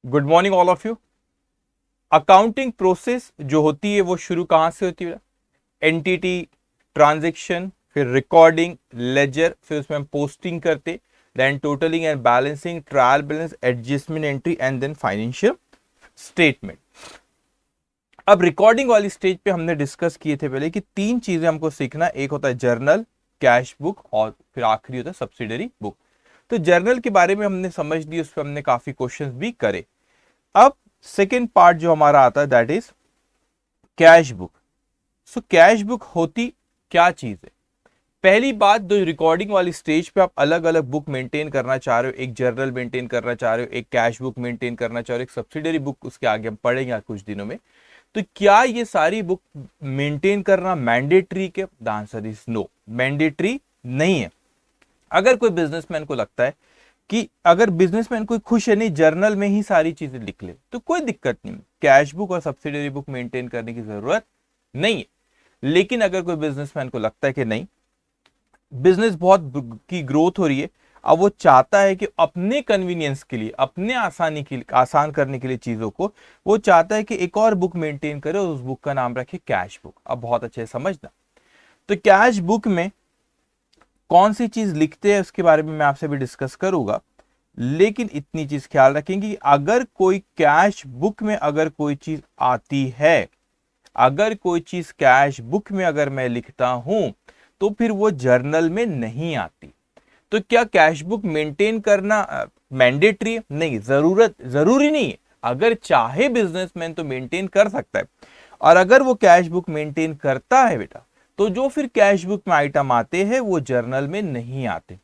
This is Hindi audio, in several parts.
Good morning all of you. Accounting process जो होती है वो शुरू कहां से होती है? एंटिटी, ट्रांजैक्शन, फिर रिकॉर्डिंग, लेजर, फिर उसमें हम पोस्टिंग करते, then totalling and balancing, trial balance, adjustment entry and then financial statement. अब रिकॉर्डिंग वाली स्टेज पे हमने डिस्कस किए थे पहले कि तीन चीजें हमको सीखना, एक होता है जर्नल, कैश बुक और फिर आखिरी होता है सब्सिडरी बुक। तो जर्नल के बारे में हमने समझ ली, उस पर हमने काफी क्वेश्चंस भी करे। अब सेकेंड पार्ट जो हमारा आता है that is cash book. So cash book होती क्या चीज है? पहली बात, जो रिकॉर्डिंग वाली स्टेज पे आप अलग अलग बुक मेंटेन करना चाह रहे हो, एक जर्नल मेंटेन करना चाह रहे हो, एक कैश बुक मेंटेन करना चाह रहे हो, एक सब्सिडरी बुक, उसके आगे हम पढ़ेंगे कुछ दिनों में। तो क्या ये सारी बुक मेंटेन करना मैंडेटरी के? The answer is no, mandatory नहीं है। अगर कोई बिजनेसमैन को लगता है कि अगर बिजनेसमैन कोई खुश है नहीं जर्नल में ही सारी चीजें लिख ले तो कोई दिक्कत नहीं, कैश बुक और सब्सिडरी बुक मेंटेन करने की जरूरत नहीं है। लेकिन अगर कोई बिजनेसमैन को लगता है कि नहीं, बिजनेस बहुत की ग्रोथ हो रही है, अब वो चाहता है कि अपने कन्वीनियंस के लिए, अपने आसानी के लिए, आसान करने के लिए चीजों को, वो चाहता है कि एक और बुक मेंटेन करे और उस बुक का नाम रखे कैश बुक। अब बहुत अच्छे से समझना, तो कैश बुक में कौन सी चीज लिखते हैं उसके बारे में मैं आपसे भी डिस्कस करूंगा। लेकिन इतनी चीज ख्याल रखेंगे कि अगर कोई कैश बुक में अगर कोई चीज आती है, अगर कोई चीज कैश बुक में अगर मैं लिखता हूं तो फिर वो जर्नल में नहीं आती। तो क्या कैश बुक मेंटेन करना मैंडेटरी है? नहीं, जरूरी नहीं है। अगर चाहे बिजनेसमैन तो मेंटेन कर सकता है, और अगर वो कैश बुक मेंटेन करता है बेटा, तो जो फिर कैश बुक में आइटम आते हैं वो जर्नल में नहीं आते।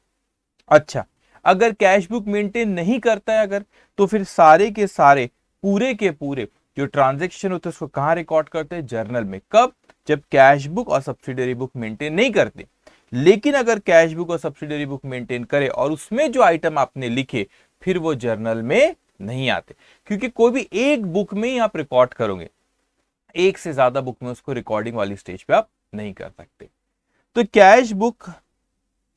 अच्छा, अगर कैश बुक मेंटेन नहीं करता है अगर, तो फिर सारे के सारे, पूरे के पूरे जो ट्रांजैक्शन होते हैं उसको कहां रिकॉर्ड करते हैं? जर्नल में। कब? जब कैश बुक और सब्सिडरी बुक मेंटेन नहीं करते। लेकिन अगर कैश बुक और सब्सिडरी बुक मेंटेन करे और उसमें जो आइटम आपने लिखे फिर वो जर्नल में नहीं आते, क्योंकि कोई भी एक बुक में ही आप रिकॉर्ड करोगे, एक से ज्यादा बुक में उसको रिकॉर्डिंग वाली स्टेज पे आप नहीं कर सकते। तो कैश बुक,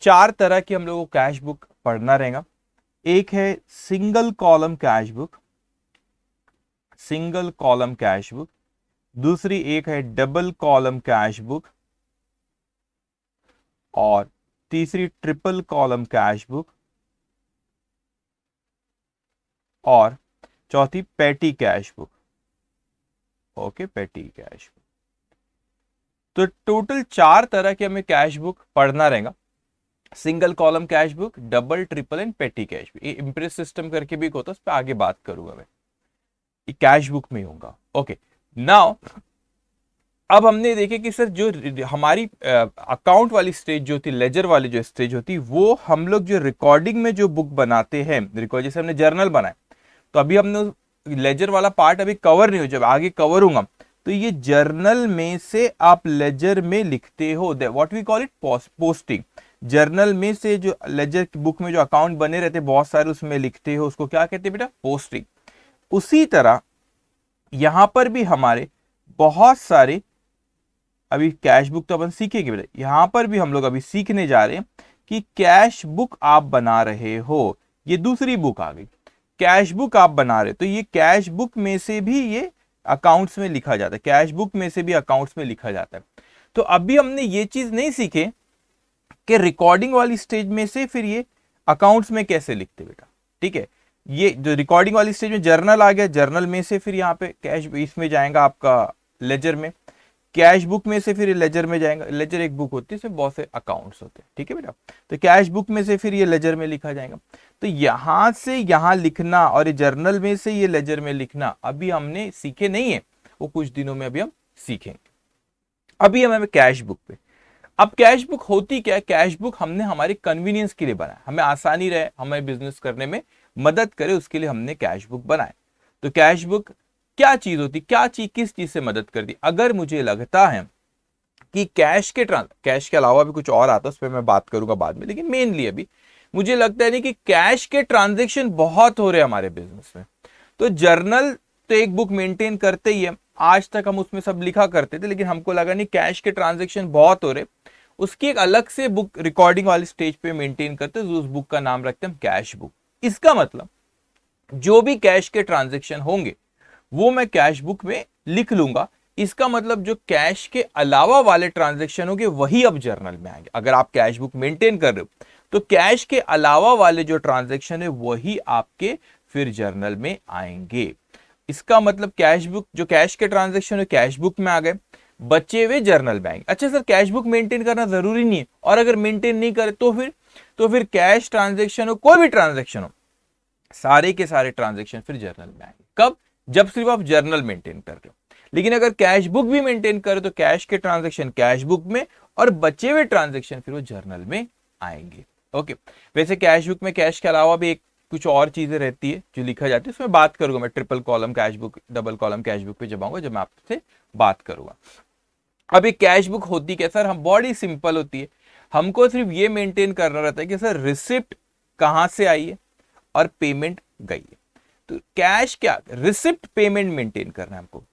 चार तरह की हम लोगों को कैश बुक पढ़ना रहेगा। एक है single column cash book, single column cash book. दूसरी एक है डबल कॉलम कैश बुक, और तीसरी ट्रिपल कॉलम कैश बुक, और चौथी पेटी कैश बुक। ओके, पेटी कैश बुक। तो टोटल चार तरह के हमें कैश बुक पढ़ना रहेगा। Single column cash book, double, triple and पेटी कैश बुक। ये इंप्रेस सिस्टम करके भी होता है, उस पर आगे बात करूंगा मैं, ये कैश बुक में होगा। ओके, नाउ अब हमने देखे कि सर जो हमारी अकाउंट वाली स्टेज जो थी, लेजर वाली जो स्टेज होती, वो हम लोग जो रिकॉर्डिंग में जो बुक बनाते हैं, रिकॉर्ड जैसे हमने जर्नल बनाए, तो अभी हमने लेजर वाला पार्ट अभी कवर नहीं हो, जब आगे कवर होगा तो ये जर्नल में से आप लेजर में लिखते हो, what we call it posting. Journal में से जो लेजर बुक में जो अकाउंट बने रहते बहुत सारे उसमें लिखते हो, उसको क्या कहते हैं बेटा? पोस्टिंग। उसी तरह यहां पर भी हमारे बहुत सारे, अभी कैश बुक तो अपन सीखेंगे बेटा, यहां पर भी हम लोग अभी सीखने जा रहे हैं कि कैश बुक आप बना रहे हो, ये दूसरी बुक आ गई, कैश बुक आप बना रहे हो, तो ये कैश बुक में से भी ये अकाउंट्स में लिखा जाता है, कैश बुक में से भी अकाउंट्स में लिखा जाता है। तो अभी हमने ये चीज नहीं सीखे कि रिकॉर्डिंग वाली स्टेज में से फिर ये अकाउंट्स में कैसे लिखते बेटा, ठीक है। ये जो रिकॉर्डिंग वाली स्टेज में जर्नल आ गया, जर्नल में से फिर यहाँ पे कैश, इसमें जाएगा आपका लेजर में, कैश बुक में से फिर लेजर में जाएगा, लेजर एक बुक होती है इसमें बहुत से अकाउंट्स होते हैं, ठीक है बेटा। तो कैश बुक में से फिर ये लेजर में लिखा जाएगा। तो यहां से यहां लिखना और ये जर्नल में से ये लेजर में लिखना अभी हमने सीखे नहीं है, वो कुछ दिनों में अभी हम सीखेंगे। अभी हमें कैश बुक पे, अब कैश बुक होती क्या है? कैश बुक हमने हमारे कन्वीनियंस के लिए बनाया, हमें आसानी रहे, हमें बिजनेस करने में मदद करे, उसके लिए हमने कैश बुक बनाए। तो कैश बुक क्या चीज होती, क्या चीज किस चीज से मदद करती? अगर मुझे लगता है कि कैश के अलावा भी कुछ और आता है, उस पर मैं बात करूंगा बाद में, लेकिन मेनली अभी मुझे लगता है नहीं कि कैश के ट्रांजेक्शन बहुत हो रहे हैं हमारे बिजनेस में, तो जर्नल तो एक बुक मेंटेन करते ही है, आज तक हम उसमें सब लिखा करते थे, लेकिन हमको लगा नहीं कैश के ट्रांजेक्शन बहुत हो रहे, उसकी एक अलग से बुक रिकॉर्डिंग वाली स्टेज पे मेंटेन करते हैं, उस बुक का नाम रखते हैं हम कैश बुक। इसका मतलब जो भी कैश के ट्रांजैक्शन होंगे वो मैं कैश बुक में लिख लूंगा। इसका मतलब जो कैश के अलावा वाले ट्रांजैक्शन होंगे वही अब जर्नल में आएंगे। अगर आप कैश बुक मेंटेन कर रहे हो तो कैश के अलावा वाले जो ट्रांजैक्शन है वही आपके फिर जर्नल में आएंगे। इसका मतलब कैश बुक, जो कैश के ट्रांजैक्शन है कैश बुक में आ गए, बचे हुए जर्नल में आएंगे। अच्छा सर, कैश बुक मेंटेन करना जरूरी नहीं है, और अगर मेंटेन नहीं करे तो फिर कैश ट्रांजैक्शन हो, कोई भी ट्रांजैक्शन हो, सारे के सारे ट्रांजैक्शन फिर जर्नल में आएंगे। कब? जब सिर्फ आप जर्नल मेंटेन कर रहे हो। लेकिन अगर कैश बुक भी मेंटेन करो तो कैश के ट्रांजैक्शन कैश बुक में और बचे हुए ट्रांजैक्शन फिर वो जर्नल में आएंगे। ओके। वैसे कैश बुक में कैश के अलावा भी एक कुछ और चीजें रहती है जो लिखा जाती है, उसमें बात करूंगा मैं triple column cash book, double column cash book पे जब आऊंगा, जब मैं आपसे बात करूंगा। अभी कैश बुक होती क्या सर? हम बड़ी सिंपल होती है, हमको सिर्फ ये मेंटेन करना रहता है कि सर रिसिप्ट कहां से आई है और पेमेंट गई है। तो कैश क्या, रिसिप्ट पेमेंट मेंटेन करना है हमको।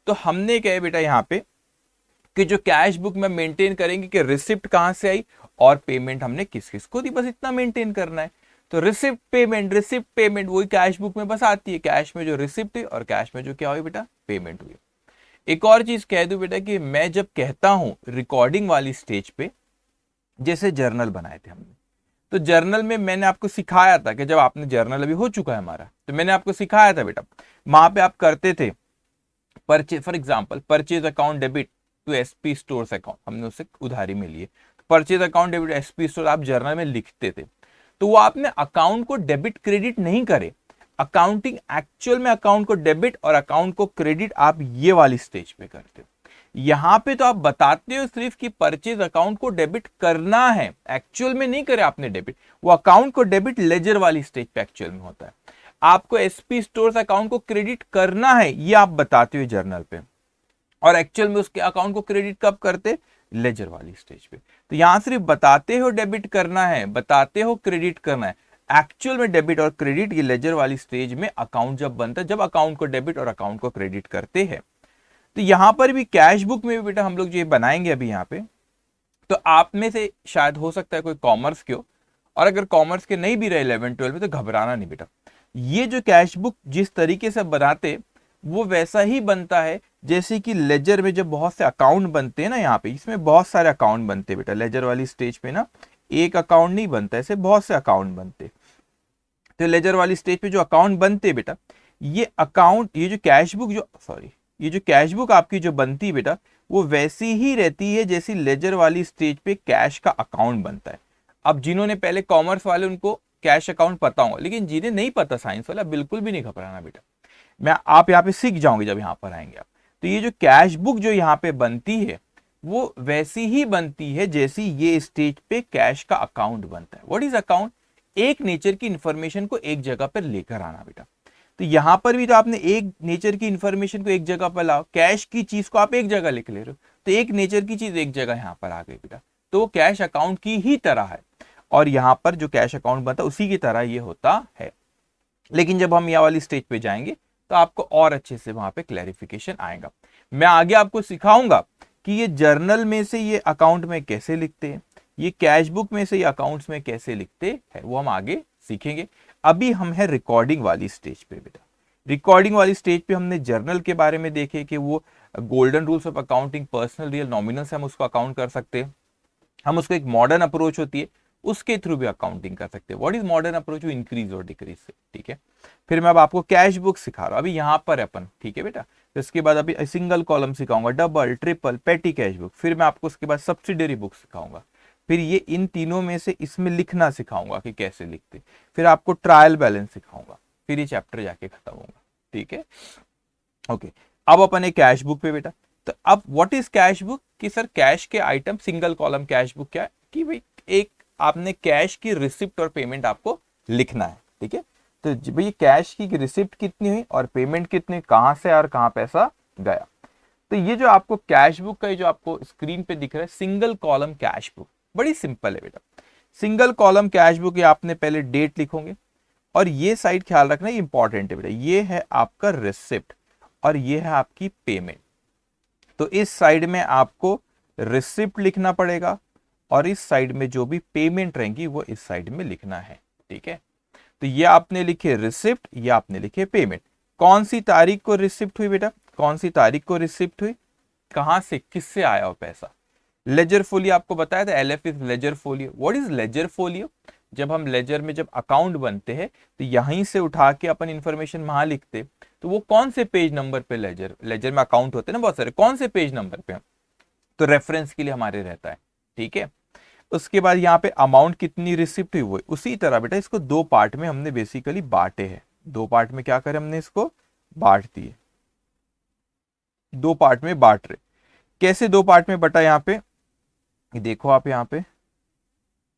तो हमने क्या है बेटा यहाँ पे कि जो कैश बुक में मेंटेन करेंगे कि रिसिप्ट कहां से आई और पेमेंट हमने किस किस को दी, बस इतना मेंटेन करना है। तो रिसिप्ट पेमेंट वही कैश बुक में बस आती है, कैश में जो रिसिप्ट है और कैश में जो क्या हुई बेटा, पेमेंट हुई। एक और चीज कह दूं बेटा कि मैं जब कहता हूं रिकॉर्डिंग वाली स्टेज पे, जैसे जर्नल बनाए थे हमने, तो जर्नल में मैंने आपको सिखाया था कि जब आपने जर्नल अभी हो चुका है हमारा, तो मैंने आपको सिखाया था बेटा, वहां पे आप करते थे purchase, for example purchase account debit to SP stores account, हमने उससे उधारी में लिए, purchase account debit SP store आप जर्नल में लिखते थे। तो वो आपने अकाउंट को डेबिट क्रेडिट नहीं करे, अकाउंटिंग एक्चुअल में अकाउंट को डेबिट और अकाउंट को क्रेडिट आप ये वाली स्टेज पे करते हो। यहां पे तो आप बताते हो सिर्फ कि परचेज अकाउंट को डेबिट करना है, एक्चुअल में नहीं करे आपने डेबिट, वो अकाउंट को डेबिट लेजर वाली स्टेज पे एक्चुअल में होता है। आपको एसपी स्टोर्स अकाउंट को क्रेडिट करना है ये आप बताते हो जर्नल पे, और एक्चुअल में उसके अकाउंट को क्रेडिट कब करते, लेजर वाली स्टेज पे। तो यहां सिर्फ बताते हो डेबिट करना है, बताते हो क्रेडिट करना है, एक्चुअल में डेबिट और क्रेडिट ये लेजर वाली स्टेज में अकाउंट जब बनता है, जब अकाउंट को डेबिट और अकाउंट को क्रेडिट करते हैं। तो यहां पर भी कैश बुक में भी बेटा हम लोग जो बनाएंगे अभी यहाँ पे, तो आप में से शायद हो सकता है कोई कॉमर्स के हो, और अगर कॉमर्स के नहीं भी रहे 11-12 में तो घबराना नहीं बेटा। ये जो कैश बुक जिस तरीके से बनाते वो वैसा ही बनता है जैसे कि लेजर में जब बहुत से अकाउंट बनते हैं ना, यहाँ पे इसमें बहुत सारे अकाउंट बनते हैं बेटा, लेजर वाली स्टेज पे ना एक अकाउंट नहीं बनता, ऐसे बहुत से अकाउंट बनते। तो लेजर वाली स्टेज पे जो अकाउंट बनते बेटा, ये अकाउंट, ये जो कैश बुक ये जो कैश बुक आपकी जो बनती है बेटा, वो वैसी ही रहती है जैसी लेजर वाली स्टेज पे कैश का अकाउंट बनता है। अब जिन्होंने पहले कॉमर्स वाले उनको कैश अकाउंट पता होगा, लेकिन जिन्हें नहीं पता साइंस वाला, बिल्कुल भी नहीं घबराना बेटा, आप यहाँ पे सीख जाओगे जब यहाँ पर आएंगे आप। तो ये जो कैश बुक जो यहाँ पे बनती है वो वैसी ही बनती है जैसी ये स्टेज पे कैश का अकाउंट बनता है। What is account? एक नेचर की इंफॉर्मेशन को एक जगह पर लेकर आना बेटा। तो यहां पर भी तो आपने एक नेचर की इंफॉर्मेशन को एक जगह पर लाओ, कैश की चीज को आप एक जगह लिख ले रहे हो, तो एक नेचर की चीज एक जगह यहां पर आ गई बेटा, तो कैश अकाउंट की ही तरह है, और यहां पर जो कैश अकाउंट बनता है उसी की तरह ये होता है। लेकिन जब हम यह वाली स्टेज पे जाएंगे तो आपको और अच्छे से वहां पे क्लैरिफिकेशन आएगा। मैं आगे आपको सिखाऊंगा कि ये जर्नल में से ये अकाउंट में कैसे लिखते हैं, ये कैश बुक में से ये अकाउंट्स में कैसे लिखते हैं, वो हम आगे सीखेंगे। अभी हम है रिकॉर्डिंग वाली स्टेज पे बेटा। रिकॉर्डिंग वाली स्टेज पे हमने जर्नल के बारे में देखे कि वो golden rules of accounting, personal, real, nominal से हम उसको अकाउंट कर सकते हैं। हम उसको एक मॉडर्न अप्रोच होती है उसके थ्रू भी अकाउंटिंग कर सकते हैं। What is modern approach? Increase और डिक्रीज से, ठीक है। फिर मैं अब आपको कैश बुक सिखा रहा हूं, अभी यहाँ पर अपन, ठीक है बेटा। तो इसके बाद अभी सिंगल कॉलम सिखाऊंगा, डबल, ट्रिपल, पेटी कैश बुक, फिर मैं आपको उसके बाद सब्सिडरी बुक सिखाऊंगा, फिर ये इन तीनों में से इसमें लिखना सिखाऊंगा कि कैसे लिखते, फिर आपको ट्रायल बैलेंस सिखाऊंगा, फिर ये चैप्टर जाके खत्म होगा, ठीक है। ओके, अब अपन एक कैश बुक पे बेटा। तो अब व्हाट इज कैश बुक? कि सर कैश के item, single column cash book क्या है कि भाई एक आपने कैश की रिसिप्ट और पेमेंट आपको लिखना है, ठीक है। तो भाई कैश की रिसिप्ट कितनी हुई और पेमेंट कितनी, कहां से और कहां पैसा गया। तो ये जो आपको कैश बुक का जो आपको स्क्रीन पे दिख रहा है सिंगल कॉलम कैश बुक, बड़ी सिंपल है बेटा। सिंगल कॉलम कैश बुक, ये आपने पहले डेट लिखोगे, और ये साइड ख्याल रखना इंपॉर्टेंट है बेटा, ये है आपका रिसिप्ट और ये है आपकी पेमेंट। तो इस साइड में आपको रिसिप्ट लिखना पड़ेगा और इस साइड में जो भी पेमेंट रहेंगी वो इस साइड में लिखना है, ठीक है। तो ये आपने लिखे रिसिप्ट, ये आपने लिखे पेमेंट। कौन सी तारीख को रिसिप्ट हुई बेटा, कौन सी तारीख को रिसिप्ट हुई, कहां से, किससे आया हो पैसा। लेजर फोलियो आपको बताया था, LF is ledger folio. What is ledger folio, जब हम लेजर में जब अकाउंट बनते हैं तो यहीं से उठा के अपन इंफॉर्मेशन वहां लिखते, तो वो कौन से पेज नंबर पे लेजर में अकाउंट होते हैं ना बहुत सारे, कौन से पेज नंबर पे, तो रेफरेंस के लिए हमारे रहता है, ठीक है। उसके बाद यहाँ पे अमाउंट कितनी रिसिप्ट हुई वो, उसी तरह बेटा इसको दो पार्ट में हमने बेसिकली बांटे हैं, दो पार्ट में क्या करें हमने इसको बांट दिए, दो पार्ट में बांट रहे। कैसे दो पार्ट में बटा, यहाँ पे देखो आप यहाँ पे,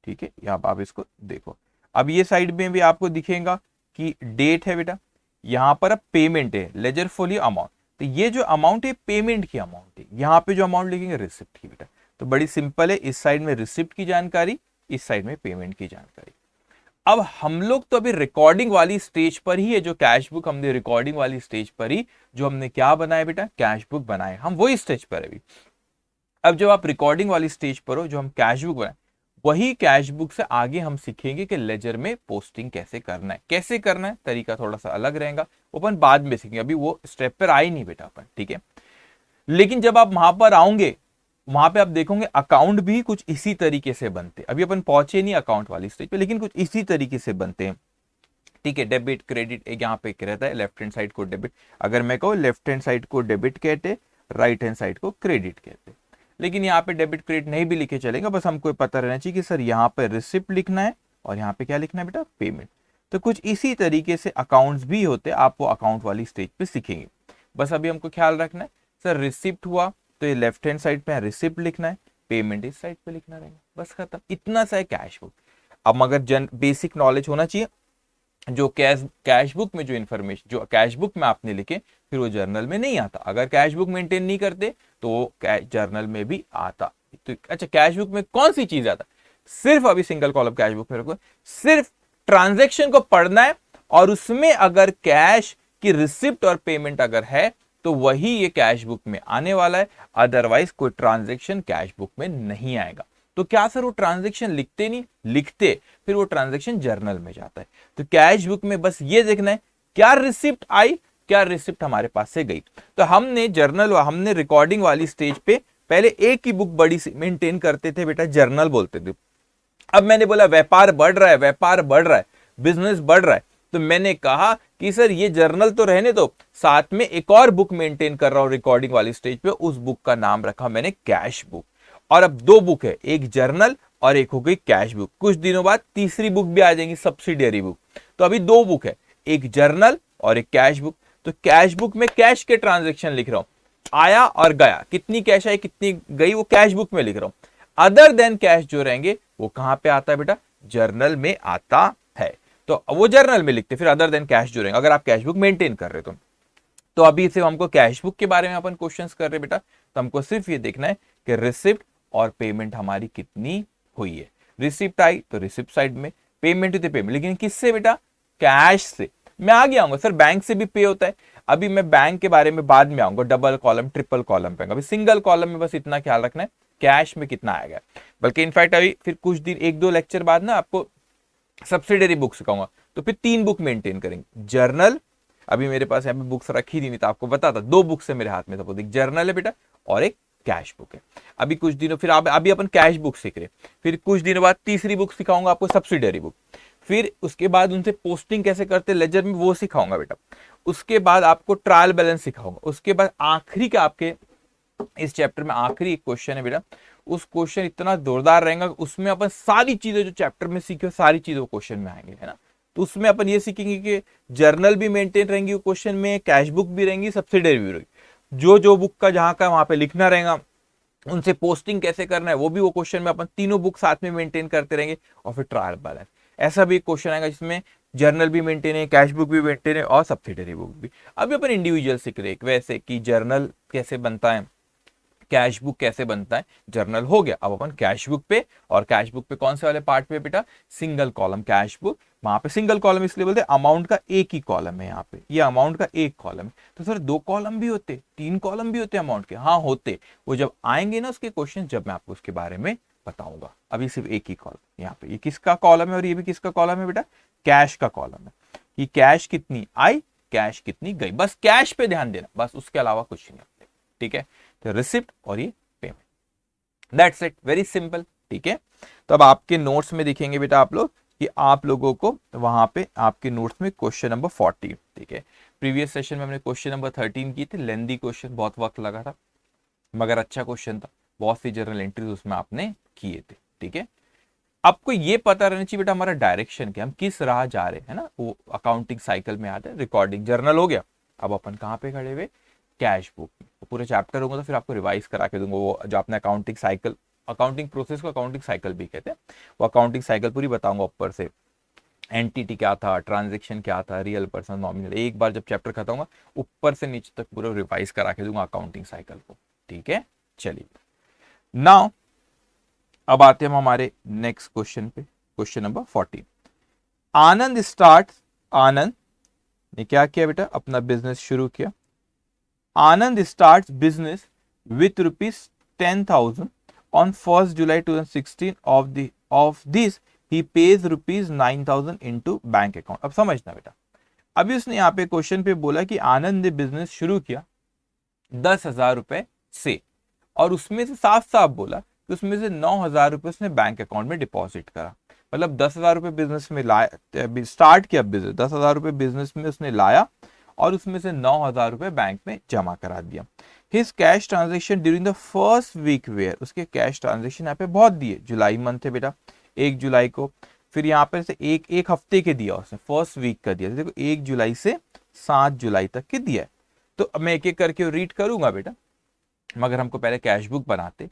ठीक है, यहाँ आप इसको देखो। अब ये साइड में भी आपको दिखेगा कि डेट है बेटा, यहाँ पर अब पेमेंट है, लेजर फोलियो अमाउंट, तो ये जो अमाउंट है पेमेंट की अमाउंट है, यहाँ पे जो अमाउंट लिखेंगे रिसिप्ट की बेटा। तो बड़ी सिंपल है, इस साइड में रिसिप्ट की जानकारी, इस साइड में पेमेंट की जानकारी। अब हम लोग तो अभी रिकॉर्डिंग वाली स्टेज पर ही है, जो कैश बुक हमने रिकॉर्डिंग वाली स्टेज पर ही जो हमने क्या बनाया बेटा, कैश बुक बनाए, हम वही स्टेज पर है अभी। अब जब आप रिकॉर्डिंग वाली स्टेज पर हो, जो हम कैश बुक बनाए, वही कैश बुक से आगे हम सीखेंगे कि लेजर में पोस्टिंग कैसे करना है, कैसे करना है, तरीका थोड़ा सा अलग रहेगा, वो अपन बाद में सीखेंगे, अभी वो स्टेप पर आए नहीं बेटा अपन, ठीक है। लेकिन जब आप वहां पर आओगे, वहां पे आप देखोगे अकाउंट भी कुछ इसी तरीके से बनते, अभी अपन पहुंचे नहीं अकाउंट वाली स्टेज पे, लेकिन कुछ इसी तरीके से बनते हैं, ठीक है। डेबिट क्रेडिट एक यहाँ पे रहता है, लेफ्ट हैंड साइड को डेबिट, अगर मैं कहूँ लेफ्ट हैंड साइड को डेबिट कहते, राइट हैंड साइड को क्रेडिट कहते, लेकिन यहाँ पे डेबिट क्रेडिट नहीं भी लिखे चलेगा, बस हमको पता रहना चाहिए कि सर यहाँ पे रिसिप्ट लिखना है और यहाँ पे क्या लिखना है बेटा, पेमेंट। तो कुछ इसी तरीके से अकाउंट्स भी होते हैं, आप वो अकाउंट वाली स्टेज पे सीखेंगे। बस अभी हमको ख्याल रखना है, सर रिसिप्ट हुआ तो ये लेफ्ट हैंड साइड पे रिसिप्ट लिखना है, पेमेंट इस साइड पे लिखना रहेगा, बस खत्म, इतना सा है कैश बुक। अब मगर बेसिक नॉलेज होना चाहिए, जो कैश बुक में जो इन्फॉर्मेशन जो कैश बुक में आपने लिखे फिर वो जर्नल में नहीं आता, अगर कैश बुक मेंटेन नहीं करते तो वो जर्नल में भी आता। तो अच्छा, कैश बुक में कौन सी चीज आता, सिर्फ अभी सिंगल कॉलम कैश बुक में रखो, सिर्फ ट्रांजेक्शन को पढ़ना है, और उसमें अगर कैश की रिसिप्ट और पेमेंट अगर है तो वही ये कैश बुक में आने वाला है, अदरवाइज कोई ट्रांजेक्शन कैश बुक में नहीं आएगा। तो क्या सर वो ट्रांजेक्शन लिखते नहीं, लिखते, फिर वो ट्रांजेक्शन जर्नल में जाता है। तो कैश बुक में बस ये देखना है क्या रिसिप्ट आई, क्या रिसिप्ट हमारे पास से गई। तो हमने रिकॉर्डिंग वाली स्टेज पे पहले एक ही बुक बड़ी सी मेंटेन करते थे बेटा, जर्नल बोलते थे। अब मैंने बोला व्यापार बढ़ रहा है, व्यापार बढ़ रहा है, बिजनेस बढ़ रहा है, तो मैंने कहा कि सर ये जर्नल तो रहने दो, साथ में एक और बुक मेंटेन कर रहा हूं रिकॉर्डिंग वाली स्टेज पे, उस बुक का नाम रखा मैंने कैश बुक। और अब दो बुक है, एक जर्नल और एक हो गई कैश बुक। कुछ दिनों बाद तीसरी बुक भी आ जाएगी, सब्सिडियरी बुक। तो अभी दो बुक है, एक जर्नल और एक कैश बुक। तो कैश बुक में कैश के ट्रांजेक्शन लिख रहा हूं, आया और गया, कितनी कैश आई कितनी गई वो कैश बुक में लिख रहा हूं। अदर देन कैश जो रहेंगे वो कहां पे आता है बेटा, जर्नल में आता है। तो वो जर्नल में लिखते, फिर अदर देन कैश जो रहेंगे, अगर आप कैश बुक मेंटेन कर रहे हो तो अभी सिर्फ हमको कैश बुक के बारे में अपन क्वेश्चंस कर रहे बेटा, तो हमको सिर्फ ये देखना है कि रिसिप्ट और पेमेंट हमारी कितनी हुई है। रिसिप्ट आई तो रिसिप्ट साइड में, पेमेंट हुई तो पेमेंट, लेकिन किससे बेटा, कैश से। मैं आगे आऊंगा सर बैंक से भी पे होता है, अभी मैं बैंक के बारे में बाद में आऊंगा, डबल कॉलम ट्रिपल कॉलम पे। अभी सिंगल कॉलम में बस इतना ख्याल रखना है कैश में कितना आएगा। बल्कि इनफैक्ट अभी फिर कुछ दिन, एक दो लेक्चर बाद ना आपको सब्सिडरी बुक सिखाऊंगा, तो फिर तीन बुक मेंटेन करेंगे, जर्नल, अभी मेरे पास यहाँ पे बुक्स रखी थी नहीं तो आपको बताता, दो बुक्स है मेरे हाथ में, सपोज एक जर्नल है बेटा और एक कैश बुक है। अभी कुछ दिनों फिर अभी अपन कैश बुक सीख रहे, फिर कुछ दिनों बाद तीसरी बुक सिखाऊंगा आपको, सब्सिडरी बुक। फिर उसके बाद उनसे पोस्टिंग कैसे करते लेजर में वो सिखाऊंगा बेटा। उसके बाद आपको ट्रायल बैलेंस सिखाऊंगा। उसके बाद आखिरी का आपके इस चैप्टर में आखिरी एक क्वेश्चन है बेटा, उस क्वेश्चन इतना जोरदार रहेगा, उसमें अपन सारी चीजें जो चैप्टर में सीखे सारी चीजें क्वेश्चन में आएंगे, है ना। तो उसमें अपन ये सीखेंगे कि जर्नल भी मेंटेन रहेंगी क्वेश्चन में, कैश बुक भी रहेंगी, सब्सिडरी भी रहेगी, जो बुक का जहां का वहां पे लिखना रहेगा, उनसे पोस्टिंग कैसे करना है वो भी वो क्वेश्चन में अपन तीनों बुक साथ में मेंटेन करते रहेंगे। और फिर ट्रायल बैलेंस, ऐसा भी एक क्वेश्चन आएगा जिसमें जर्नल भी मेंटेन है, कैश बुक भी मेंटेन है और सब्सिडरी बुक भी। अभी अपन इंडिविजुअल सीख रहे, वैसे कि जर्नल कैसे बनता है, कैश बुक कैसे बनता है, जर्नल हो गया। अब अपन कैश बुक पे, और कैश बुक पे कौन से वाले पार्ट पे बेटा, सिंगल कॉलम कैश बुक। वहां पे सिंगल कॉलम इसलिए बोलते हैं अमाउंट का एक ही कॉलम है, यहाँ पे ये अमाउंट का एक कॉलम है। तो सर दो कॉलम भी होते, तीन कॉलम भी होते अमाउंट के, हाँ होते, वो जब आएंगे ना उसके क्वेश्चन, जब मैं आपको उसके बारे में बताऊंगा। अभी सिर्फ एक ही कॉलम, यहाँ पे ये किसका कॉलम है और ये भी किसका कॉलम है बेटा, कैश का कॉलम है कि कैश कितनी आई, कैश कितनी गई, बस कैश पे ध्यान देना, बस उसके अलावा कुछ नहीं है, ठीक है। तो रिसिप्ट और ये payment, that's it, very simple, ठीक है। तो अब आपके नोट्स में दिखेंगे बेटा आप लोग कि आप लोगों को वहां पे आपके नोट्स में क्वेश्चन नंबर 40, ठीक है। प्रीवियस सेशन में हमने क्वेश्चन नंबर 13 की थी, लेंदी क्वेश्चन, बहुत वक्त लगा था, मगर अच्छा क्वेश्चन था, बहुत सी जर्नल एंट्रीज उसमें आपने किए थे, ठीक है। आपको ये पता रहना चाहिए बेटा हमारा डायरेक्शन क्या, हम किस राह जा रहे हैं ना, वो अकाउंटिंग साइकिल में आता है। रिकॉर्डिंग जर्नल हो गया, अब अपन कहाँ पे खड़े हुए, कैश बुक में। तो पूरे चैप्टर होगा तो फिर आपको रिवाइज करा के दूंगा, वो जो आपने अकाउंटिंग साइकिल, अकाउंटिंग प्रोसेस को अकाउंटिंग साइकिल भी कहते हैं, वो अकाउंटिंग साइकिल पूरी बताऊंगा ऊपर से, एंटिटी क्या था, ट्रांजेक्शन क्या था, रियल पर्सन, नॉमिनल, एक बार जब चैप्टर खत्म होगा ऊपर से नीचे तक पूरा रिवाइज करा के दूंगा अकाउंटिंग साइकिल को, ठीक है। चलिए नाउ अब आते हैं हम हमारे नेक्स्ट क्वेश्चन पे, question number 14। Anand start, Anand ने क्या किया बेटा, अपना बिजनेस शुरू किया। Anand start business with ₹10,000 on 1st July 2016, of this he pays ₹9,000 into bank account. अब समझना बेटा, अभी उसने यहाँ पे क्वेश्चन पे बोला कि आनंद ने बिजनेस शुरू किया 10,000 रुपए से, और उसमें से साफ साफ बोला कि उसमें से 9,000 रुपए उसने बैंक अकाउंट में डिपॉजिट करा। मतलब 10,000 रुपए बिजनेस में लाया, स्टार्ट किया बिजनेस, 10,000 रुपए बिजनेस में उसने लाया और उसमें से 9,000 रुपए बैंक में जमा करा दिया। His cash transaction during the first week were, उसके कैश ट्रांजेक्शन यहाँ पे बहुत दिए, जुलाई मंथ है बेटा, 1 जुलाई को, फिर यहाँ पे से एक हफ्ते के दिया उसने, फर्स्ट वीक का दिया, देखो 1 जुलाई से 7 जुलाई तक के दिया है। तो अब मैं एक एक करके रीड करूंगा बेटा, मगर हमको पहले कैश बुक बनाते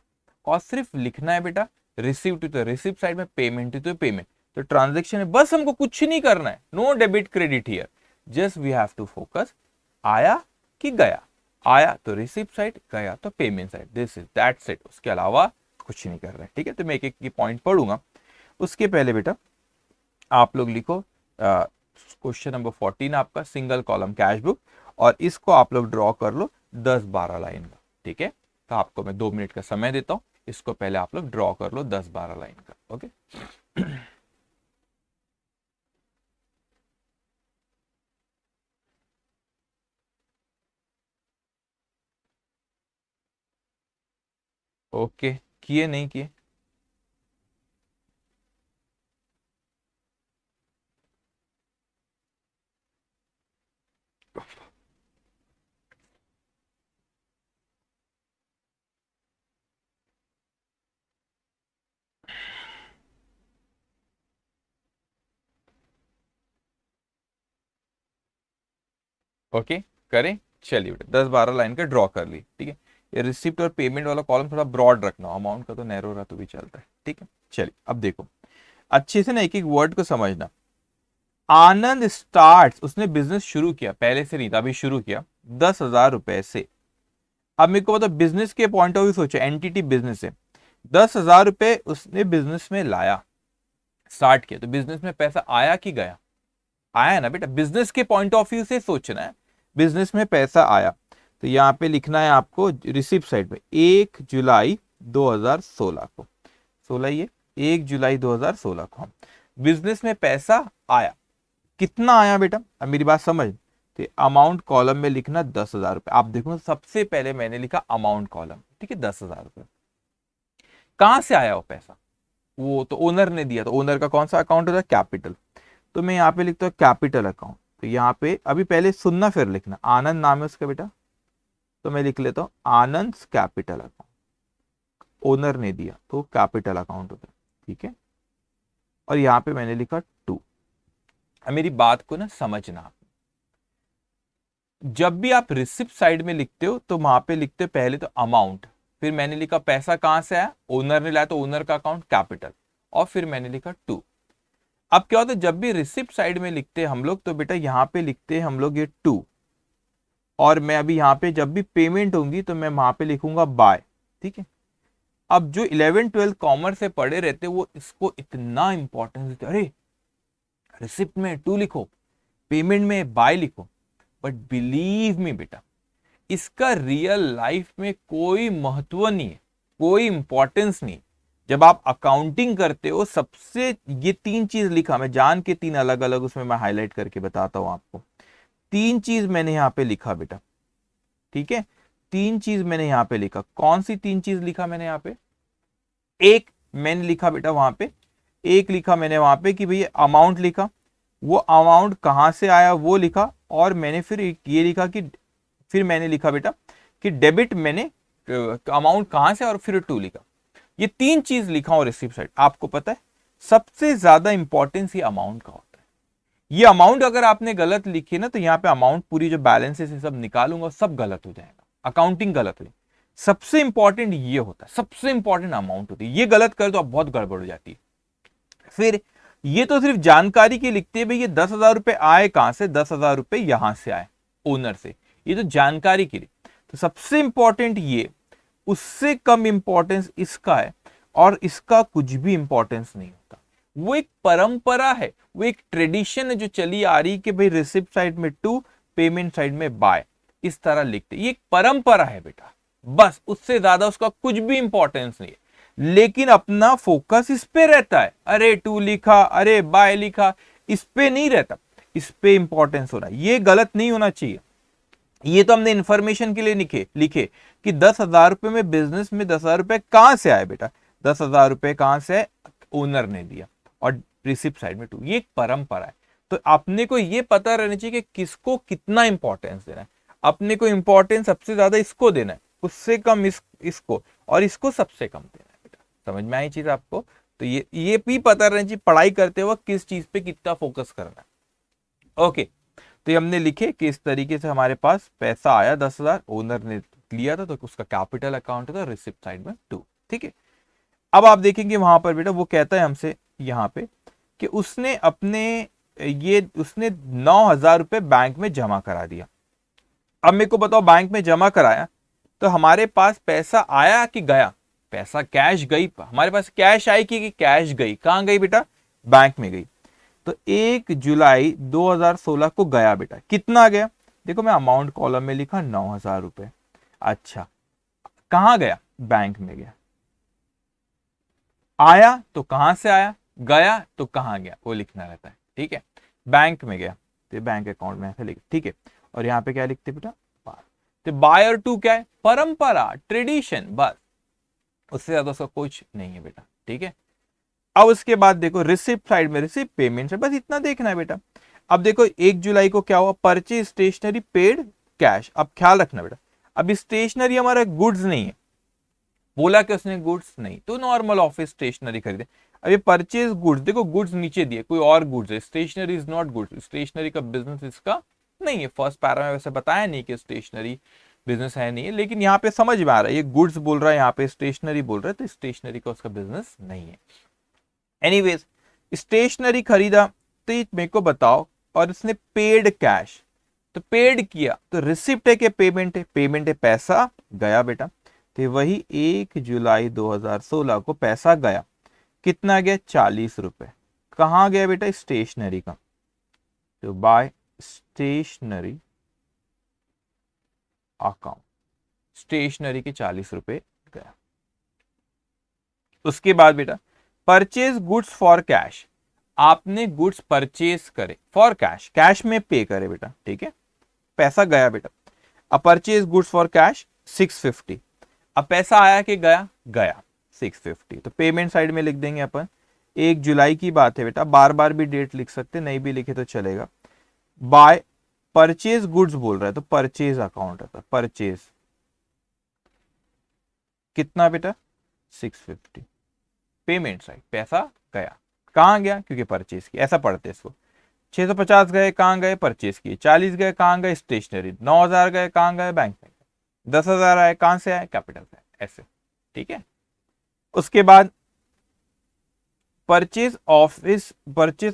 और सिर्फ लिखना है बेटा, रिसिप्ट तो रिसिप्ट साइड में, पेमेंट तो पेमेंट, तो ट्रांजेक्शन है, बस हमको कुछ नहीं करना है, no debit credit here, just we have to focus, आया कि गया, आया तो रिसिप्ट साइड, गया तो payment side, this is that's it, उसके अलावा कुछ नहीं कर रहे हैं, ठीक है। तो मैं एक एक की पॉइंट पढ़ूंगा, उसके पहले बेटा आप लोग लिखो क्वेश्चन नंबर 14 आपका, सिंगल कॉलम कैश बुक, और इसको आप लोग ड्रॉ कर लो 10-12 लाइन का, ठीक है। तो आपको मैं 2 मिनट का समय देता हूं, इसको पहले आप लोग ड्रॉ कर लो 10-12 लाइन का, ओके। ओके, किए नहीं किए, ओके करें, चलिए बेटा 10-12 लाइन का ड्रॉ कर ली, ठीक है। ये रिसिप्ट और पेमेंट वाला कॉलम थोड़ा ब्रॉड रखना, अमाउंट का तो नैरो रहा तो भी चलता है, ठीक है। चलिए अब देखो अच्छे से ना एक एक वर्ड को समझना। आनंद स्टार्ट, उसने बिजनेस शुरू किया, पहले से नहीं था, अभी शुरू किया 10,000 रुपए से। अब मेरे को बता, बिजनेस के पॉइंट ऑफ व्यू सोचो, एंटिटी बिजनेस है, 10,000 रुपए उसने बिजनेस में लाया, स्टार्ट किया, तो बिजनेस में पैसा आया कि गया, आया ना बेटा, बिजनेस के पॉइंट ऑफ व्यू से सोचना है, बिजनेस में पैसा आया। तो यहाँ पे लिखना है आपको रिसिप्ट साइड में 1 जुलाई 2016 को, 16 ये 1 जुलाई 2016 को हम बिजनेस में पैसा आया, कितना आया बेटा, अब मेरी बात समझ, तो अमाउंट कॉलम में लिखना 10,000 रुपए। आप देखो सबसे पहले मैंने लिखा अमाउंट कॉलम, ठीक है, 10,000 रुपए। कहां से आया वो पैसा, वो तो ओनर ने दिया, तो ओनर का कौन सा अकाउंट होता है, कैपिटल, तो मैं यहाँ पे लिखता हूँ कैपिटल अकाउंट। तो यहाँ पे अभी पहले सुनना फिर लिखना, आनंद नाम है उसका बेटा, तो मैं लिख लेता हूँ आनंद कैपिटल अकाउंट, ओनर ने दिया तो कैपिटल अकाउंट होता है, ठीक है। और यहाँ पे मैंने लिखा 2। अब मेरी बात को ना समझना, जब भी आप रिसिप्ट साइड में लिखते हो तो वहां पे लिखते हो पहले तो अमाउंट, फिर मैंने लिखा पैसा कहां से आया, ओनर ने लाया तो ओनर का अकाउंट कैपिटल, और फिर मैंने लिखा 2। अब क्या होता है, जब भी रिसिप्ट साइड में लिखते हैं हम लोग तो बेटा यहाँ पे लिखते हैं हम लोग ये 2, और मैं अभी यहाँ पे जब भी पेमेंट होंगी तो मैं वहां पे लिखूंगा बाय, ठीक है। अब जो 11-12 कॉमर्स से पढ़े रहते वो इसको इतना इंपॉर्टेंस देते, अरे रिसिप्ट में 2 लिखो, पेमेंट में बाय लिखो, बट बिलीव मी बेटा इसका रियल लाइफ में कोई महत्व नहीं है, कोई इंपॉर्टेंस नहीं। जब आप अकाउंटिंग करते हो सबसे ये 3 चीज लिखा, मैं जान के 3 अलग अलग उसमें मैं हाईलाइट करके बताता हूं आपको। 3 चीज मैंने यहां पे लिखा बेटा, ठीक है, 3 चीज मैंने यहां पे लिखा। कौन सी 3 चीज लिखा मैंने यहां पे? एक मैंने लिखा बेटा वहां पे, एक लिखा मैंने वहां पे कि भैया अमाउंट लिखा, वो अमाउंट कहां से आया वो लिखा, और मैंने फिर ये लिखा कि, फिर मैंने लिखा बेटा कि डेबिट, मैंने अमाउंट कहां से, और फिर 2 लिखा। ये 3 चीज लिखा और रिसिप्ट साइड। आपको पता है सबसे ज्यादा इंपॉर्टेंस ये अमाउंट का होता है। ये अमाउंट अगर आपने गलत लिखी ना, तो यहाँ पे अमाउंट पूरी जो बैलेंसेस है सब निकालूंगा, सब गलत हो जाएगा, अकाउंटिंग गलत हो। सबसे इंपॉर्टेंट ये होता है, सबसे इंपॉर्टेंट अमाउंट होती है, ये गलत कर तो अब बहुत गड़बड़ हो जाती है। फिर ये तो सिर्फ जानकारी के लिखते हैं भाई ये 10,000 रुपए आए कहां से, 10,000 रुपए यहां से आए ओनर से, ये तो जानकारी के लिए। तो सबसे इंपॉर्टेंट ये, उससे कम इंपॉर्टेंस इसका है, और इसका कुछ भी इंपॉर्टेंस नहीं होता। वो एक परंपरा है, वो एक ट्रेडिशन है जो चली आ रही कि भाई रिसिप्ट साइड में 2, पेमेंट साइड में बाय, इस तरह लिखते। ये एक परंपरा है बेटा, बस, उससे ज्यादा उसका कुछ भी इंपॉर्टेंस नहीं है। लेकिन अपना फोकस इस पे रहता है, अरे 2 लिखा, अरे बाय लिखा, इस पे नहीं रहता, इस पे इंपॉर्टेंस होना, ये गलत नहीं होना चाहिए। ये तो हमने इंफॉर्मेशन के लिए लिखे कि 10,000 रुपए में, बिजनेस में 10,000 रुपए कहां से आए बेटा, 10,000 रुपए कहां से, ओनर ने दिया, और रिसिप्ट साइड में 2, ये एक परंपरा है। तो अपने को ये पता रहना चाहिए कि किसको कितना इंपॉर्टेंस देना है। अपने को इंपॉर्टेंस सबसे ज्यादा इसको देना है, उससे कम इसको, और इसको सबसे कम देना है बेटा। समझ में आई चीज आपको? तो ये भी पता रहना चाहिए पढ़ाई करते वक्त किस चीज पे कितना फोकस करना है। ओके, तो ये हमने लिखे कि इस तरीके से हमारे पास पैसा आया 10,000, ओनर ने लिया था, तो उसका कैपिटल अकाउंट था, रिसिप्ट साइड में 2, ठीक है। अब आप देखेंगे वहां पर बेटा वो कहता है हमसे यहां पे कि उसने अपने उसने 9,000 रुपए बैंक में जमा करा दिया। अब मेरे को बताओ, बैंक में जमा कराया तो हमारे पास पैसा आया कि गया? पैसा कैश गई, हमारे पास कैश आई कि कैश गई? कहां गई बेटा? बैंक में गई। तो 1 जुलाई 2016 को गया बेटा, कितना गया? देखो मैं अमाउंट कॉलम में लिखा 9,000 रुपए। अच्छा, कहां गया? बैंक में गया। आया तो कहां से आया, गया तो कहां गया, वो लिखना रहता है, ठीक है। बैंक में गया तो बैंक अकाउंट में ऐसे लिख, ठीक है। और यहाँ पे क्या लिखते बेटा? बाय। तो बाय और 2 क्या है? परंपरा, ट्रेडिशन, बस, उससे ज्यादा उसका कुछ नहीं है बेटा, ठीक है। अब उसके बाद देखो रिसिप्ट साइड में, रिसिप्ट पेमेंट है, बस इतना देखना है बेटा। अब देखो 1 जुलाई को क्या हुआ? Purchase stationery paid cash. अब ख्याल रखना बेटा, अब स्टेशनरी हमारा गुड्स नहीं है, बोला कि उसने गुड्स नहीं, तो नॉर्मल ऑफिस स्टेशनरी खरीदे। अब ये परचेज गुड्स, देखो गुड्स नीचे दिए, कोई और गुड्स है, stationery is not goods, stationery का बिजनेस इसका नहीं है। फर्स्ट पैरा में वैसे बताया नहीं कि स्टेशनरी बिजनेस है नहीं है, लेकिन यहाँ पे समझ में आ रहा है, ये गुड्स बोल रहा है, यहाँ पे स्टेशनरी बोल रहा है, तो स्टेशनरी का उसका बिजनेस नहीं है। एनीवेज, स्टेशनरी खरीदा, तो ये मेरे को बताओ, और इसने पेड कैश, तो पेड किया, तो रिसिप्ट है कि पेमेंट है? पेमेंट है, पैसा गया बेटा। तो वही 1 जुलाई 2016 को पैसा गया, कितना गया? 40 रुपए। कहां गया बेटा? स्टेशनरी का, तो बाय स्टेशनरी अकाउंट, स्टेशनरी के 40 रुपए गया। उसके बाद बेटा परचेज गुड्स फॉर कैश, आपने गुड्स परचेज करे फॉर कैश, कैश में पे करे बेटा, ठीक है, पैसा गया बेटा। अब परचेज गुड्स फॉर कैश 650, अब पैसा आया कि गया? गया 650, तो पेमेंट साइड में लिख देंगे अपन। 1 जुलाई की बात है बेटा, बार बार भी डेट लिख सकते, नहीं भी लिखे तो चलेगा। बाय परचेज गुड्स बोल रहा है, तो परचेज अकाउंट है, परचेज कितना बेटा? 650, पेमेंट साइड, पैसा गया, कहां गया? क्योंकि परचेज किया, ऐसा पढ़ते इसको। 650 गए, कहां गए? परचेज किए। 40 गए, कहां गए? स्टेशनरी। 9,000 गए, कहां गए? बैंक में। 10,000 आए, कहां से आए? कैपिटल से, ऐसे, ठीक है। उसके बाद purchase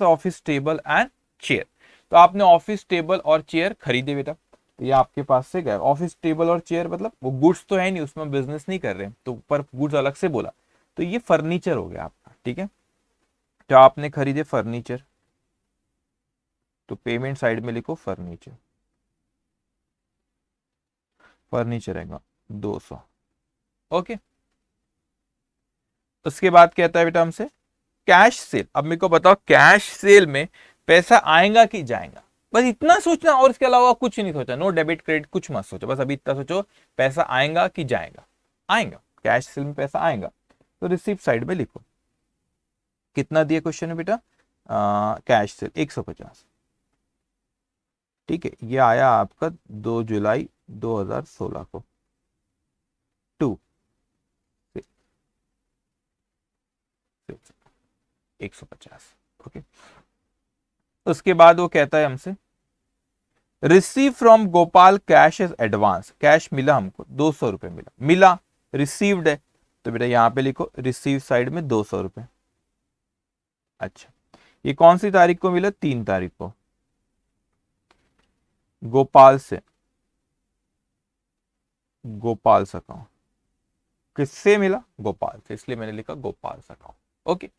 office table and chair, तो आपने ऑफिस टेबल और चेयर खरीदे बेटा, तो ये आपके पास से गए। ऑफिस टेबल और चेयर मतलब वो गुड्स तो है नहीं, उसमें बिजनेस नहीं कर रहे, तो पर गुड्स अलग से बोला, तो ये फर्नीचर हो गया आपका, ठीक है। तो आपने खरीदे फर्नीचर, तो पेमेंट साइड में लिखो फर्नीचर, फर्नीचर आएगा 200, ओके। उसके बाद कहता है बेटा हमसे कैश सेल। अब मेरे को बताओ कैश सेल में पैसा आएगा कि जाएगा, बस इतना सोचना और इसके अलावा कुछ नहीं सोचा। नो डेबिट क्रेडिट कुछ मत सोचो, बस अभी इतना सोचो पैसा आएगा कि जाएगा। आएगा, कैश सेल में पैसा आएगा। तो रिसीप्ट साइड में लिखो कितना दिया क्वेश्चन में बेटा, कैश सेल 150। ठीक है, ये आया आपका 2 जुलाई 2016 को। 2 150। ओके, उसके बाद वो कहता है हमसे receive from Gopal cash as advance. Cash मिला हमको 200 रुपए मिला रिसीव्ड है, तो बेटा यहां पे लिखो रिसीव साइड में 200 रुपए। अच्छा, ये कौन सी तारीख को मिला, 3 तारीख को, गोपाल से, गोपाल से अकाउंट। किससे मिला, गोपाल से, इसलिए मैंने लिखा गोपाल से अकाउंट। ओके,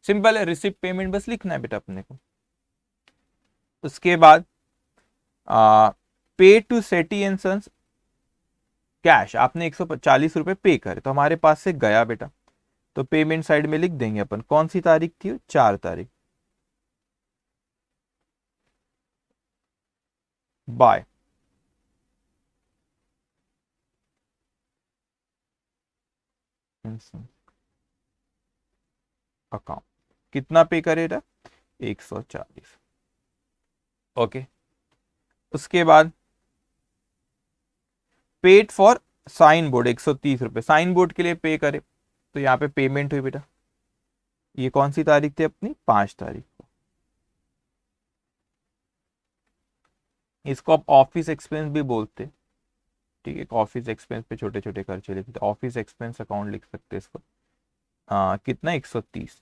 सिंपल है, रिसिप्ट पेमेंट बस लिखना है बेटा अपने को। उसके बाद pay to Sethi and sons cash, आपने 140 रुपए पे करे तो हमारे पास से गया बेटा, तो पेमेंट साइड में लिख देंगे अपन। कौन सी तारीख थी, 4 तारीख। बाय अकाउंट, कितना पे करेगा, 140। ओके, उसके बाद पेड फॉर साइन बोर्ड 130 रुपए, साइन बोर्ड के लिए पे करे, तो यहाँ पे पेमेंट हुई बेटा। ये कौन सी तारीख थी अपनी, 5 तारीख को। इसको आप ऑफिस एक्सपेंस भी बोलते, ठीक है, ऑफिस एक्सपेंस पे छोटे छोटे खर्चे लिखते, तो ऑफिस एक्सपेंस अकाउंट लिख सकते हैं इसको। कितना, 130।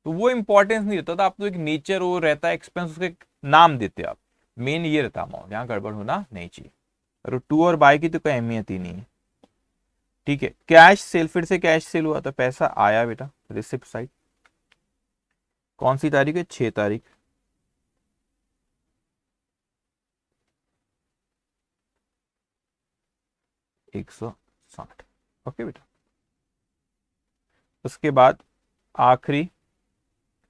तो वो इंपॉर्टेंस नहीं रहता था, आप तो एक नेचर वो रहता है एक्सपेंस, उसके एक नाम देते आप, मेन ये रहता अमाउंट, यहाँ गड़बड़ होना नहीं चाहिए। और 2 और बाय की तो कोई अहमियत ही नहीं है। ठीक है, कैश सेल, फिर से कैश सेल हुआ तो पैसा आया बेटा रिसिप्ट साइड। कौन सी तारीख है, 6 तारीख। $160। ओके बेटा, उसके बाद आखिरी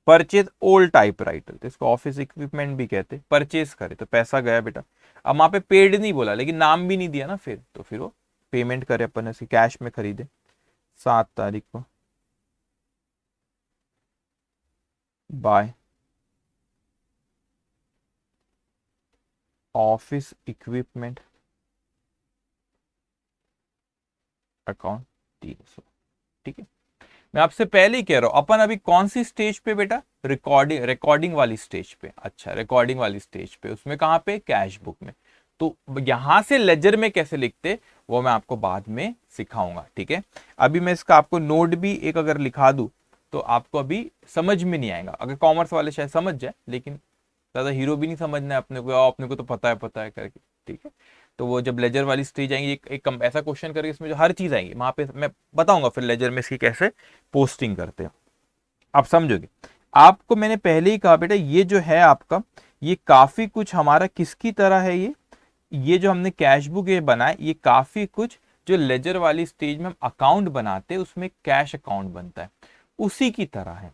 परचेज ओल्ड टाइपराइटर, तो इसको ऑफिस इक्विपमेंट भी कहते, परचेज करे तो पैसा गया बेटा। अब वहां पे पेड नहीं बोला लेकिन नाम भी नहीं दिया ना, फिर तो फिर वो पेमेंट करे अपन ऐसे कैश में खरीदे 7 तारीख को। Buy office equipment account 300। ठीक है, मैं आपसे पहले ही कह रहा हूं अपन अभी कौन सी स्टेज पे बेटा, रिकॉर्डिंग वाली स्टेज पे। अच्छा, रिकॉर्डिंग वाली स्टेज पे, उसमें कहां पे, कैश बुक में। तो यहां से लेजर में कैसे लिखते वो मैं आपको बाद में सिखाऊंगा। ठीक है, अभी मैं इसका आपको नोट भी एक अगर लिखा दूं तो आपको अभी समझ में नहीं आएगा। अगर कॉमर्स वाले शायद समझ जाए, लेकिन ज्यादा हीरो भी नहीं समझना है अपने को तो पता है करके। ठीक है, तो वो जब लेजर वाली स्टेज आएंगी, एक ऐसा क्वेश्चन करके इसमें जो हर चीज आएंगी वहां पे मैं बताऊंगा फिर लेजर में इसकी कैसे पोस्टिंग करते हैं, आप समझोगे। आपको मैंने पहले ही कहा बेटा ये जो है आपका, ये काफी कुछ हमारा किसकी तरह है, ये जो हमने कैश बुक ये बनाया, ये काफी कुछ जो लेजर वाली स्टेज में हम अकाउंट बनाते हैं उसमें कैश अकाउंट बनता है, उसी की तरह है,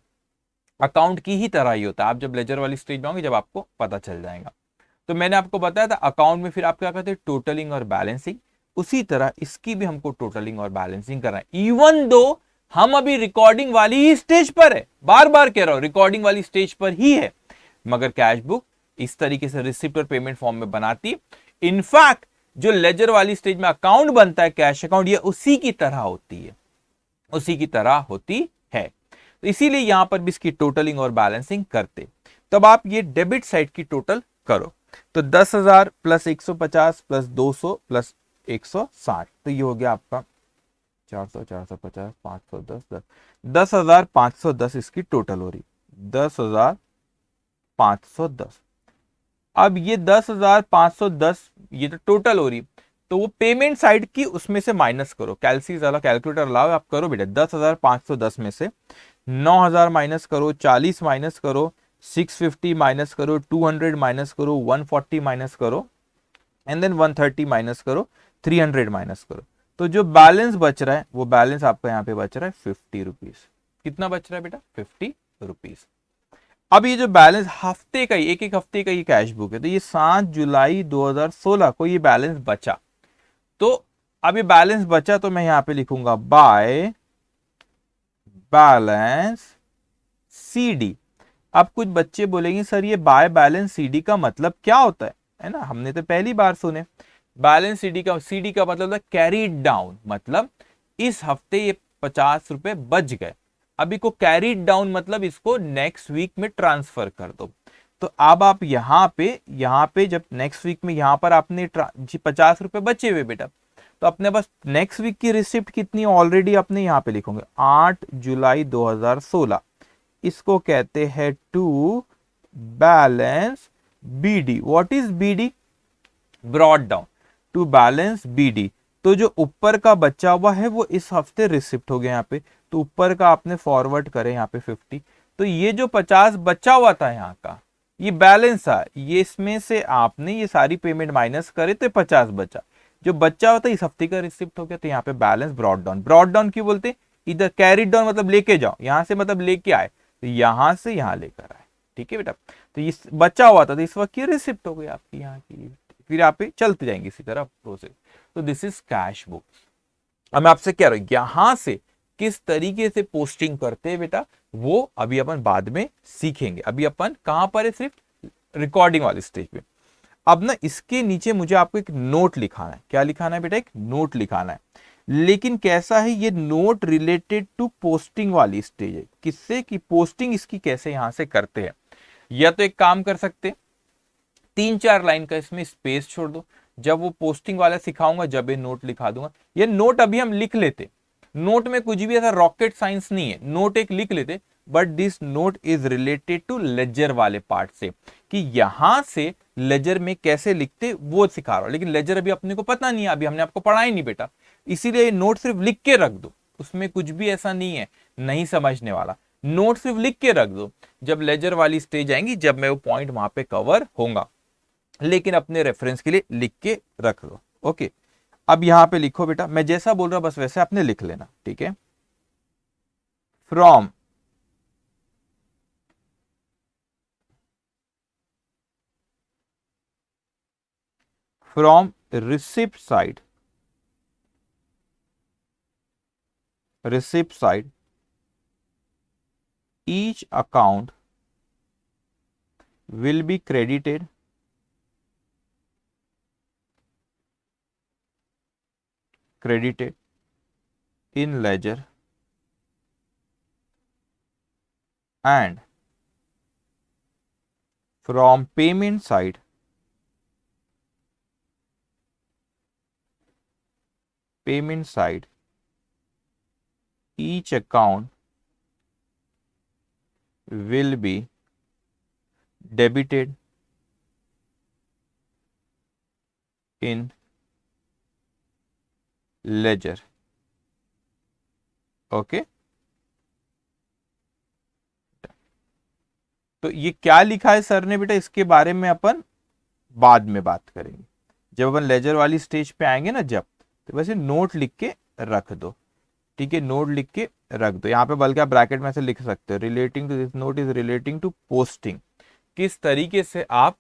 अकाउंट की ही तरह ही होता है। आप जब लेजर वाली स्टेज में होंगे जब आपको पता चल जाएगा। तो मैंने आपको बताया था अकाउंट में फिर आप क्या करते हैं, टोटलिंग और बैलेंसिंग, उसी तरह इसकी भी हमको टोटलिंग और बैलेंसिंग करना है। इवन दो हम अभी रिकॉर्डिंग वाली ही स्टेज पर है, बार बार कह रहा हूं रिकॉर्डिंग वाली स्टेज पर ही है, मगर कैश बुक इस तरीके से रिसिप्ट और पेमेंट फॉर्म में बनाती है। इनफैक्ट जो लेजर वाली स्टेज में अकाउंट बनता है कैश अकाउंट, ये उसी की तरह होती है, उसी की तरह होती है। तो इसीलिए यहां पर भी इसकी टोटलिंग और बैलेंसिंग करते। तब आप ये डेबिट साइड की टोटल करो, तो 10,000 प्लस 150 प्लस 200 प्लस 160, तो ये हो गया आपका 400, 450, 510, 10,510 इसकी टोटल हो रही, 10,510। अब ये 10,510 ये तो टोटल हो रही, तो वो पेमेंट साइड की उसमें से माइनस करो, कैलसीज वाला कैलकुलेटर लाओ आप करो बेटा। 10,510 में से 9,000 माइनस करो, 40 माइनस करो, 650 माइनस करो, 200 माइनस करो, 140 माइनस करो, एंड देन 130 माइनस करो, 300 माइनस करो। तो जो बैलेंस बच रहा है वो बैलेंस आपका यहाँ पे बच रहा है 50 रुपीज। कितना बच रहा है बेटा? 50 रुपीज। अब ये जो बैलेंस हफ्ते का ही, एक एक हफ्ते का ये कैश बुक है, तो ये 7 जुलाई 2016 को ये बैलेंस बचा। तो अब ये बैलेंस बचा तो मैं यहां पे लिखूंगा बाय बैलेंस सीडी। अब कुछ बच्चे बोलेंगे सर ये बाय बैलेंस सीडी का मतलब क्या होता है ना, हमने तो पहली बार सुने। बैलेंस सीडी का मतलब था कैरीड डाउन, मतलब इस हफ्ते ये 50 रुपए बच गए, अभी को कैरीड डाउन मतलब इसको नेक्स्ट वीक में ट्रांसफर कर दो। तो अब आप यहाँ पे जब नेक्स्ट वीक में यहाँ पर आपने 50 रुपए बचे हुए बेटा, तो अपने पास नेक्स्ट वीक की रिसिप्ट कितनी ऑलरेडी अपने यहाँ पे लिखोगे 8 जुलाई 2016। इसको कहते हैं to balance BD. What is BD? Brought down to balance BD. तो जो ऊपर का बचा हुआ है वो इस हफ्ते रिसिप्ट हो गया यहाँ पे, तो ऊपर का आपने फॉरवर्ड करे यहाँ पे 50। तो ये जो 50 बचा हुआ था यहाँ का, ये बैलेंस था, ये इसमें से आपने ये सारी पेमेंट माइनस करे तो 50 बचा, जो बच्चा होता है इस हफ्ते का रिसिप्ट हो गया। तो यहाँ पे balance brought down. Brought down क्यों बोलते? इधर कैरीड डाउन मतलब लेके जाओ, यहां से मतलब लेके आए, तो यहां से यहां लेकर आए। ठीक है बेटा, तो ये बचा हुआ था तो इस वक्त ये रिसिप्ट हो गई आपकी यहाँ की, फिर आप पे चलते जाएंगे इसी तरह प्रोसेस। तो दिस इज कैश बुक। अब मैं आपसे कह रहा हूं यहां से किस तरीके से पोस्टिंग करते हैं बेटा, वो अभी अपन बाद में सीखेंगे। अभी अपन कहां पर है? सिर्फ रिकॉर्डिंग वाले स्टेज पे। अब ना इसके नीचे मुझे आपको एक नोट लिखाना है। क्या लिखाना है बेटा? एक नोट लिखाना है। लेकिन कैसा है ये नोट? रिलेटेड टू पोस्टिंग वाली स्टेज है। किससे? कि पोस्टिंग इसकी कैसे यहां से करते हैं। या तो एक काम कर सकते, 3-4 लाइन का इसमें स्पेस छोड़ दो, जब वो पोस्टिंग वाला सिखाऊंगा जब ये नोट लिखा दूंगा। ये नोट अभी हम लिख लेते, नोट में कुछ भी ऐसा रॉकेट साइंस नहीं है, नोट एक लिख लेते, but this note is related to ledger वाले पार्ट से, कि यहां से लेजर में कैसे लिखते वो सिखा रहा हूं। लेकिन लेजर अभी अपने को पता नहीं है, अभी हमने आपको पढ़ाई नहीं बेटा, इसीलिए ये नोट सिर्फ लिख के रख दो, उसमें कुछ भी ऐसा नहीं है नहीं समझने वाला। नोट सिर्फ लिख के रख दो, जब लेजर वाली स्टेज आएंगी जब मैं वो पॉइंट वहां पे कवर होगा, लेकिन अपने रेफरेंस के लिए लिख के रख दो। ओके, अब यहां पे लिखो बेटा, मैं जैसा बोल रहा बस वैसे आपने लिख लेना। ठीक है, from receipt side each account will be credited in ledger and from payment side each account will be debited in ledger. Okay, तो ये क्या लिखा है सर ने बेटा, इसके बारे में अपन बाद में बात करेंगे जब अपन लेजर वाली स्टेज पे आएंगे ना, जब, तो वैसे नोट लिख के रख दो। ठीक है, नोट लिख के रख दो यहाँ पे, बल्कि आप ब्रैकेट में से लिख सकते हो, relating to this note is relating to posting. किस तरीके से आप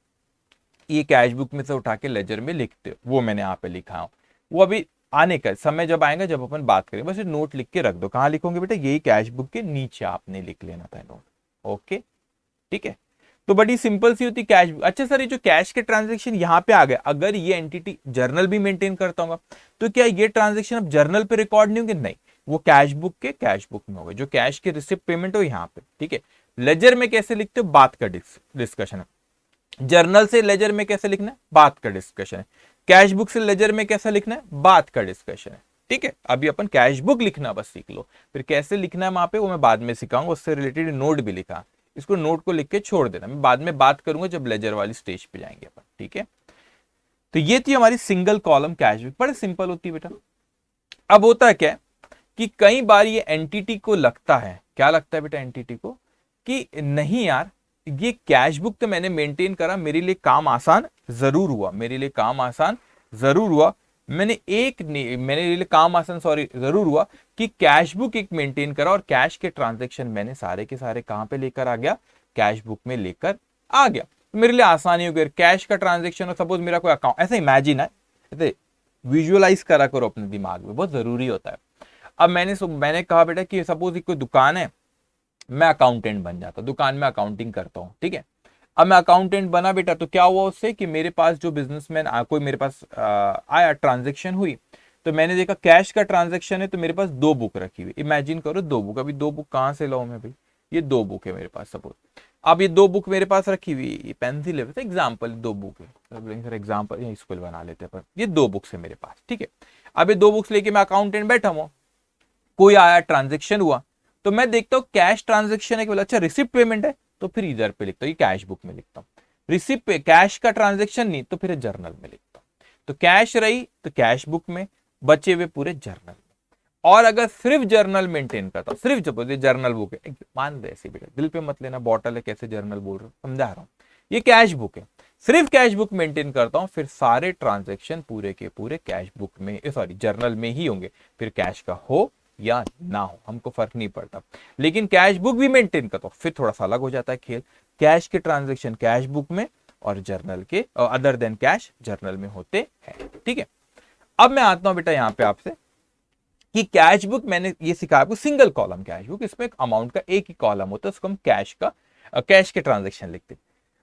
ये कैश बुक में से उठा के लेजर में लिखते हो वो मैंने यहाँ पे लिखा हूं, वो अभी आने का समय जब आएगा जब अपन बात करेंगे। बस नोट लिख के रख दो। कहाँ लिखोगे बेटा? यही कैश बुक के नीचे आपने लिख लेना था नोट। ओके, ठीक है, तो बड़ी सिंपल सी होती कैश बुक। अच्छा सर, ये जो कैश के ट्रांजेक्शन यहाँ पे आ गए, अगर ये एंटिटी जर्नल भी मेंटेन करता होगा तो क्या ये ट्रांजेक्शन अब जर्नल पे रिकॉर्ड नहीं होंगे? नहीं, वो कैश बुक के कैश बुक में होगा, जो कैश के रिसिप्ट पेमेंट हो यहाँ पे। ठीक है, लेजर में कैसे लिखते हो बात का डिस्कशन है, जर्नल से लेजर में कैसे लिखना है बात का डिस्कशन है, कैश बुक से लेजर में कैसे लिखना है बात का डिस्कशन है। ठीक है, अभी अपन कैश बुक लिखना बस सीख लो, फिर कैसे लिखना है वहां पे वो मैं बाद में सिखाऊंगा। उससे रिलेटेड नोट भी लिखा, इसको नोट को लिख के छोड़ देना, मैं बाद में बात करूंगा जब लेजर वाली स्टेज पे जाएंगे अपन। ठीक है, तो ये थी हमारी सिंगल कॉलम कैश बुक, बड़े सिंपल होती है बेटा। अब होता क्या है कि कई बार ये एंटिटी को लगता है, क्या लगता है बेटा एंटिटी को, कि नहीं यार ये कैश बुक तो मैंने मेंटेन करा, मेरे लिए काम आसान जरूर हुआ, मेरे लिए काम आसान जरूर हुआ, मेरे लिए काम आसान जरूर हुआ कि कैश बुक एक मेंटेन करा और कैश के ट्रांजेक्शन मैंने सारे के सारे कहां पे लेकर आ गया, कैश बुक में लेकर आ गया। तो मेरे लिए आसानी हो गई। कैश का ट्रांजेक्शन, सपोज मेरा कोई अकाउंट, ऐसे इमेजिन है, ऐसे विजुअलाइज करा करो अपने दिमाग में, बहुत जरूरी होता है। अब मैंने कहा बेटा कि सपोज कोई दुकान है, मैं अकाउंटेंट बन जाता, दुकान में अकाउंटिंग करता हूं, ठीक है। अब मैं अकाउंटेंट बना बेटा, तो क्या हुआ उससे कि मेरे पास जो बिजनेसमैन कोई मेरे पास आया, ट्रांजेक्शन हुई, तो मैंने देखा कैश का ट्रांजेक्शन है, तो मेरे पास 2 बुक रखी हुई। इमेजिन करो 2 बुक, अभी 2 बुक कहां से लाऊं मैं भाई, ये 2 बुक है मेरे पास सपोज। अब ये 2 बुक मेरे पास रखी हुई, पेंसिल है, एग्जाम्पल 2 बुक है, सर एग्जाम्पल स्कूल बना लेते हैं, पर ये 2 बुक्स है मेरे पास, ठीक है। अब ये 2 बुक्स लेके मैं अकाउंटेंट बैठा हूं, कोई आया, ट्रांजेक्शन हुआ, तो मैं देखता हूं कैश ट्रांजेक्शन है, बोला अच्छा रिसिप्ट पेमेंट है, तो फिर इधर पे लिखता हूं, ये कैश बुक में लिखता हूं। रिसिप्ट पे कैश का ट्रांजेक्शन नहीं, तो फिर जर्नल में लिखता हूं। तो कैश रही तो कैश बुक में, बचे हुए पूरे जर्नल में। और अगर सिर्फ जर्नल मेंटेन करता हूं, सिर्फ सपोज जर्नल बुक है, मान दे ऐसे बेटा, दिल पे मत लेना, बॉटल है कैसे जर्नल बोल रहा हूं, समझा रहा हूं, ये कैश बुक है, सिर्फ कैश बुक मेंटेन करता हूं, फिर सारे ट्रांजेक्शन पूरे के पूरे कैश बुक में, सॉरी जर्नल में ही होंगे, फिर कैश का हो या ना हो हमको फर्क नहीं पड़ता। लेकिन कैश बुक भी मेंटेन करता हूं, फिर थोड़ा सा अलग हो जाता है खेल, कैश के ट्रांजेक्शन कैश बुक में और जर्नल के अदर देन कैश जर्नल में होते हैं, ठीक है। अब मैं आता हूं बेटा यहां पे आपसे कि कैश बुक मैंने ये सिखाया आपको, सिंगल कॉलम कैश बुक, इसमें एक अमाउंट का एक ही कॉलम होता है, उसको हम कैश के ट्रांजेक्शन लिखते।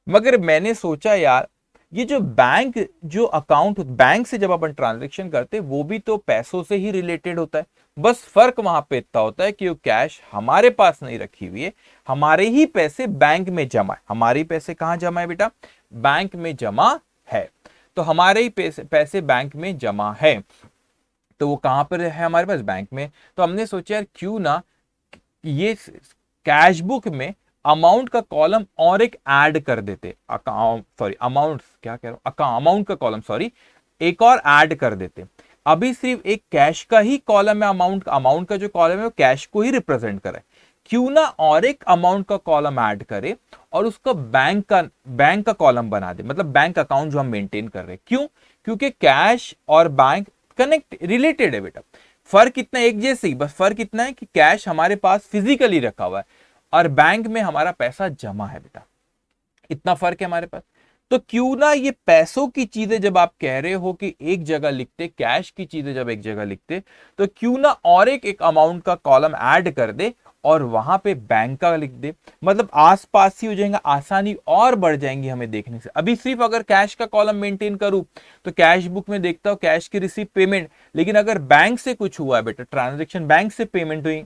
मगर मैंने सोचा यार, ये जो अकाउंट बैंक से जब अपन ट्रांजेक्शन करते वो भी तो पैसों से ही रिलेटेड होता है, बस फर्क वहां पे इतना होता है कि वो कैश हमारे पास नहीं रखी हुई है, हमारे ही पैसे बैंक में जमा है। हमारे ही पैसे कहां जमा है बेटा, बैंक में जमा है। तो हमारे ही पैसे बैंक में जमा है, तो वो कहां पर है हमारे पास, बैंक में। तो हमने सोचा यार क्यों ना ये कैश बुक में अमाउंट का कॉलम और एक ऐड कर देते, अमाउंट का कॉलम एक और ऐड कर देते। अभी सिर्फ एक कैश का ही कॉलम है, अमाउंट का जो कॉलम है वो कैश को ही रिप्रेजेंट करे, क्यों ना और एक अमाउंट का कॉलम ऐड करे और उसका बैंक का कॉलम बना दे, मतलब बैंक अकाउंट जो हम मेंटेन कर रहे हैं। क्यों, क्योंकि कैश और बैंक कनेक्ट रिलेटेड है बेटा। फर्क इतना एक जैसे ही, बस फर्क इतना है कि कैश हमारे पास फिजिकली रखा हुआ है और बैंक में हमारा पैसा जमा है बेटा, इतना फर्क है हमारे पास। तो क्यों ना ये पैसों की चीजें जब आप कह रहे हो कि एक जगह लिखते, कैश की चीजें जब एक जगह लिखते, तो क्यों ना और एक अमाउंट का कॉलम ऐड कर दे और वहां पे बैंक का लिख दे, मतलब आसपास ही हो जाएगा, आसानी और बढ़ जाएंगी हमें देखने से। अभी सिर्फ अगर कैश का कॉलम मेंटेन करूं तो कैश बुक में देखता हूं कैश की रिसीव पेमेंट, लेकिन अगर बैंक से कुछ हुआ है बेटा, ट्रांजेक्शन बैंक से पेमेंट हुई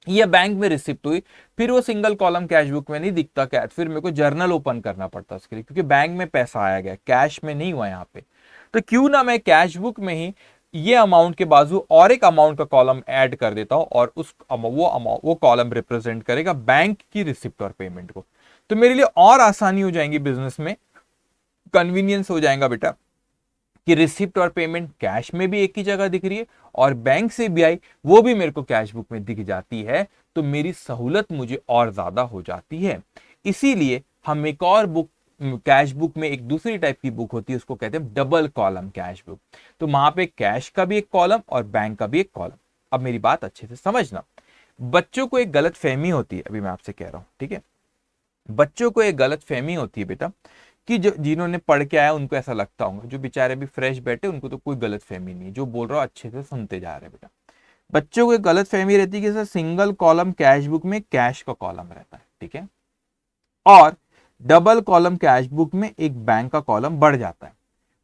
या बैंक में रिसिप्ट हुई, फिर वो सिंगल कॉलम कैश बुक में नहीं दिखता, क्या फिर मेरे को जर्नल ओपन करना पड़ता उसके लिए, क्योंकि बैंक में पैसा आया गया, कैश में नहीं हुआ यहाँ पे। तो क्यों ना मैं कैश बुक में ही ये अमाउंट के बाजू और एक अमाउंट का कॉलम ऐड कर देता हूं और वो कॉलम रिप्रेजेंट करेगा बैंक की रिसिप्ट और पेमेंट को। तो मेरे लिए और आसानी हो जाएंगी बिजनेस में, कन्वीनियंस हो जाएगा बेटा कि रिसिप्ट और पेमेंट कैश में भी एक ही जगह दिख रही है और बैंक से भी आई वो भी मेरे को कैश बुक में दिख जाती है, तो मेरी सहूलत मुझे और ज्यादा हो जाती है। इसीलिए हम एक और बुक, कैश बुक में एक दूसरी टाइप की बुक होती है, उसको कहते हैं डबल कॉलम कैश बुक। तो वहां पे कैश का भी एक कॉलम और बैंक का भी एक कॉलम। अब मेरी बात अच्छे से समझना, बच्चों को एक गलत फहमी होती है, अभी मैं आपसे कह रहा हूं, ठीक है, बच्चों को एक गलत फहमी होती है बेटा कि जो जिन्होंने पढ़ के आया उनको ऐसा लगता होगा, जो बेचारे भी फ्रेश बैठे उनको तो कोई गलत फहमी नहीं है, जो बोल रहा हो अच्छे से सुनते जा रहे हैं बेटा। बच्चों को एक गलत फहमी रहती है कि sir single column cash book में कैश का कॉलम रहता है, ठीक है, और डबल कॉलम कैश बुक में एक बैंक का कॉलम बढ़ जाता है।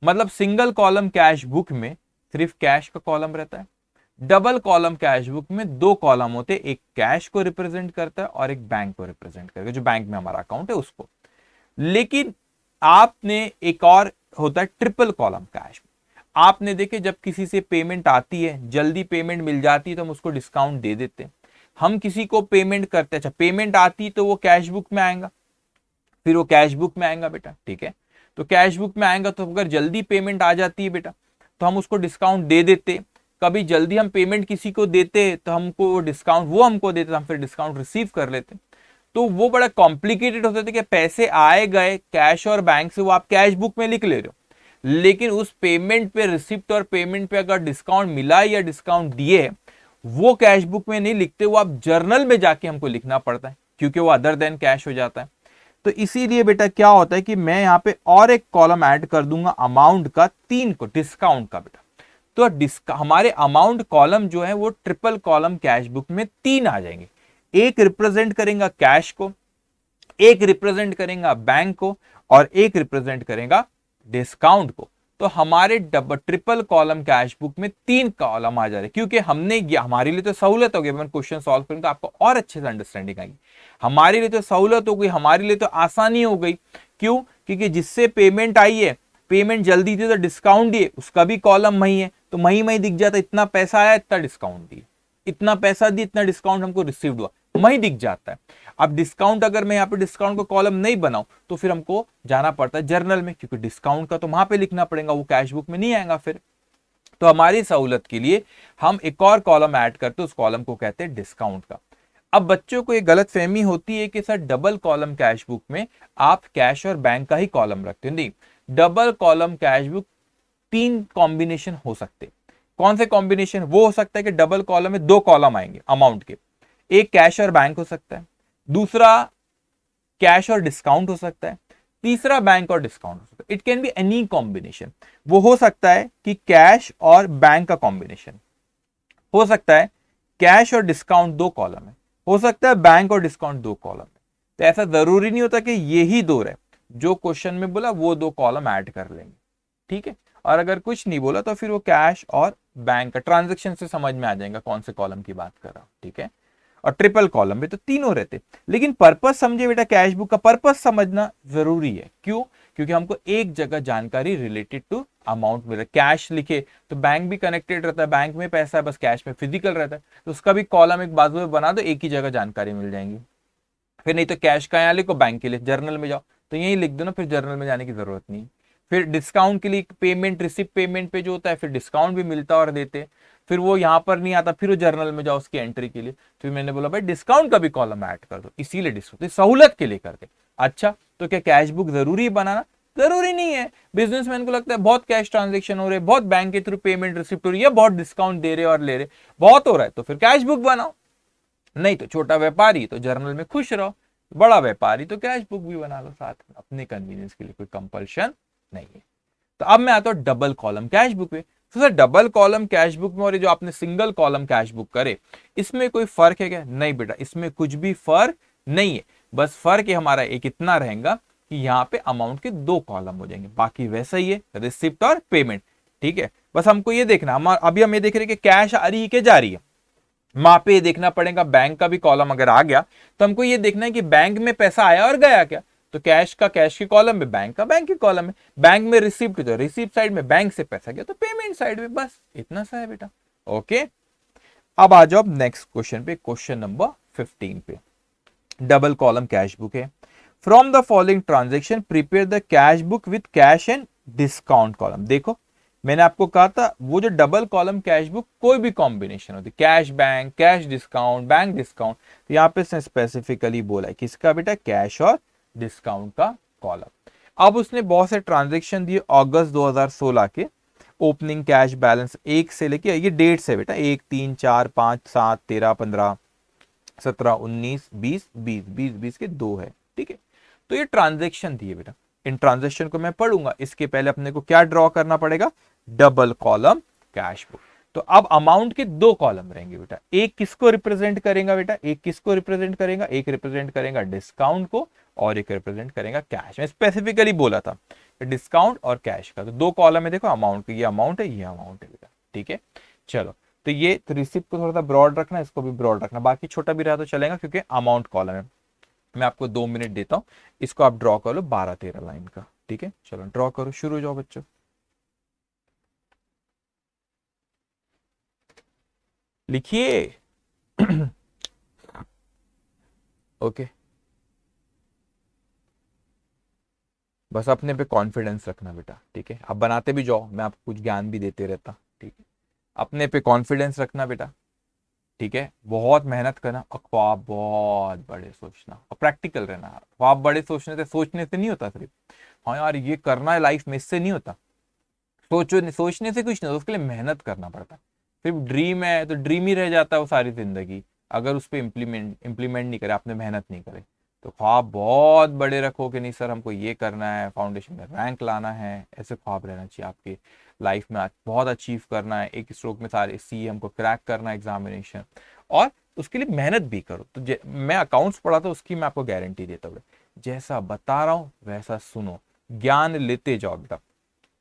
मतलब सिंगल कॉलम कैश बुक में सिर्फ कैश का कॉलम रहता है, डबल कॉलम कैश बुक में 2 कॉलम होते, एक कैश को रिप्रेजेंट करता है और एक बैंक को रिप्रेजेंट करता है, जो बैंक में हमारा अकाउंट है उसको। लेकिन आपने एक और होता है ट्रिपल कॉलम कैश। आपने देखे जब किसी से पेमेंट आती है, जल्दी पेमेंट मिल जाती है तो हम उसको डिस्काउंट दे देते हैं। हम किसी को पेमेंट करते हैं, अच्छा पेमेंट आती तो वो कैश बुक में आएगा, फिर वो कैश बुक में आएगा बेटा, ठीक है। तो कैश बुक में आएगा तो अगर जल्दी पेमेंट आ जाती है बेटा तो हम उसको डिस्काउंट दे देते। कभी जल्दी हम पेमेंट किसी को देते तो हमको डिस्काउंट, वो हमको देते, हम फिर डिस्काउंट रिसीव कर लेते। तो वो बड़ा कॉम्प्लिकेटेड होता था कि पैसे आए गए कैश और बैंक से, वो आप कैश बुक में लिख ले रहे हो, लेकिन उस पेमेंट पे, रिसिप्ट और पेमेंट पे अगर डिस्काउंट मिला या डिस्काउंट दिए, वो कैश बुक में नहीं लिखते, वो आप जर्नल में जाके हमको लिखना पड़ता है, क्योंकि वो अदर देन कैश हो जाता है। तो इसीलिए बेटा क्या होता है कि मैं यहाँ पे और एक कॉलम ऐड कर दूंगा अमाउंट का, 3 को डिस्काउंट का बेटा। तो हमारे अमाउंट कॉलम जो है वो ट्रिपल कॉलम कैश बुक में 3 आ जाएंगे। एक रिप्रेजेंट करेगा कैश को, एक रिप्रेजेंट करेगा बैंक को, और एक रिप्रेजेंट करेगा डिस्काउंट को। तो हमारे ट्रिपल कॉलम कैश बुक में 3 कॉलम आ जा रहे, क्योंकि हमने हमारे लिए तो सहूलत हो गई, मैं क्वेश्चन सॉल्व करूंगा तो आपको और अच्छे से अंडरस्टैंडिंग आएगी। हमारे लिए तो सहूलत हो गई, हमारे लिए तो आसानी हो गई। क्यों? क्योंकि जिससे पेमेंट आई है, पेमेंट जल्दी थी तो डिस्काउंट दिए, उसका भी कॉलम मही है, तो मही दिख जाता, इतना पैसा आया इतना डिस्काउंट दिए, इतना पैसा दिए इतना डिस्काउंट हमको रिसीव हुआ, मही दिख जाता है। अब डिस्काउंट, अगर मैं यहाँ पे डिस्काउंट को कॉलम नहीं बनाऊं तो फिर हमको जाना पड़ता है जर्नल में, क्योंकि डिस्काउंट का तो वहां पे लिखना पड़ेगा, वो कैश बुक में नहीं आएगा फिर। तो हमारी सहूलत के लिए हम एक और कॉलम ऐड करते, उस कॉलम को कहते हैं डिस्काउंट का। अब बच्चों को ये गलत फहमी होती है कि sir double column cash book में आप कैश और बैंक का ही कॉलम रखते हैं। नहीं, double column cash book 3 combination हो सकते। कौन से कॉम्बिनेशन? वो हो सकता है कि डबल कॉलम में 2 कॉलम आएंगे अमाउंट के, एक कैश और बैंक हो सकता है, दूसरा कैश और डिस्काउंट हो सकता है, तीसरा बैंक और डिस्काउंट हो सकता है। It can be any combination. वो हो सकता है कि कैश और बैंक का कॉम्बिनेशन हो सकता है, कैश और डिस्काउंट 2 कॉलम है, हो सकता है बैंक और डिस्काउंट 2 कॉलम है। तो ऐसा जरूरी नहीं होता कि ये ही 2 रहे, जो क्वेश्चन में बोला वो 2 कॉलम ऐड कर लेंगे, ठीक है। और अगर कुछ नहीं बोला तो फिर वो कैश और बैंक का ट्रांजेक्शन से समझ में आ जाएगा कौन से कॉलम की बात कर रहा हूं, ठीक है। और ट्रिपल कॉलम में तो तीनों रहते, लेकिन पर्पस समझे बेटा, कैश बुक का पर्पस समझना जरूरी है। क्यों? क्योंकि हमको एक जगह जानकारी रिलेटेड टू अमाउंट मिल रहा है। कैश लिखे तो बैंक भी कनेक्टेड रहता है, बैंक में पैसा है, बस कैश में फिजिकल रहता है, तो उसका भी कॉलम एक बाजू में बना दो, एक ही जगह जानकारी मिल जाएंगी। फिर नहीं तो कैश का यहाँ लिखो, बैंक के लिए जर्नल में जाओ, तो यही लिख दो ना, फिर जर्नल में जाने की जरूरत नहीं। फिर डिस्काउंट के लिए पेमेंट, रिसिप्ट पेमेंट पे जो होता है, फिर डिस्काउंट भी मिलता और देते, फिर वो यहाँ पर नहीं आता, फिर वो जर्नल में जाओ उसकी एंट्री के लिए। फिर मैंने बोला भाई डिस्काउंट का भी कॉलम ऐड कर दो, इसीलिए डिस्काउंट सहूलत के लिए करते। अच्छा, तो क्या कैश बुक जरूरी बनाना? जरूरी नहीं है। बिजनेसमैन को लगता है बहुत कैश ट्रांजेक्शन हो रहे, बहुत बैंक के थ्रू पेमेंट रिसिप्ट हो रही है, बहुत डिस्काउंट दे रहे और ले रहे, बहुत हो रहा है, तो फिर कैश बुक बनाओ। नहीं तो छोटा व्यापारी तो जर्नल में खुश रहो, बड़ा व्यापारी तो कैश बुक भी बना लो साथ में, अपने कन्वीनियंस के लिए, कोई कंपल्शन नहीं है। तो अब मैं आता हूं डबल कॉलम कैश बुक पे। तो sir double column cash book में और ये जो आपने सिंगल कॉलम कैश बुक करे, इसमें कोई फर्क है क्या? नहीं बेटा, इसमें कुछ भी फर्क नहीं है। बस फर्क है हमारा एक इतना रहेगा कि यहाँ पे अमाउंट के 2 कॉलम हो जाएंगे, बाकी वैसा ही है, रिसिप्ट और पेमेंट, ठीक है। बस हमको ये देखना, अभी हम ये देख रहे हैं कि कैश आ रही है कि जा रही है, वहां पे देखना पड़ेगा। बैंक का भी कॉलम अगर आ गया तो हमको ये देखना है कि बैंक में पैसा आया और गया क्या, तो कैश का कैश के कॉलम में, बैंक का बैंक के कॉलम में। बैंक में रिसिप्ट तो रिसिप्ट साइड में, बैंक से पैसा गया तो पेमेंट साइड में, बस इतना सा है बेटा। ओके, अब आ जाओ नेक्स्ट क्वेश्चन पे, क्वेश्चन नंबर 15 पे। डबल कॉलम कैश बुक है। From the following transaction prepare the cash book with cash and discount column. देखो मैंने आपको कहा था वो जो डबल कॉलम कैश बुक कोई भी कॉम्बिनेशन होती, cash bank, cash discount, bank discount, तो यहाँ पे स्पेसिफिकली बोला है किसका बेटा, कैश और डिस्काउंट का कॉलम। अब उसने बहुत से ट्रांजेक्शन दिए अगस्त 2016 के, ओपनिंग कैश बैलेंस 1 से लेके, ये डेट से बेटा 1, 3, 4, 5, 7, 13, 15, 17, 19, 20, 20 के 2 है, ठीक है। तो ये ट्रांजेक्शन दिए बेटा, इन ट्रांजेक्शन को मैं पढ़ूंगा, इसके पहले अपने को क्या ड्रॉ करना पड़ेगा, डबल कॉलम कैश बुक। तो अब अमाउंट के 2 कॉलम रहेंगे बेटा, एक किसको रिप्रेजेंट करेगा बेटा, एक किसको रिप्रेजेंट करेगा, एक रिप्रेजेंट करेगा डिस्काउंट को और एक रिप्रेजेंट करेगा कैश। मैं स्पेसिफिकली बोला था डिस्काउंट और कैश का, तो 2 कॉलम है देखो, अमाउंट, ये अमाउंट है, ये अमाउंट है बेटा, ठीक है। चलो, तो ये तो रिसिप्ट को थोड़ा सा ब्रॉड रखना, इसको भी ब्रॉड रखना, बाकी छोटा भी रहा तो चलेगा क्योंकि अमाउंट कॉलम है। मैं आपको 2 मिनट देता हूं, इसको आप ड्रॉ कर लो 12-13 लाइन का, ठीक है। चलो ड्रॉ करो, शुरू हो जाओ बच्चों। लिखिए। ओके, बस अपने पे कॉन्फिडेंस रखना बेटा, ठीक है। अब बनाते भी जाओ, मैं आपको कुछ ज्ञान भी देते रहता, ठीक है। अपने पे कॉन्फिडेंस रखना बेटा, ठीक है। बहुत मेहनत करना और ख्वाब बहुत बड़े सोचना और प्रैक्टिकल रहना। ख्वाब बड़े सोचने से नहीं होता सिर्फ, हाँ यार ये करना है लाइफ में, इससे नहीं होता। सोचने से कुछ नहीं, उसके लिए मेहनत करना पड़ता है। सिर्फ ड्रीम है तो ड्रीम ही रह जाता है वो सारी जिंदगी, अगर उस पर इम्प्लीमेंट नहीं करे, आपने मेहनत नहीं करे। तो ख्वाब बहुत बड़े रखो कि नहीं सर हमको ये करना है, फाउंडेशन में रैंक लाना है, ऐसे ख्वाब रहना चाहिए आपके लाइफ में, बहुत अचीव करना है, एक स्ट्रोक में सारे सी हमको क्रैक करना है एग्जामिनेशन, और उसके लिए मेहनत भी करो। तो मैं अकाउंट्स पढ़ा था, उसकी मैं आपको गारंटी देता हूँ, जैसा बता रहा हूँ वैसा सुनो, ज्ञान लेते जाओ बेटा,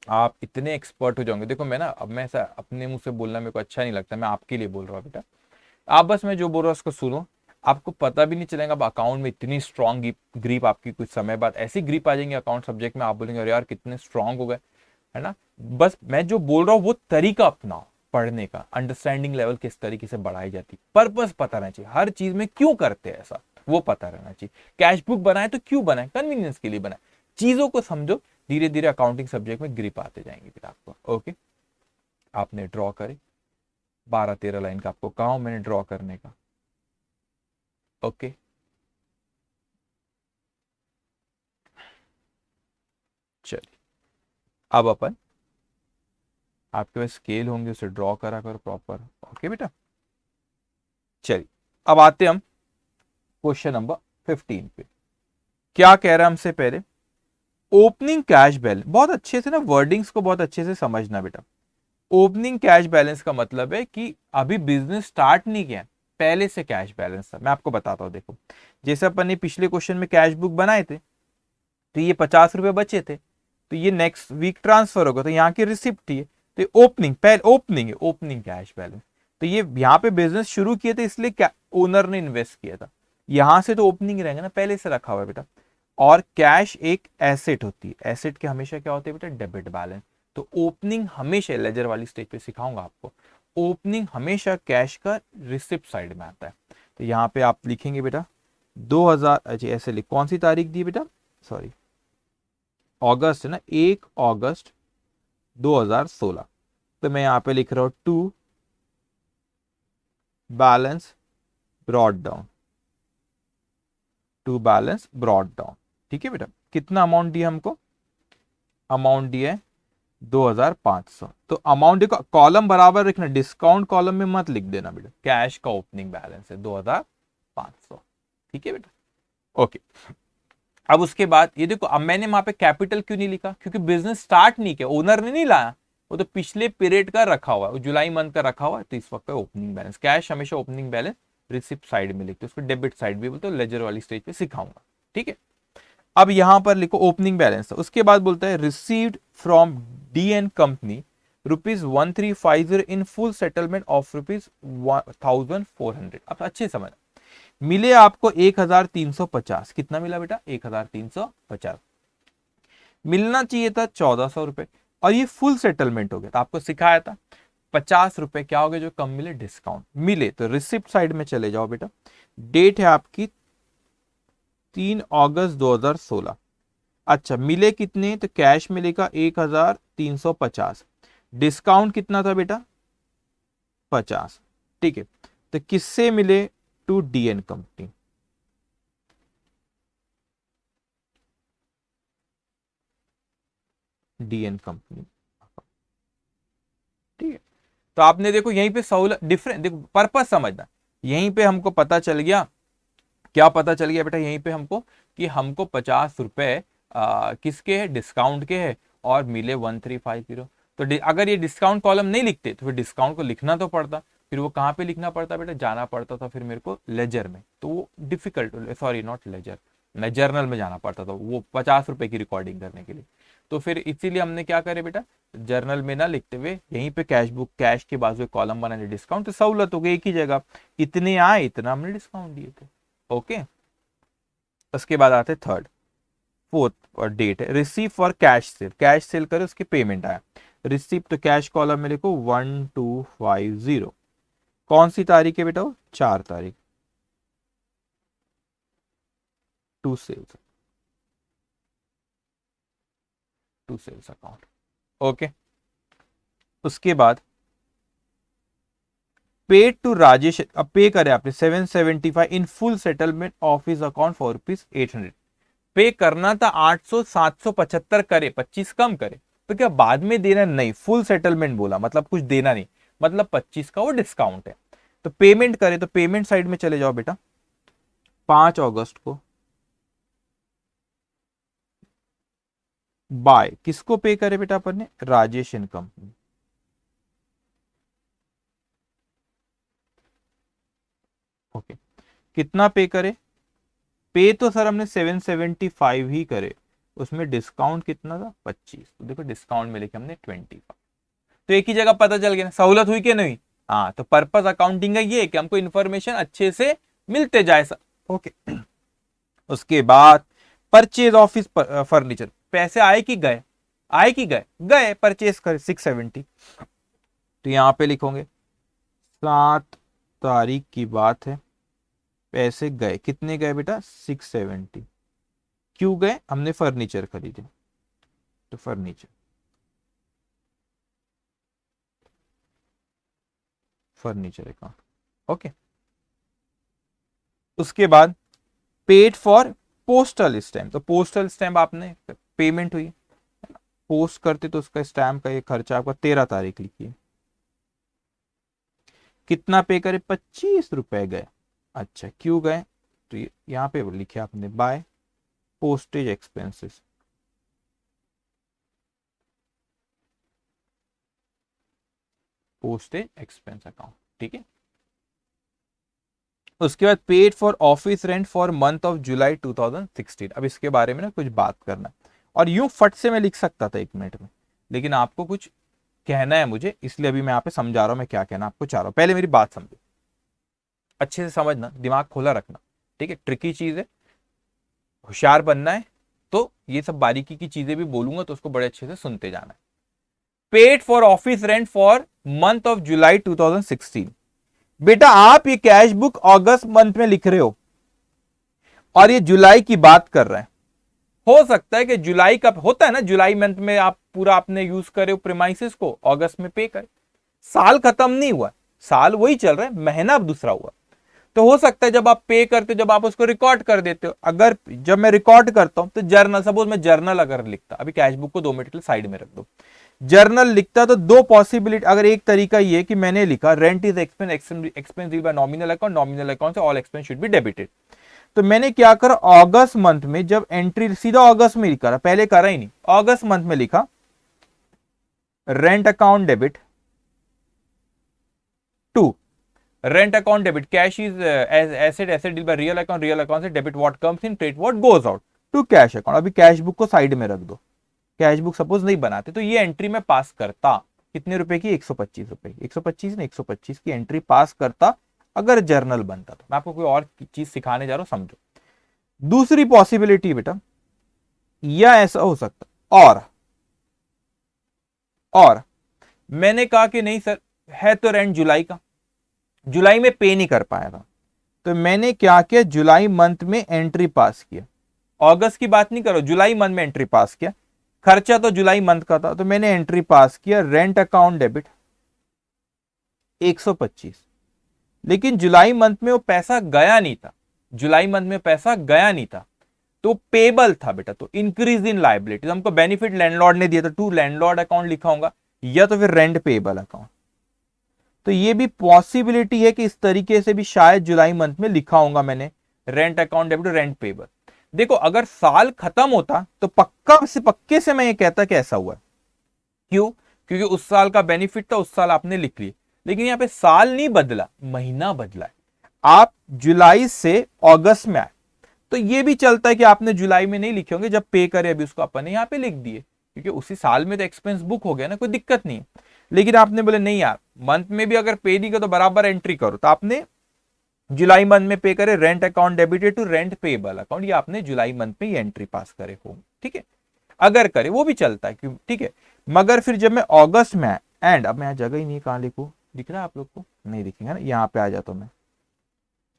आप इतने एक्सपर्ट हो जाओगे। देखो मैं ना, अब मैं ऐसा अपने मुंह से बोलना मेरे को अच्छा नहीं लगता, मैं आपके लिए बोल रहा हूँ बेटा, आप बस मैं जो बोल रहा हूँ उसको सुनो, आपको पता भी नहीं चलेगा। अब अकाउंट में इतनी स्ट्रांग ग्रिप आपकी, कुछ समय बाद ऐसी ग्रिप आ जाएंगे अकाउंट सब्जेक्ट में, आप बोलेंगे अरे यार कितने स्ट्रांग हो गए, है ना। बस मैं जो बोल रहा हूँ वो तरीका अपनाओ पढ़ने का, अंडरस्टैंडिंग लेवल किस तरीके से बढ़ाई जाती, पर्पस पता रहना चाहिए, हर चीज में क्यों करते हैं ऐसा वो पता रहना चाहिए। कैश बुक बनाए तो क्यों बनाए, कन्वीनियंस के लिए बनाए, चीजों को समझो, धीरे धीरे अकाउंटिंग सब्जेक्ट में ग्रिप आते जाएंगे फिर आपको। ओके, आपने ड्रॉ करे 12-13 लाइन का, आपको कहा मैंने ड्रॉ करने का। ओके, चलिए अब अपन, आपके पास स्केल होंगे उसे ड्रॉ करा करो प्रॉपर। ओके बेटा, चलिए अब आते हम क्वेश्चन नंबर 15 पे। क्या कह रहा है हमसे, पहले ओपनिंग कैश बैलेंस, बहुत अच्छे से ना वर्डिंग्स को बहुत अच्छे से समझना बेटा। ओपनिंग कैश बैलेंस का मतलब है कि अभी बिजनेस स्टार्ट नहीं किया, पहले से कैश बैलेंस था। मैं आपको बताता हूं, देखो जैसे अपन ने पिछले क्वेश्चन में कैश बुक बनाए थे, तो ये 50 रुपए बचे थे, तो ये नेक्स्ट वीक ट्रांसफर होगा, तो यहाँ की रिसिप्ट थी, तो ओपनिंग, पहले ओपनिंग है, ओपनिंग कैश बैलेंस। तो ये यहाँ पे बिजनेस शुरू किए थे इसलिए क्या ओनर ने इन्वेस्ट किया था, यहां से तो ओपनिंग रहेगा ना, पहले से रखा हुआ है बेटा। और कैश एक एसेट होती है, एसेट के हमेशा क्या होते हैं बेटा, डेबिट बैलेंस। तो ओपनिंग हमेशा, लेजर वाली स्टेज पे सिखाऊंगा आपको, ओपनिंग हमेशा कैश का रिसिप्ट साइड में आता है। तो यहाँ पे आप लिखेंगे बेटा 2000, अच्छा ऐसे लिख, कौन सी तारीख दी बेटा, सॉरी अगस्त है ना, 1 अगस्त 2016। तो मैं यहाँ पे लिख रहा हूं to balance brought down, to balance brought down. ठीक है बेटा, कितना अमाउंट दिया हमको, अमाउंट दिया है 2500। तो अमाउंट देखो, कॉलम बराबर रखना, डिस्काउंट कॉलम में मत लिख देना बेटा, कैश का ओपनिंग बैलेंस है 2500। ठीक है बेटा, ओके। अब उसके बाद ये देखो, अब मैंने वहां पे कैपिटल क्यों नहीं लिखा, क्योंकि बिजनेस स्टार्ट नहीं किया, ओनर ने नहीं लाया, वो तो पिछले पीरियड का रखा हुआ है, जुलाई मंथ का रखा हुआ है, तो इस वक्त ओपनिंग बैलेंस, कैश हमेशा ओपनिंग बैलेंस रिसिप्ट साइड में लिखते, उसको डेबिट साइड भी बोलते, लेजर वाली स्टेज पे सिखाऊंगा। ठीक है, अब यहां पर लिखो ओपनिंग बैलेंस, उसके बाद बोलता है received from D N company ₹1350 in full settlement of ₹1400। अब अच्छे समझ, मिले आपको 1350, कितना मिला बेटा, 1350, मिलना चाहिए था 1400 रुपए, और ये फुल सेटलमेंट हो गया। तो आपको सिखाया था 50 रुपए क्या हो गए जो कम मिले, डिस्काउंट मिले, तो रिसिप्ट साइड में चले जाओ बेटा। डेट है आपकी 3 अगस्त 2016। अच्छा मिले कितने, तो कैश मिलेगा 1350, डिस्काउंट कितना था बेटा 50। ठीक है, तो किससे मिले, to DN company, DN company. ठीक है, तो आपने देखो यहीं पे सहूलत, डिफरेंट देखो, पर्पस समझना, यहीं पे हमको पता चल गया, क्या पता चल गया बेटा, यहीं पे हमको कि हमको 50 रुपए किसके है, डिस्काउंट के है, और मिले 1350। तो अगर ये डिस्काउंट कॉलम नहीं लिखते तो फिर डिस्काउंट को लिखना तो पड़ता, फिर वो कहाँ पे लिखना पड़ता बेटा, जाना पड़ता था फिर मेरे को लेजर में, तो वो डिफिकल्ट, सॉरी नॉट लेजर, मैं जर्नल में जाना पड़ता था वो 50 रुपए की रिकॉर्डिंग करने के लिए। तो फिर इसीलिए हमने क्या करे बेटा, जर्नल में ना लिखते हुए यहीं पे कैश बुक, कैश के बाजू कॉलम बनाने, डिस्काउंट, तो सहूलत हो गई, एक ही जगह इतने आए इतना हमने डिस्काउंट दिए थे। ओके, उसके बाद आते थर्ड, फोर्थ और डेट है receive for cash cell, cash cell करे उसके पेमेंट आया, रिसीव, तो कैश कॉलम में लिखो 1250, कौन सी तारीख है बेटा, 4 तारीख, to sales, to sales account. Okay, उसके बाद पेड टू राजेश, अब पे करे आपने 775 इन full settlement of his account for ₹800, पे करना था 800, 775 करे, 25 कम करे, तो क्या बाद में देना? नहीं, फुल सेटलमेंट बोला, मतलब कुछ देना नहीं, मतलब 25 का वो डिस्काउंट है। तो पेमेंट करे तो पेमेंट साइड में चले जाओ बेटा। 5 अगस्त को बाय किसको पे करे बेटा अपन ने? Rajesh and company. ओके, कितना पे करे? पे तो सर हमने 775 ही करे, उसमें डिस्काउंट कितना था? 25। तो देखो डिस्काउंट में लिखे हमने 25। तो एक ही जगह पता चल गया ना, सहूलत हुई कि नहीं? हाँ, तो पर्पस अकाउंटिंग का ये है कि हमको इन्फॉर्मेशन अच्छे से मिलते जाए सर। ओके, उसके बाद परचेज ऑफिस फर्नीचर, पैसे आए कि गए? आए कि गए? गए, परचेज करे 670। तो यहां पे लिखोगे 7 तारीख की बात है, पैसे गए, कितने गए बेटा? 670। क्यों गए? हमने फर्नीचर खरीदे, तो फर्नीचर फर्नीचर अकाउंट। ओके, उसके बाद पेड फॉर पोस्टल स्टैम्प, तो पोस्टल स्टैम्प आपने पेमेंट हुई, पोस्ट करते तो उसका स्टैम्प का ये खर्चा आपका 13 तारीख लिखिए। कितना पे करे? 25 रुपए गए। अच्छा, क्यों गए? तो यहाँ पे लिखे आपने buy postage expenses. Postage expense account, ठीक है। उसके बाद paid for office rent for month of July 2016। अब इसके बारे में ना कुछ बात करना, और यूं फट से मैं लिख सकता था 1 मिनट में, लेकिन आपको कुछ कहना है मुझे, इसलिए अभी मैं यहाँ पे समझा रहा हूं मैं क्या कहना आपको चाह रहा हूं। पहले मेरी बात समझो, अच्छे से समझना, दिमाग खोला रखना, ठीक है। ट्रिकी चीज है, होशियार बनना है, तो ये सब बारीकी की चीजें भी बोलूंगा तो उसको बड़े अच्छे से सुनते जाना है। Paid for office rent for month of July 2016। बेटा आप ये कैश बुक अगस्त मंथ में लिख रहे हो और ये जुलाई की बात कर रहे हैं। हो सकता है कि जुलाई का होता है ना, जुलाई मंथ में आप पूरा आपने यूज करे हो प्रीमाइसेस को, अगस्त में पे करे। साल खत्म नहीं हुआ, साल वही चल रहा है, महीना अब दूसरा हुआ। तो हो सकता है जब आप पे करते हो, जब आप उसको रिकॉर्ड कर देते हो, अगर जब मैं रिकॉर्ड करता हूं तो जर्नल, सपोज मैं जर्नल अगर लिखता, अभी कैश बुक को 2 मिनट के लिए साइड में रख दो, जर्नल लिखता तो दो पॉसिबिलिटी, अगर एक तरीका ये कि मैंने लिखा rent is expense by nominal account, nominal account से all expense should be debited. तो मैंने क्या करा, अगस्त मंथ में जब एंट्री सीधा अगस्त में लिखा, पहले करा ही नहीं, अगस्त मंथ में लिखा rent account debit to rent account debit, cash is asset, asset deal by real account से debit what comes in, credit what goes out to cash account. अभी कैश बुक को साइड में रख दो, कैश बुक सपोज नहीं बनाते तो ये एंट्री में पास करता, कितने रुपए की? 125 रुपए, 125 ने 125 की एंट्री पास करता अगर जर्नल बनता। तो मैं आपको कोई और चीज सिखाने जा रहा हूं, समझो। दूसरी पॉसिबिलिटी बेटा, या ऐसा हो सकता, और मैंने कहा कि नहीं सर, है तो रेंट जुलाई का, जुलाई में पे नहीं कर पाया था, तो मैंने क्या किया, जुलाई मंथ में एंट्री पास किया, अगस्त की बात नहीं करो, जुलाई मंथ में एंट्री पास किया, खर्चा तो जुलाई मंथ का था, तो मैंने एंट्री पास किया रेंट अकाउंट डेबिट 125। लेकिन जुलाई मंथ में वो पैसा गया नहीं था, जुलाई मंथ में पैसा गया नहीं था, तो पेबल था बेटा, तो इंक्रीज इन लायबिलिटी, हमको बेनिफिट लैंडलॉर्ड ने दिया था, टू लैंडलॉर्ड अकाउंट लिखा होगा, या तो फिर रेंट पेबल अकाउंट। तो ये भी पॉसिबिलिटी है कि इस तरीके से भी शायद जुलाई मंथ में लिखा होगा मैंने rent account debit, rent payable. देखो अगर साल खत्म होता तो पक्के से मैं ये कहता कि ऐसा हुआ। क्यों? क्योंकि उस साल का बेनिफिट था, उस साल आपने लिख लिया, लेकिन यहां पे साल नहीं बदला, महीना बदला है। आप जुलाई से अगस्त में आए, तो ये भी चलता है कि आपने जुलाई में नहीं लिखे होंगे, जब पे करे अभी उसको अपन ने यहाँ पे लिख दिए, क्योंकि उसी साल में तो एक्सपेंस बुक हो गया ना, कोई दिक्कत नहीं है। लेकिन आपने बोले नहीं यार, मंथ में भी अगर पे नहीं करो तो बराबर एंट्री करो, तो आपने जुलाई मंथ में पे करे rent account debited to rent payable account, ये आपने जुलाई मंथ में ये एंट्री पास करे हो, ठीक है। अगर करे वो भी चलता है, क्यों, ठीक है। मगर फिर जब मैं अगस्त में एंड, अब मैं जगह ही नहीं, कहां लिखूं, दिख रहा है आप लोग को? नहीं दिखेगा ना, यहां पे आ जाता हूं मैं,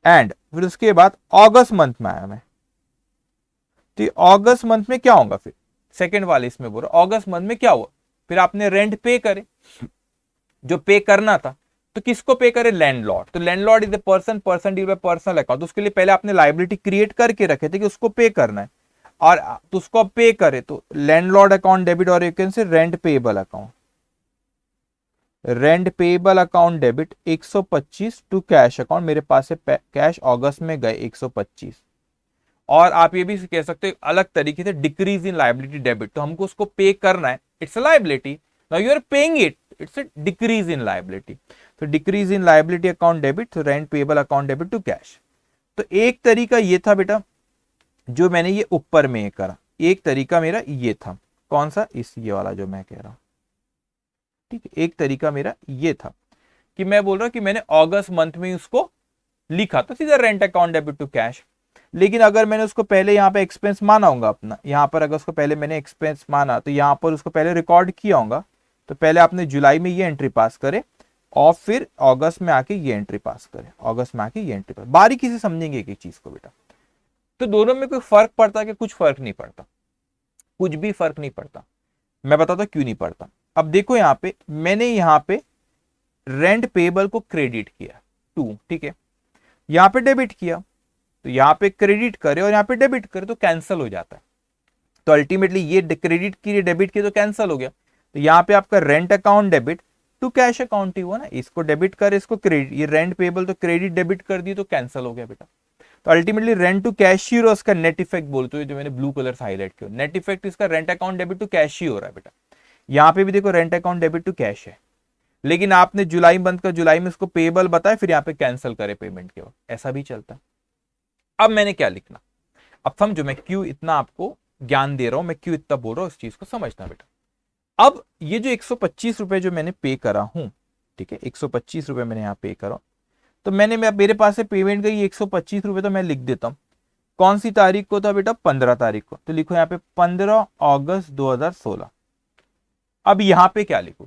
एंड फिर उसके बाद अगस्त मंथ में आया मैं, तो अगस्त मंथ में क्या होगा, फिर सेकेंड वाले इसमें बोल रहा, अगस्त मंथ में क्या हुआ, फिर आपने रेंट पे करे, जो पे करना था, तो किसको पे करे? लैंडलॉर्ड। तो landlord is a person, person deal bye personal account, उसके लिए पहले आपने लायबिलिटी क्रिएट करके रखे थे कि उसको पे करना है। और तो उसको आप पे करे तो लैंडलॉर्ड अकाउंट डेबिट, और you can say rent payable account, rent payable account debit 125 to cash account, मेरे पास है कैश अगस्त में गए 125। और आप ये भी कह सकते हो अलग तरीके से डिक्रीज इन लायबिलिटी डेबिट, तो हमको उसको पे करना है, it's a liability, now you are paying it, it's a decrease in liability. तो decrease in liability account debit, तो rent payable account debit to cash. तो एक तरीका ये था बेटा जो मैंने ये ऊपर में करा, एक तरीका मेरा ये था, कौन सा, इस ये वाला जो मैं कह रहा हूं, ठीक है। एक तरीका मेरा ये था कि मैं बोल रहा हूं कि मैंने अगस्त मंथ में उसको लिखा तो सीधा rent account debit to cash. लेकिन अगर मैंने उसको पहले यहाँ पे एक्सपेंस माना होगा अपना, यहाँ पर अगर उसको पहले मैंने एक्सपेंस माना तो यहाँ पर उसको पहले रिकॉर्ड किया होगा, तो पहले आपने जुलाई में ये एंट्री पास करे और फिर अगस्त में आके ये एंट्री पास करे, अगस्त में आके ये एंट्री पास, बारीकी से समझेंगे एक एक चीज को बेटा। तो दोनों में कोई फर्क पड़ता है कि कुछ फर्क नहीं पड़ता, कुछ भी फर्क नहीं पड़ता। मैं बताता क्यों नहीं पड़ता। अब देखो यहाँ पे मैंने यहाँ पे रेंट पेएबल को क्रेडिट किया 2, ठीक है, यहाँ पे डेबिट किया, तो यहाँ पे क्रेडिट करे और यहाँ पे डेबिट करे तो कैंसिल हो जाता है। तो अल्टीमेटली ये क्रेडिट की डेबिट की तो कैंसिल हो गया, तो यहाँ पे आपका rent account debit to cash account ही हुआ ना, इसको डेबिट करे इसको क्रेडिट, ये रेंट पेएबल तो क्रेडिट डेबिट कर दी तो कैंसिल हो गया बेटा। तो अल्टीमेटली रेंट टू कैश ही, उसका नेट इफेक्ट बोलते हुए जो मैंने ब्लू कलर से हाईलाइट किया, नेट इफेक्ट इसका rent account debit to cash ही हो रहा है बेटा। यहाँ पे भी देखो rent account debit to cash है, लेकिन आपने जुलाई मंथ का जुलाई में उसको पेएबल बताया, फिर यहाँ पे कैंसिल करे पेमेंट के वक्त, ऐसा भी चलता है। अब मैंने क्या लिखना, अब समझो मैं क्यों इतना आपको ज्ञान दे रहा हूं, मैं क्यों इतना बोल रहा हूं, इस चीज को समझना बेटा। अब ये जो 125 रुपए जो मैंने पे करा हूं, ठीक है, 125 रुपए मैंने यहाँ पे करा, तो मेरे पास से पेमेंट गई 125 रुपए, तो मैं लिख देता हूं कौन सी तारीख को था बेटा, 15 तारीख को, तो लिखो यहाँ पे 15 अगस्त 2016। अब यहाँ पे क्या लिखूं,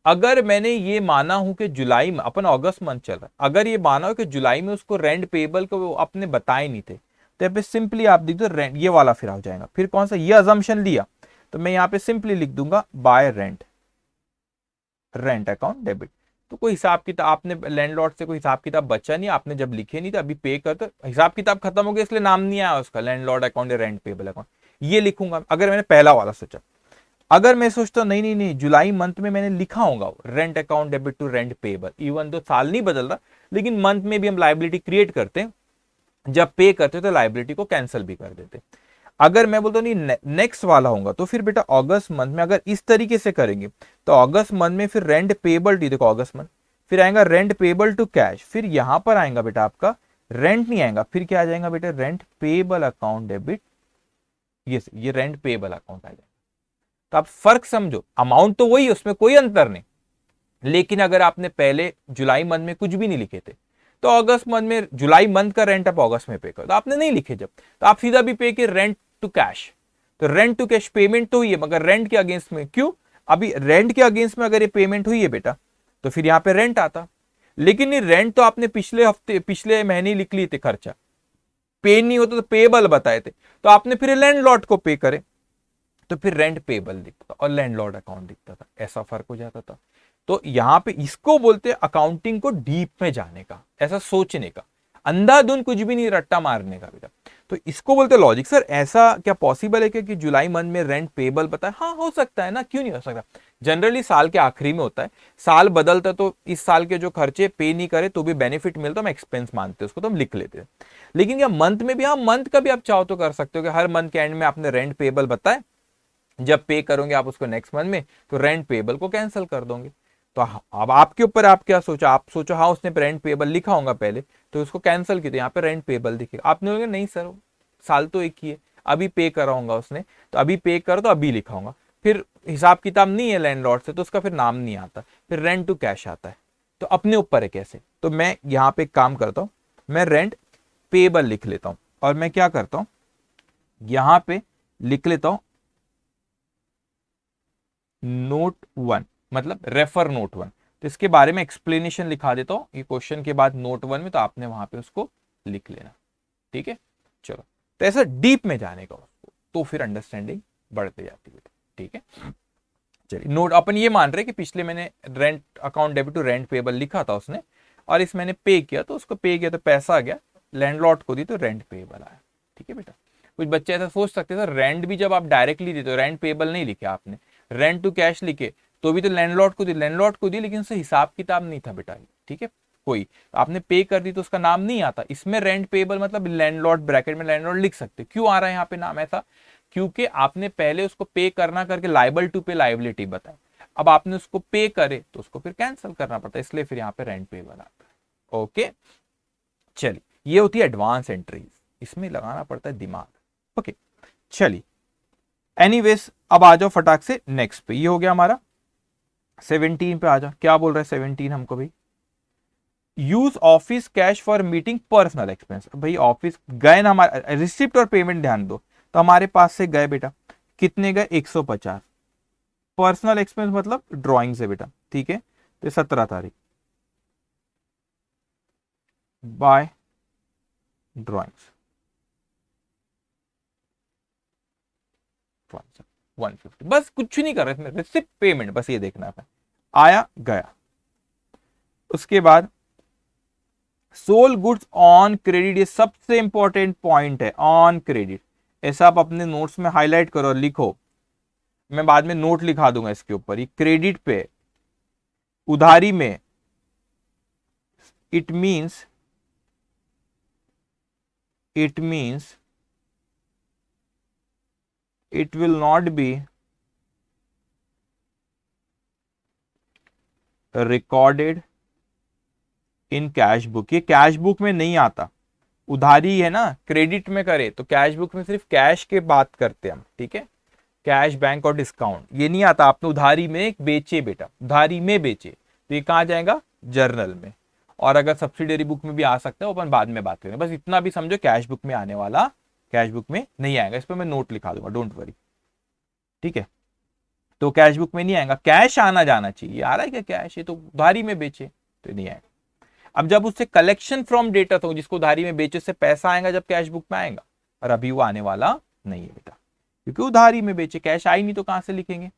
अगर मैंने ये माना हूं कि जुलाई में, अपन अगस्त मंथ चल रहा है, अगर ये माना हो कि जुलाई में उसको रेंट पेएबल को वो अपने बताए नहीं थे, तो यहाँ पे सिंपली आप लिख दो रेंट, ये वाला फिर आ जाएगा, फिर कौन सा, ये अजम्पशन लिया, तो मैं यहाँ पे सिंपली लिख दूंगा bye rent, rent account debit. तो कोई हिसाब किताब आपने लैंडलॉर्ड से कोई हिसाब किताब बचा नहीं, आपने जब लिखे नहीं था, अभी पे कर, तो हिसाब किताब खत्म हो गया, इसलिए नाम नहीं आया उसका लैंडलॉर्ड अकाउंट या रेंट पेएबल अकाउंट, ये लिखूंगा अगर मैंने पहला वाला सोचा। अगर मैं सोचता हूं नहीं नहीं नहीं, जुलाई मंथ में मैंने लिखा होगा rent account debit to rent payable, even तो साल नहीं बदल रहा, लेकिन मंथ में भी हम लायबिलिटी क्रिएट करते हैं, जब पे करते तो लायबिलिटी को कैंसिल भी कर देते। अगर मैं बोलता हूं नहीं नेक्स्ट वाला होगा, तो फिर बेटा अगस्त मंथ में अगर इस तरीके से करेंगे, तो अगस्त मंथ में फिर रेंट पेएबल, देखो अगस्त मंथ फिर आएगा रेंट पेएबल टू कैश, फिर यहां पर आएगा बेटा आपका रेंट नहीं आएगा, फिर क्या आ जाएगा बेटा रेंट पेएबल अकाउंट डेबिट, ये रेंट पेएबल अकाउंट आ जाएगा। तो आप फर्क समझो, अमाउंट तो वही है, उसमें कोई अंतर नहीं, लेकिन अगर आपने पहले जुलाई मंथ में कुछ भी नहीं लिखे थे, तो अगस्त मंथ में जुलाई मंथ का रेंट आप अगस्त में पे करो, तो आपने नहीं लिखे जब, तो आप सीधा भी पे किए रेंट टू कैश, तो रेंट टू कैश पेमेंट तो हुई है, मगर रेंट के अगेंस्ट में क्यों, अभी रेंट के अगेंस्ट में अगर ये पेमेंट हुई है बेटा, तो फिर यहाँ पे रेंट आता, लेकिन ये रेंट तो आपने पिछले हफ्ते पिछले महीने लिख लिए थे, खर्चा पे नहीं होता तो पेएबल बताए थे, तो आपने फिर लैंडलॉर्ड को पे करे, तो फिर रेंट पेएबल दिखता और लैंडलॉर्ड अकाउंट दिखता था, ऐसा फर्क हो जाता था। तो यहां पे इसको बोलते हैं अकाउंटिंग को डीप में जाने का, ऐसा सोचने का, अंधाधुन कुछ भी नहीं रट्टा मारने का बेटा, तो इसको बोलते हैं लॉजिक। सर ऐसा क्या पॉसिबल है कि जुलाई मंथ में रेंट पेएबल बताए, हाँ हो सकता है ना, क्यों नहीं हो सकता, जनरली साल के आखिरी में होता है, साल बदलता तो इस साल के जो खर्चे पे नहीं करे तो भी बेनिफिट मिलता, हम एक्सपेंस मानते हैं उसको, तो हम लिख लेते हैं। लेकिन क्या मंथ में भी, हाँ मंथ का भी आप चाहो तो कर सकते हो कि हर मंथ के एंड में आपने रेंट पेएबल बताए, जब पे करोगे आप उसको नेक्स्ट मंथ में, तो रेंट पेएबल को कैंसिल कर दोगे। तो अब आपके ऊपर आप क्या सोचा, आप सोचो हाँ उसने रेंट पेएबल लिखा होगा पहले, तो उसको कैंसिल किया, यहाँ पे रेंट पेएबल दिखेगा, आपने बोलोगे नहीं सर साल तो एक ही है, अभी पे कराऊंगा उसने, तो अभी पे कर तो अभी लिखा होगा, फिर हिसाब किताब नहीं है लैंडलॉर्ड से, तो उसका फिर नाम नहीं आता, फिर रेंट टू कैश आता है, तो अपने ऊपर है कैसे। तो मैं यहाँ पे काम करता हूँ, मैं रेंट पेएबल लिख लेता हूँ, और मैं क्या करता हूँ यहाँ पे लिख लेता हूँ नोट 1, मतलब रेफर नोट 1, तो इसके बारे में एक्सप्लेनेशन लिखा देता हूं ये क्वेश्चन के बाद नोट 1 में, तो आपने वहां पे उसको लिख लेना, ठीक है। चलो, तो ऐसा डीप में जाने का उसको, तो फिर अंडरस्टैंडिंग बढ़ते जाती है, ठीक है। चलिए नोट, अपन ये मान रहे कि पिछले मैंने rent account debit to rent payable लिखा था उसने, और इस मैंने पे किया, तो उसको पे किया तो पैसा आ गया, लैंडलॉर्ड को दी तो रेंट पेएबल आया, ठीक है बेटा। कुछ बच्चे ऐसा सोच सकते हैं सर रेंट भी जब आप डायरेक्टली देते हो, रेंट पेबल नहीं लिखे आपने, रेंट टू कैश लिखे तो भी तो लैंडलॉर्ड को दी लेकिन उससे हिसाब किताब नहीं था बेटा, ठीक है, कोई आपने पे कर दी तो उसका नाम नहीं आता। इसमें रेंट पेबल मतलब लैंडलॉर्ड, ब्रैकेट में लैंडलॉर्ड लिख सकते। क्यों आ रहा है यहाँ पे नाम ऐसा, क्योंकि आपने पहले उसको पे करना करके लाइबल टू पे लाइबिलिटी बताई, अब आपने उसको पे करे तो उसको फिर कैंसिल करना पड़ता है, इसलिए फिर यहाँ पे रेंट पेबल आता है। ओके चलिए, ये होती है एडवांस एंट्रीज, इसमें लगाना पड़ता है दिमाग। ओके चलिए, एनीवेज अब आ जाओ फटाक से नेक्स्ट पे, ये हो गया हमारा 17 पे। आ जाओ, क्या बोल रहा है 17 हमको भाई, use office cash for meeting personal expense. भाई ऑफिस गए ना, हमारे रिसिप्ट और पेमेंट ध्यान दो, तो हमारे पास से गए बेटा, कितने गए 150, पर्सनल एक्सपेंस मतलब ड्राइंग से बेटा, ठीक है, तो 17 तारीख बाय ड्राइंग्स 150, बस कुछ नहीं कर रहे इसमें, रिसिप्ट पेमेंट बस ये देखना है, आया गया। उसके बाद सोल गुड्स ऑन क्रेडिट, ये सबसे इंपॉर्टेंट पॉइंट है, ऑन क्रेडिट। ऐसा आप अपने नोट्स में हाईलाइट करो और लिखो, मैं बाद में नोट लिखा दूंगा इसके ऊपर। ये क्रेडिट पे उधारी में, it means it will not be recorded in cash book. ये कैश बुक में नहीं आता, उधारी है ना, क्रेडिट में करे तो कैश बुक में सिर्फ कैश के बात करते हैं हम, ठीक है, कैश बैंक और डिस्काउंट ये नहीं आता। आपने उधारी में बेचे बेटा, उधारी में बेचे तो ये कहां जाएगा, जर्नल में। और अगर सब्सिडियरी बुक में भी आ सकता है, अपन बाद में बात करेंगे, बस इतना भी समझो कैश बुक में आने वाला, कैश बुक में नहीं आएगा। इस पर मैं नोट लिखा दूंगा, डोंट वरी, ठीक है। तो कैश बुक में नहीं आएगा, कैश आना जाना चाहिए। आ रहा है क्या कैश, ये तो उधारी में बेचे तो नहीं आएगा। अब जब उससे कलेक्शन फ्रॉम डेटर हो, जिसको उधारी में बेचे से पैसा आएगा, जब कैश बुक में आएगा, और अभी वो आने वाला नहीं है बेटा, क्योंकि उधारी में बेचे, कैश आई नहीं तो कहां से लिखेंगे।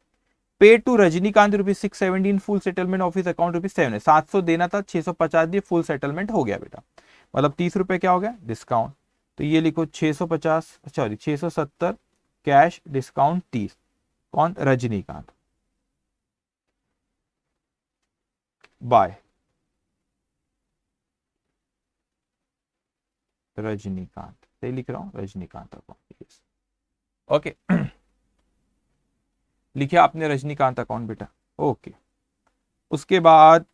Pay to Rajinikanth ₹617 full settlement office account ₹7 700 देना था, 650 दिए, फुल सेटलमेंट हो गया बेटा, मतलब ₹30 क्या हो गया डिस्काउंट। तो ये लिखो 650 सॉरी 670 कैश डिस्काउंट 30, कौन, रजनीकांत बाय रजनीकांत, सही लिख रहा हूं, रजनीकांत अकाउंट। ओके लिखे आपने रजनीकांत अकाउंट बेटा, ओके। उसके बाद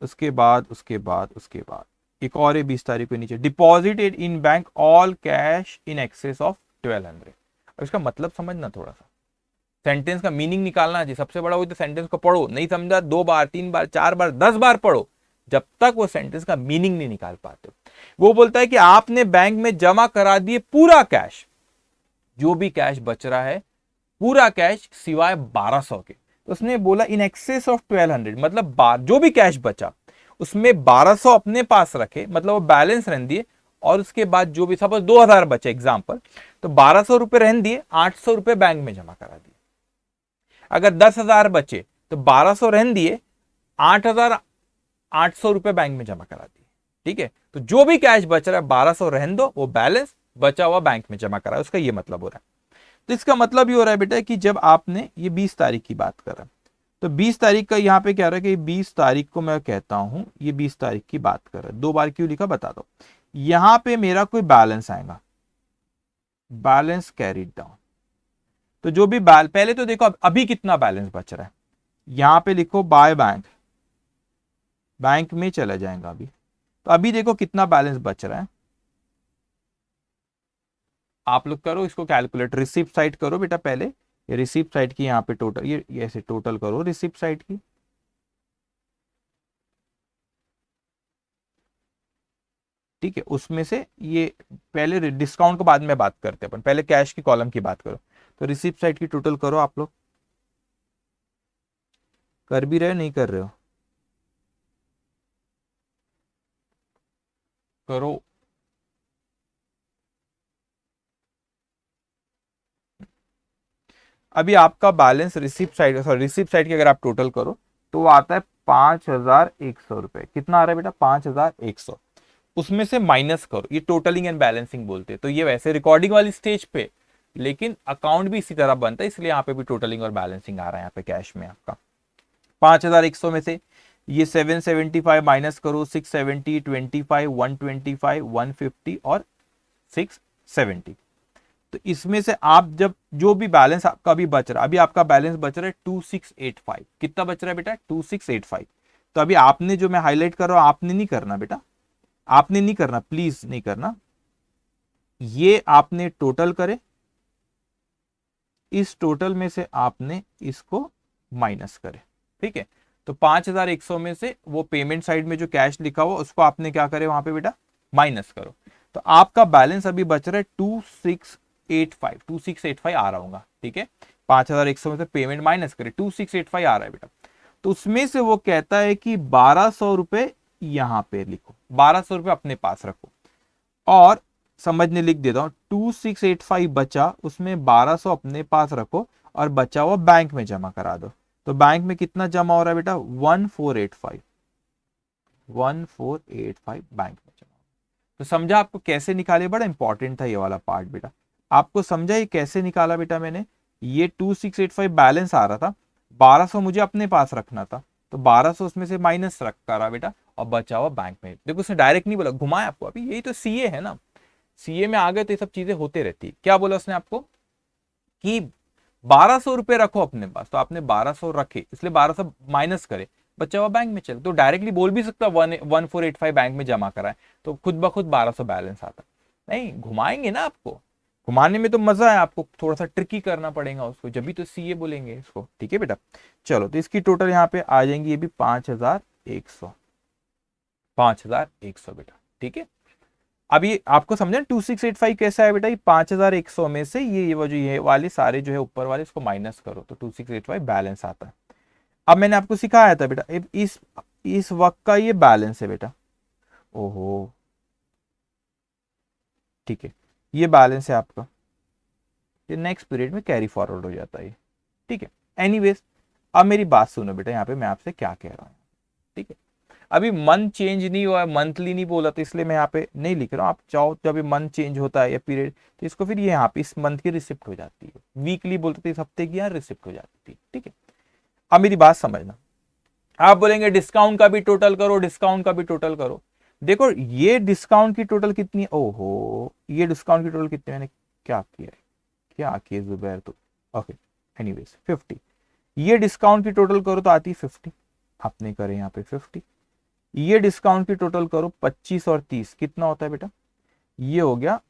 एक और है 20 तारीख को नीचे, deposited in bank all cash in excess of 1200। अब इसका मतलब समझना थोड़ा सा, सेंटेंस का मीनिंग निकालना चाहिए। सबसे बड़ा वो तो सेंटेंस को पढ़ो, नहीं समझा 2 बार 3 बार 4 बार 10 बार पढ़ो, जब तक वो सेंटेंस का मीनिंग नहीं निकाल पाते हो। वो बोलता है कि आपने बैंक में जमा करा दिए पूरा कैश, जो भी कैश बच रहा है पूरा कैश सिवाय 1200 के। तो उसने बोला इन एक्सेस ऑफ 1200, मतलब जो भी कैश बचा उसमें 1200 अपने पास रखे, मतलब वो बैलेंस रहने दिए, और उसके बाद जो भी सपोज 2000 बचे एग्जाम्पल, तो 1200 रुपए रहने दिए, 800 रुपए बैंक में जमा करा दिए। अगर 10,000 बचे तो 1200 रहने दिए, 8,800 रुपए बैंक में जमा करा दिए, ठीक है। तो जो भी कैश बच रहा है 1200 रहने दो, वो बैलेंस बचा हुआ बैंक में जमा करा है, उसका ये मतलब हो रहा है। तो इसका मतलब ये हो रहा है बेटा कि जब आपने ये 20 तारीख की बात कर रहा है, तो 20 तारीख का यहाँ पे क्या रहा है कि 20 तारीख को मैं कहता हूं ये 20 तारीख की बात कर रहा है। 2 बार क्यों लिखा बता दो। यहां पे मेरा कोई बैलेंस आएगा, बैलेंस कैरीड डाउन, तो जो भी पहले तो देखो अभी कितना बैलेंस बच रहा है, यहां पे लिखो बाय बैंक, बैंक में चला जाएगा अभी, तो अभी देखो कितना बैलेंस बच रहा है। आप लोग करो इसको कैलकुलेट, रिसिप्ट साइड करो बेटा पहले, ये रिसिप्ट साइड की यहाँ पे टोटल, ये ऐसे टोटल करो रिसिप्ट साइड की, ठीक है। उसमें से ये पहले डिस्काउंट को बाद में बात करते हैं अपन, पहले कैश की कॉलम की बात करो। तो रिसिप्ट साइड की टोटल करो, आप लोग कर भी रहे हो नहीं कर रहे हो, करो। अभी आपका balance receipt side, sorry receipt side की अगर आप टोटल करो तो वो आता है 5,100 रुपए। कितना आ रहा है बेटा 5,100, उसमें से माइनस करो, ये टोटलिंग एंड बैलेंसिंग बोलते हैं। तो ये वैसे रिकॉर्डिंग वाली स्टेज पे लेकिन अकाउंट भी इसी तरह बनता है, इसलिए यहाँ पे भी टोटलिंग और बैलेंसिंग आ रहा है यहाँ पे कैश में आपका। 5100 में से ये 775 माइनस करो, 670, 25, 125, 150 और 670। तो इसमें से आप जब जो भी बैलेंस आपका भी बच रहा है, अभी आपका बैलेंस बच रहा है 2685। कितना बच रहा है बेटा? 2685। तो अभी आपने जो मैं हाईलाइट कर रहा हूं, आपने नहीं करना बेटा, आपने नहीं करना, प्लीज नहीं करना। ये आपने टोटल करे, इस टोटल में से आपने इसको माइनस करे, ठीक है। तो 5100 में से वो पेमेंट साइड में जो कैश लिखा हुआ उसको आपने क्या करे वहां पे बेटा, माइनस करो। तो आपका बैलेंस अभी बच रहा है 2685 आ रहा होगा, ठीक है। 5100 में से पेमेंट माइनस करे, 2685 आ रहा है बेटा। तो उसमें से वो कहता है कि 1200 रुपए यहां पे लिखो, 1200 रुपए अपने पास रखो, और समझने लिख देता हूं 2685 बचा, उसमें 1200 अपने पास रखो और बचा हुआ बैंक में जमा करा दो। तो बैंक में कितना जमा हो रहा है बेटा? 1485, 1485 बैंक में जमा। तो समझा आपको कैसे निकाले? बड़ा इंपॉर्टेंट था ये वाला पार्ट बेटा, आपको समझा ये कैसे निकाला बेटा मैंने? ये 2685 बैलेंस आ रहा था, 1200 मुझे अपने पास रखना था, तो 1200 उसमें से माइनस रख करा बेटा, और बचा हुआ बैंक में। देखो उसने डायरेक्ट नहीं बोला, घुमाया आपको। अभी यही तो सीए है ना, सीए में आ गए तो ये सब चीजें होते रहती है। क्या बोला उसने आपको कि 1200 रुपए रखो अपने पास, तो आपने 1200 रखे, इसलिए 1200 माइनस करे, बच्चा हुआ बैंक में चल। तो डायरेक्टली बोल भी सकता 1485 बैंक में जमा कराए, तो खुद ब खुद 1200 बैलेंस आता। नहीं, घुमाएंगे ना आपको, घुमाने में तो मजा है, आपको थोड़ा सा ट्रिकी करना पड़ेगा उसको, जब भी तो सीए बोलेंगे इसको, ठीक है बेटा। चलो, तो इसकी टोटल यहाँ पे आ जाएंगी ये भी 5100, 5100 बेटा, ठीक है। अब ये आपको समझा 2685 कैसा है बेटा? ये 5100 में से ये वो जो ये वाले सारे जो है ऊपर वाले, इसको माइनस करो तो 2685 बैलेंस आता है। अब मैंने आपको सिखाया था बेटा, इस वक्त का ये बैलेंस है बेटा, ओहो, ठीक है, ये बैलेंस है आपका, ये नेक्स्ट पीरियड में कैरी फॉरवर्ड हो जाता है, ठीक है। एनीवेज, अब मेरी बात सुनो बेटा, यहाँ पे मैं आपसे क्या कह रहा हूँ, ठीक है। अभी मंथ चेंज नहीं हुआ है, मंथली नहीं बोला, तो इसलिए मैं यहाँ पे नहीं लिख रहा हूँ। आप चाहो जब मंथ चेंज होता है या पीरियड, तो इसको फिर ये यहाँ पे इस मंथ की रिसिप्ट हो जाती है, वीकली बोलते थे, इस हफ्ते की यहाँ रिसिप्ट हो जाती है, ठीक है। अब मेरी बात समझना, आप बोलेंगे डिस्काउंट का भी टोटल करो, डिस्काउंट का भी टोटल करो। देखो ये डिस्काउंट की टोटल कितनी है, ओहो, ये डिस्काउंट की टोटल कितनी, मैंने क्या किया है, क्या किया जुबैर? तो ओके, एनीवेज 50, ये डिस्काउंट की टोटल करो तो आती है 50, आपने करे यहाँ पे 50। ये डिस्काउंट की टोटल करो 25 और 30, कितना होता है बेटा? ये हो गया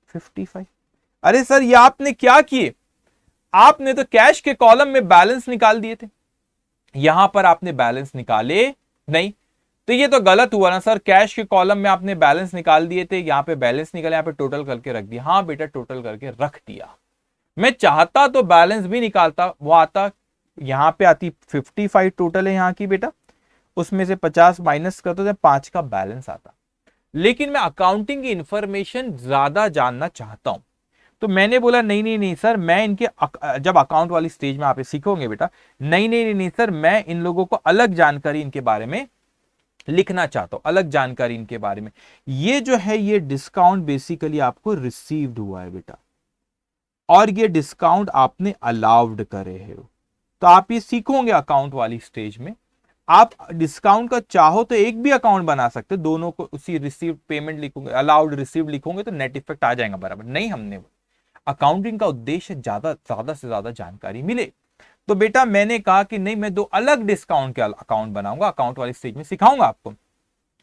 55। अरे सर, ये आपने क्या किए? आपने तो कैश के कॉलम में बैलेंस निकाल दिए थे, यहां पर आपने बैलेंस निकाले नहीं, तो ये तो गलत हुआ ना सर। कैश के कॉलम में आपने बैलेंस निकाल दिए थे, यहां पे बैलेंस निकाले, यहां पे टोटल करके रख दिया। हाँ बेटा, टोटल करके रख दिया। मैं चाहता तो बैलेंस भी निकालता, वो आता, यहां पे आती 55 टोटल है यहाँ की बेटा, उसमें से 50 माइनस करते तो 5 का बैलेंस आता। लेकिन मैं अकाउंटिंग की इंफॉर्मेशन ज्यादा जानना चाहता हूं, तो मैंने बोला नहीं नहीं नहीं सर, मैं इनके जब अकाउंट वाली स्टेज में आप सीखोगे बेटा, नहीं नहीं नहीं सर, मैं इन लोगों को अलग जानकारी इनके बारे में लिखना चाहता हूं, अलग जानकारी इनके बारे में। ये जो है ये डिस्काउंट बेसिकली आपको रिसीव्ड हुआ है बेटा, और ये डिस्काउंट आपने अलाउड करे हो। तो आप ये सीखोगे अकाउंट वाली स्टेज में, आप डिस्काउंट का चाहो तो एक भी अकाउंट बना सकते, दोनों को उसी रिसीव्ड पेमेंट लिखोगे, अलाउड रिसीव्ड लिखोगे तो नेट इफेक्ट आ जाएगा बराबर। नहीं, हमने अकाउंटिंग का उद्देश्य ज्यादा से ज्यादा जानकारी मिले, तो बेटा मैंने कहा कि नहीं, मैं दो अलग डिस्काउंट के अकाउंट बनाऊंगा, अकाउंट वाली स्टेज में सिखाऊंगा आपको।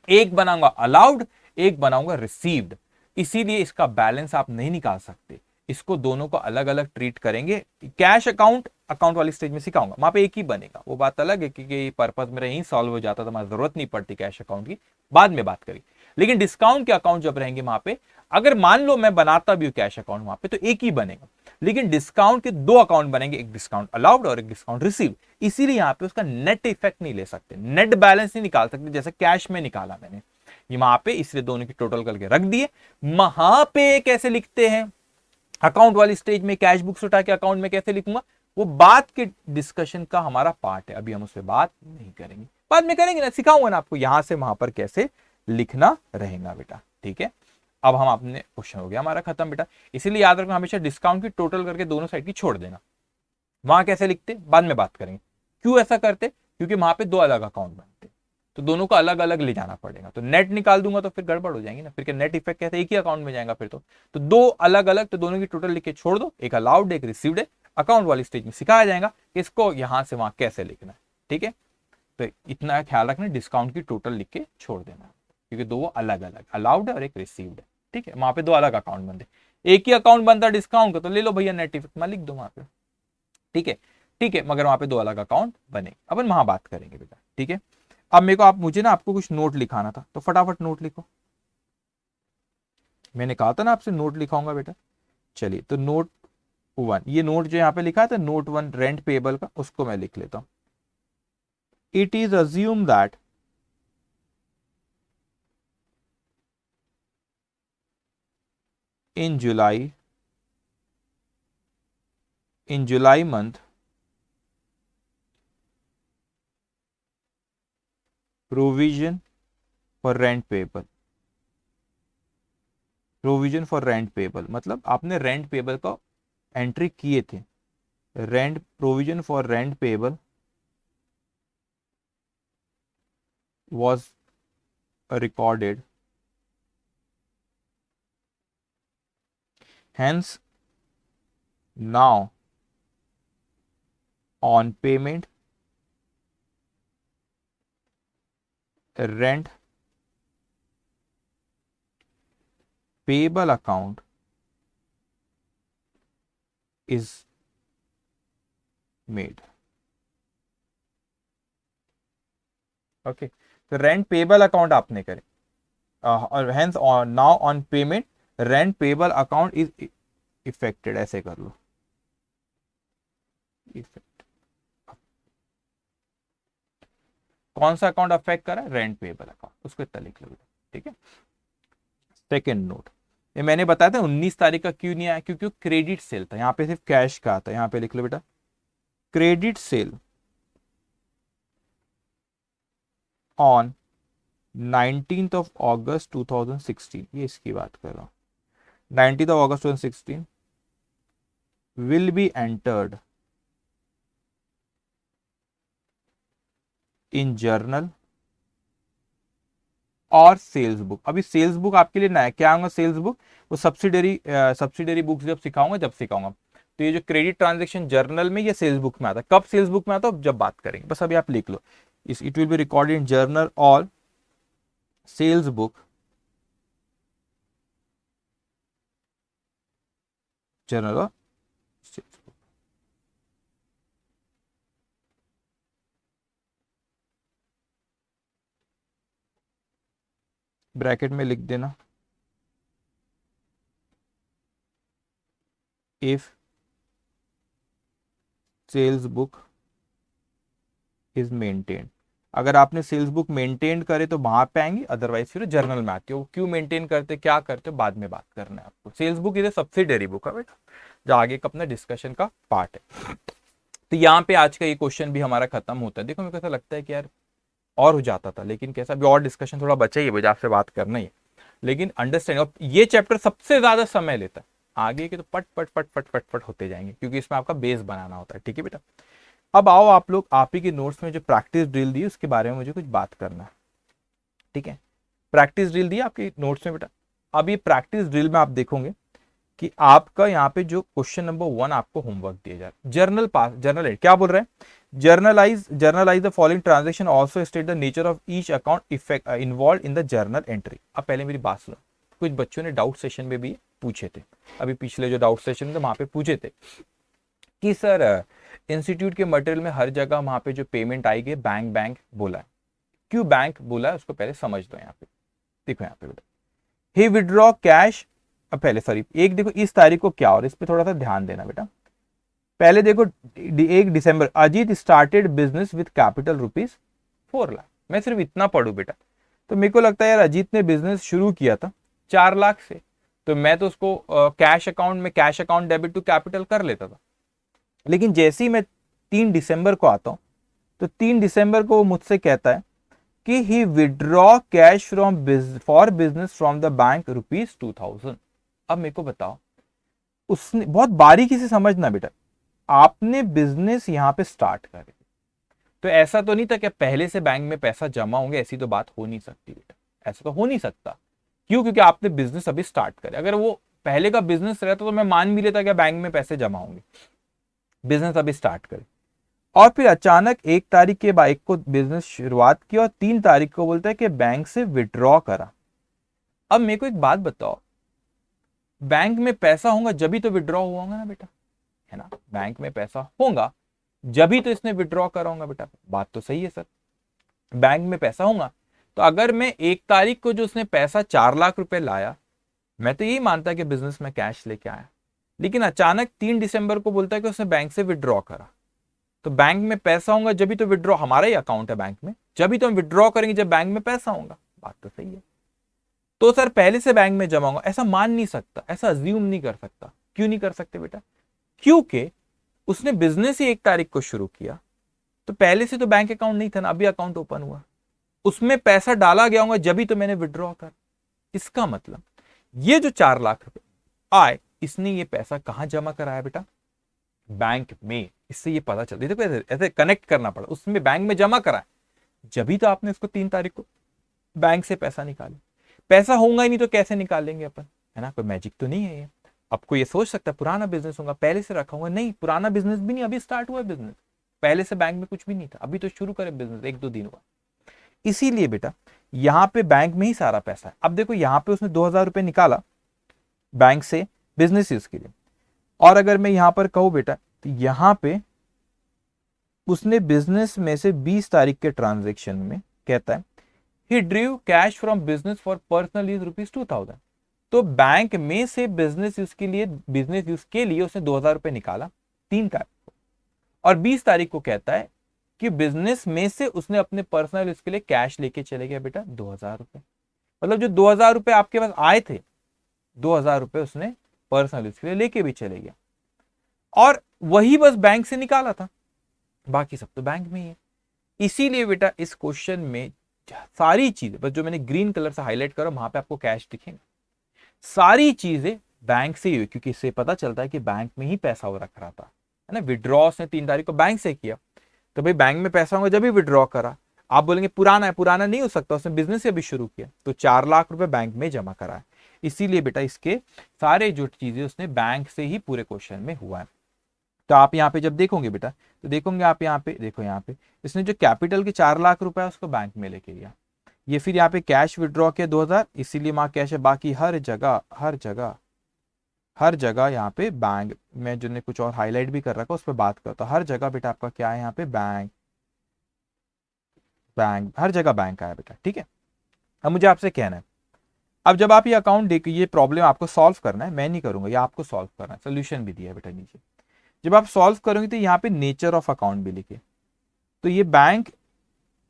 एक बनाऊंगा अलाउड, एक बनाऊंगा रिसीव्ड। इसीलिए इसका बैलेंस आप नहीं निकाल सकते, इसको दोनों को अलग अलग ट्रीट करेंगे। कैश अकाउंट अकाउंट वाली स्टेज में सिखाऊंगा, वहां पे एक ही बनेगा, वो बात अलग है क्योंकि पर्पस मेरा यही सॉल्व हो जाता था, मुझे जरूरत नहीं पड़ती कैश अकाउंट की, बाद में बात करी। लेकिन डिस्काउंट के अकाउंट जब रहेंगे वहां पे, अगर मान लो मैं बनाता भी हूं कैश अकाउंट वहां पे, तो एक ही बनेगा, लेकिन डिस्काउंट के दो अकाउंट बनेंगे, एक डिस्काउंट अलाउड और एक डिस्काउंट रिसीव। इसीलिए यहां पे उसका नेट इफेक्ट नहीं ले सकते, नेट बैलेंस नहीं निकाल सकते जैसे कैश में निकाला मैंने ये वहां पे, इसलिए दोनों की टोटल करके रख दिए। वहां पे कैसे लिखते हैं अकाउंट वाली स्टेज में, कैश बुक से उठा के अकाउंट में कैसे लिखूंगा, वो बात के डिस्कशन का हमारा पार्ट है, अभी हम उस पर बात नहीं करेंगे, बाद में करेंगे ना, सिखाऊंगा ना आपको यहां से वहां पर कैसे लिखना रहेगा बेटा, ठीक है। अब हम अपने क्वेश्चन हो गया हमारा खत्म बेटा। इसीलिए याद रखना हमेशा डिस्काउंट की टोटल करके दोनों साइड की छोड़ देना। वहां कैसे लिखते बाद में बात करेंगे। क्यों ऐसा करते, क्योंकि वहां पे दो अलग अकाउंट बनते, तो दोनों को अलग अलग ले जाना पड़ेगा। तो नेट निकाल दूंगा तो फिर गड़बड़ हो जाएगी ना, फिर क्या नेट इफेक्ट कहते हैं, एक ही अकाउंट में जाएगा फिर तो दो अलग अलग, तो दोनों की टोटल लिख के छोड़ दो, एक अलाउड एक रिसीव्ड है। अकाउंट वाली स्टेज में सिखाया जाएगा कि इसको यहां से वहां कैसे लिखना है, ठीक है। तो इतना ख्याल रखना, डिस्काउंट की टोटल लिख के छोड़ देना, क्योंकि दो अलग अलग अलाउड है और एक रिसीव्ड है, ठीक है। वहां पे दो अलग अकाउंट बनते, एक ही अकाउंट बनता डिस्काउंट का, तो ले लो भैया नेट इफेक्ट में लिख दो वहां पे, ठीक है ठीक है। मगर वहां पे दो अलग अकाउंट बने, अपन वहां बात करेंगे बेटा, ठीक है। अब मेरे को मुझे ना आपको कुछ नोट लिखाना था, तो फटाफट नोट लिखो। मैंने कहा था ना आपसे नोट लिखाऊंगा बेटा। चलिए, तो नोट 1, ये नोट जो यहाँ पे लिखा था नोट 1 रेंट पेबल का, उसको मैं लिख लेता हूं। It is assume that in July month, provision for rent payable, provision for rent payable मतलब आपने रेंट पेबल का एंट्री किए थे। Rent provision for rent payable was recorded, hence now on payment rent payable account is made. Okay, तो रेंट पेबल अकाउंट आपने करे, और hence now on payment rent payable account is affected, ऐसे कर लो इफेक्ट। कौन सा अकाउंट अफेक्ट करा, रेंट पेबल अकाउंट, उसको इतना लिख लो, ठीक है। सेकेंड नोट, ये मैंने बताया था 19 तारीख का क्यों नहीं आया, क्योंकि क्रेडिट सेल था, यहाँ पे सिर्फ कैश का था। यहाँ पे लिख लो बेटा credit sale on 19th of August 2016, ये इसकी बात कर रहा हूं। 19th of August 2016 will be entered in journal और सेल्स बुक। अभी सेल्स बुक आपके लिए नया क्या होगा, सेल्स बुक वो सब्सिडरी बुक्स जब सिखाऊंगा। तो ये जो क्रेडिट ट्रांजेक्शन जर्नल में या सेल्स बुक में आता है, कब सेल्स बुक में आता है जब बात करेंगे, बस अभी आप लिख लो it will be recorded in journal और सेल्स बुक, जर्नल और सेल्स बुक। ब्रैकेट में लिख देना if sales book is maintain. अगर आपने सेल्स बुक मेंटेन करे तो वहां पे आएंगे, अदरवाइज फिर जर्नल में आती हो। क्यों मेंटेन करते, क्या करते हो, बाद में बात करना है आपको। सेल्स बुक इधर सब्सिडरी बुक है बेटा, जो आगे का अपना डिस्कशन का पार्ट है। तो यहाँ पे आज का ये क्वेश्चन भी हमारा खत्म होता है। देखो मेरे को ऐसा लगता है कि यार और हो जाता था, लेकिन कैसा भी और डिस्कशन थोड़ा बचा ही है, मुझे आपसे बात करना ही है। लेकिन अंडरस्टैंड, ये चैप्टर सबसे ज्यादा समय लेता है, आगे के तो पट पट पट पट पट पट होते जाएंगे, क्योंकि इसमें आपका बेस बनाना होता है, ठीक है बेटा। अब आओ आप लोग, आप ही के नोट्स में जो प्रैक्टिस ड्रिल दी उसके बारे में मुझे कुछ बात करना है, ठीक है। प्रैक्टिस ड्रिल दी आपके नोट्स में बेटा। अब ये प्रैक्टिस ड्रिल में आप देखोगे कि आपका यहाँ पे जो क्वेश्चन नंबर 1 आपको होमवर्क दिया जा रहा है, जर्नल पास, जर्नल क्या बोल रहे हैं, generalized the following transaction, also state the nature of each account effect involve in the journal entry. अब पहले मेरी बात सुनो, कुछ बच्चों ने डाउट सेशन में भी पूछे थे, अभी पिछले जो डाउट सेशन थे वहां पे पूछे थे कि सर इंस्टीट्यूट के मटेरियल में हर जगह वहां पे जो पेमेंट आएगी बैंक बोला है, क्यों बैंक बोला है उसको पहले समझ दो। यहाँ पे देखो, यहाँ पे बेटा ही विड्रॉ कैश, अब पहले सॉरी एक देखो इस तारीख को क्या, और इस पे थोड़ा सा ध्यान देना बेटा। पहले देखो 1 दिसंबर, Ajit started business with capital ₹4 lakh. मैं सिर्फ इतना पढ़ू बेटा, तो मेरे को लगता है यार अजीत ने बिजनेस शुरू किया था 4 लाख से, तो मैं तो उसको कैश अकाउंट में cash account debit to capital कर लेता था। लेकिन जैसे ही मैं 3 दिसंबर को आता हूं, तो 3 दिसंबर को वो मुझसे कहता है कि he withdraw cash from for business from the bank ₹2000। अब मेरे को बताओ, उसने बहुत बारीकी से समझना बेटा, आपने बिजनेस यहां पे स्टार्ट कर, तो ऐसा तो नहीं था कि पहले से बैंक में पैसा जमा होंगे, ऐसी तो बात हो नहीं सकती बेटा, ऐसा तो हो नहीं सकता। क्यों? क्योंकि आपने बिजनेस अभी स्टार्ट करे। अगर वो पहले का बिजनेस रहता तो मैं मान भी लेता कि बैंक में पैसे जमा होंगे, बिजनेस अभी स्टार्ट करे। और फिर अचानक 1 तारीख के बाद को बिजनेस शुरुआत की और 3 तारीख को बोलता है कि बैंक से विड्रॉ करा। अब मेरे को एक बात बताओ, बैंक में पैसा होगा जब भी तो विड्रॉ हुआ होगा ना बेटा, है ना? बैंक में पैसा होगा जब भी तो इसने विड्रॉ करा होगा बेटा। बात तो सही है सर, बैंक में पैसा होगा। तो अगर मैं 1 तारीख को जो उसने पैसा 4 लाख रुपए लाया, मैं तो यही मानता कि बिजनेस में कैश लेके आया, लेकिन अचानक 3 दिसंबर को बोलता है कि उसने बैंक से विड्रॉ करा। तो बैंक में पैसा होगा जब भी तो विड्रॉ, हमारा ही अकाउंट है बैंक में, जब भी तो हम विड्रॉ करेंगे जब बैंक में पैसा होगा। बात तो सही है। तो सर पहले से बैंक में जमा होगा, ऐसा मान नहीं सकता, ऐसा अज्यूम नहीं कर सकता। क्यों नहीं कर सकते बेटा? क्योंकि उसने बिजनेस ही 1 तारीख को शुरू किया, तो पहले से तो बैंक अकाउंट नहीं था ना, अभी अकाउंट ओपन हुआ, उसमें पैसा डाला गया होगा जब भी तो मैंने विड्रॉ कर। इसका मतलब ये जो 4 लाख रुपए आए, इसने ये पैसा कहां जमा कराया बेटा? बैंक में। इससे ये पता चलता है, देखो ऐसे कनेक्ट करना पड़ा, उसमें बैंक में जमा कराया जब भी तो आपने उसको 3 तारीख को बैंक से पैसा निकाले। पैसा होगा ही नहीं तो कैसे निकालेंगे अपन, है ना? कोई मैजिक तो नहीं है ये। आपको ये सोच सकता है पुराना बिजनेस होगा, पहले से रखा होगा। नहीं, पुराना बिजनेस भी नहीं, अभी स्टार्ट हुआ बिजनेस, पहले से बैंक में कुछ भी नहीं था, अभी तो शुरू करे बिजनेस, 1-2 दिन हुआ। इसीलिए बेटा यहां पे बैंक में ही सारा पैसा है। अब देखो यहां पे उसने 2000 रुपए निकाला बैंक से बिजनेस यूज के लिए, और अगर मैं यहां पर कहूं बेटा, तो यहां पे उसने बिजनेस में से 20 तारीख के ट्रांजेक्शन में कहता है he drew cash from business for personal use ₹2000। तो बैंक में से बिजनेस यूज के लिए उसने 2000 रुपए निकाला 3 तारीख को, और 20 तारीख को कहता है कि बिजनेस में से उसने अपने पर्सनल यूज के लिए कैश लेके चले गया बेटा 2000 रुपए। मतलब जो 2000 रुपए आपके पास आए थे, 2000 रुपए उसने पर्सनल यूज के लिए लेके भी चले गया, और वही बस बैंक से निकाला था, बाकी सब तो बैंक में ही है। इसीलिए बेटा इस क्वेश्चन में सारी चीजें, बस जो मैंने ग्रीन कलर से हाईलाइट करा वहां पे आपको कैश दिखेगा, सारी चीजें बैंक से ही हुई, क्योंकि इससे पता चलता है कि बैंक में ही पैसा वो रख रहा था, है ना? विड्रॉ उसने 3 तारीख को बैंक से किया, तो भाई बैंक में पैसा होगा जब भी विड्रॉ करा। आप बोलेंगे पुराना है, पुराना नहीं हो सकता, उसने बिजनेस से अभी शुरू किया, तो 4 लाख रुपए बैंक में जमा करा है। इसीलिए बेटा इसके सारे जो चीजें उसने बैंक से ही पूरे क्वेश्चन में हुआ है। तो आप यहाँ पे जब देखोगे बेटा, तो देखोगे आप यहाँ पे देखो, यहाँ पे इसने जो कैपिटल के 4 लाख रुपए उसको बैंक में लेके गया, ये फिर यहाँ पे कैश विड्रॉ किया 2000, इसीलिए वहां कैश है। बाकी हर जगह यहाँ पे बैंक में, जो ने कुछ और हाईलाइट भी कर रखा उस पर बात करता, हर जगह बेटा आपका क्या है यहाँ पे बैंक, हर जगह बैंक आया बेटा, ठीक है? अब मुझे आपसे कहना है, अब जब आप ये अकाउंट देख, ये प्रॉब्लम आपको सॉल्व करना है, मैं नहीं करूंगा, ये आपको सॉल्व करना है, सोल्यूशन भी दिया है बेटा नीचे। जब आप सॉल्व करोगे तो यहाँ पे नेचर ऑफ अकाउंट भी लिखे, तो ये बैंक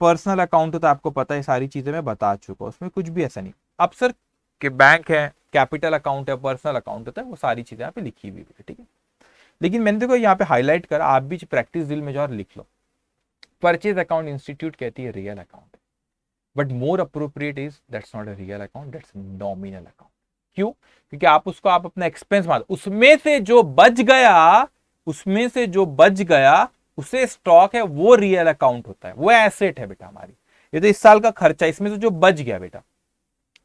पर्सनल अकाउंट होता है, आपको पता है, सारी चीजें मैं बता चुका हूं, उसमें कुछ भी ऐसा नहीं। अब सर कि बैंक है, कैपिटल अकाउंट है, पर्सनल अकाउंट होता है, वो सारी चीजें यहाँ पे लिखी हुई है, ठीक है? लेकिन मैंने देखो यहाँ पे हाईलाइट करा, आप भी प्रैक्टिस दिल में जो लिख लो, परचेज अकाउंट इंस्टीट्यूट कहती है real account, but more appropriate is that's not a real account, that's nominal account. क्यों? क्योंकि आप उसको आप अपना एक्सपेंस मान, उसमें से जो बच गया उसे स्टॉक है, वो रियल अकाउंट होता है, वो एसेट है बेटा हमारी। ये तो इस साल का खर्चा, इसमें से जो बच गया बेटा,